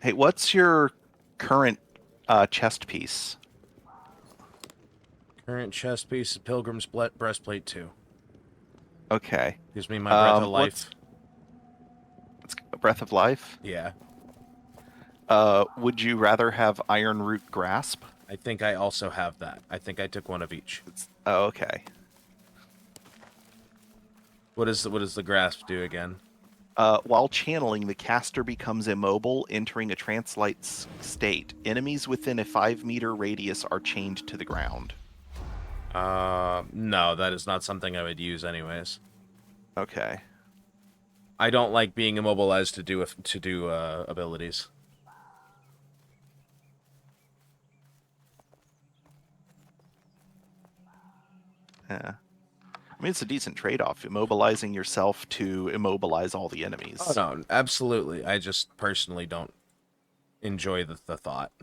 Hey, what's your current chest piece? Current chest piece, Pilgrim's Breastplate 2. Okay. Gives me my breath of life. It's a breath of life? Yeah. Would you rather have Iron Root Grasp? I think I also have that. I think I took one of each. Oh, okay. What does the grasp do again? While channeling, the caster becomes immobile, entering a trance-like state. Enemies within a 5-meter radius are chained to the ground. No, that is not something I would use anyways. Okay. I don't like being immobilized to do abilities. Yeah. I mean, it's a decent trade-off, immobilizing yourself to immobilize all the enemies. Oh, no, absolutely. I just personally don't enjoy the thought.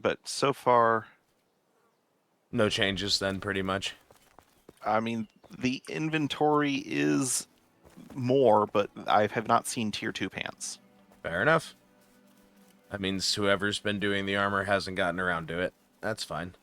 But so far... No changes then, pretty much. I mean, the inventory is more, but I have not seen tier 2 pants. Fair enough. That means whoever's been doing the armor hasn't gotten around to it. That's fine.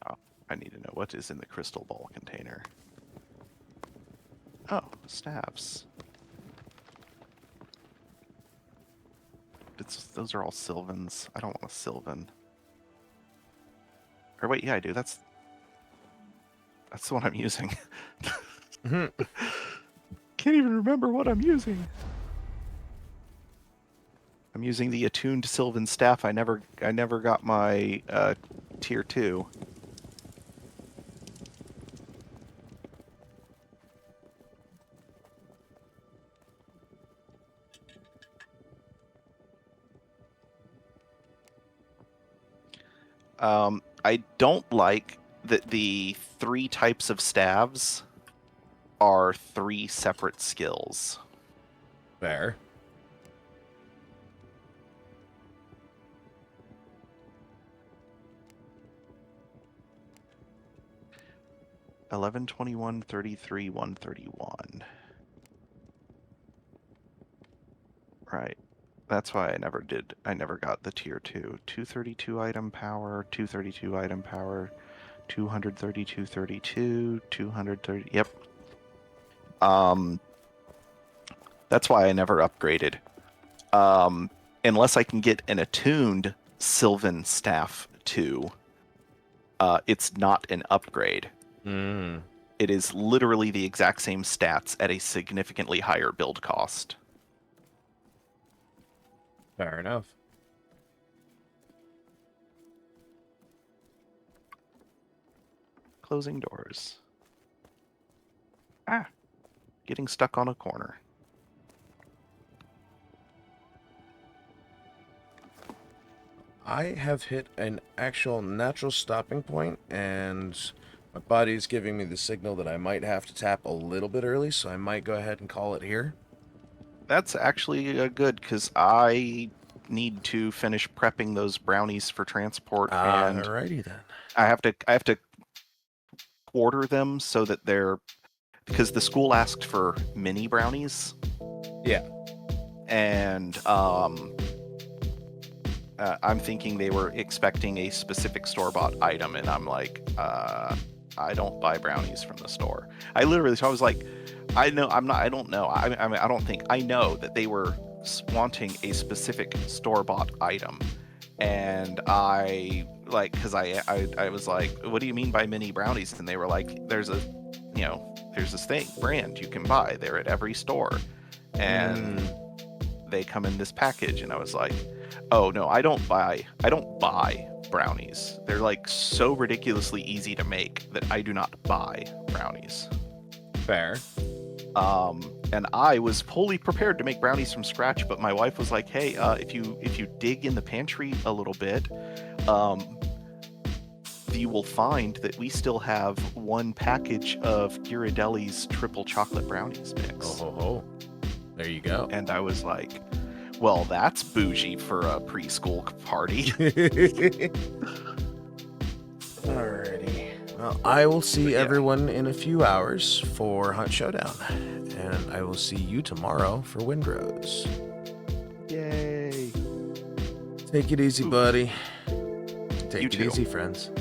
Oh, I need to know what is in the crystal ball container. Oh, staves. Those are all Sylvans. I don't want a Sylvan. Or wait, yeah, I do. That's the one I'm using. Can't even remember what I'm using. I'm using the attuned Sylvan staff. I never got my tier 2. I don't like that the 3 types of staves are 3 separate skills. Fair. $11, $21, $33, $131. Right. That's why I never got the tier 2. 232 item power, 232 item power, 232, 32, 230. Yep. That's why I never upgraded. Unless I can get an attuned Sylvan Staff 2, it's not an upgrade. Mm. It is literally the exact same stats at a significantly higher build cost. Fair enough. Closing doors. Ah, getting stuck on a corner. I have hit an actual natural stopping point, and my body's giving me the signal that I might have to tap a little bit early, so I might go ahead and call it here. That's actually good, because I need to finish prepping those brownies for transport, and Alrighty then. I have to order them so that they're, because the school asked for mini brownies. Yeah. And I'm thinking they were expecting a specific store-bought item, and I'm like, I don't buy brownies from the store. I was like, I know that they were wanting a specific store-bought item, and I because I was like, what do you mean by mini brownies? And they were like, there's this brand you can buy. They're at every store, and they come in this package. And I was like, oh no, I don't buy brownies. They're like so ridiculously easy to make that I do not buy brownies. Fair. And I was fully prepared to make brownies from scratch, but my wife was like, hey, if you dig in the pantry a little bit, you will find that we still have one package of Ghirardelli's triple chocolate brownies mix. Oh. There you go. And I was like, well, that's bougie for a preschool party. Alrighty. Well, I will see everyone in a few hours for Hunt Showdown. And I will see you tomorrow for Windrose. Yay. Take it easy, buddy. Take You it too. easy, friends.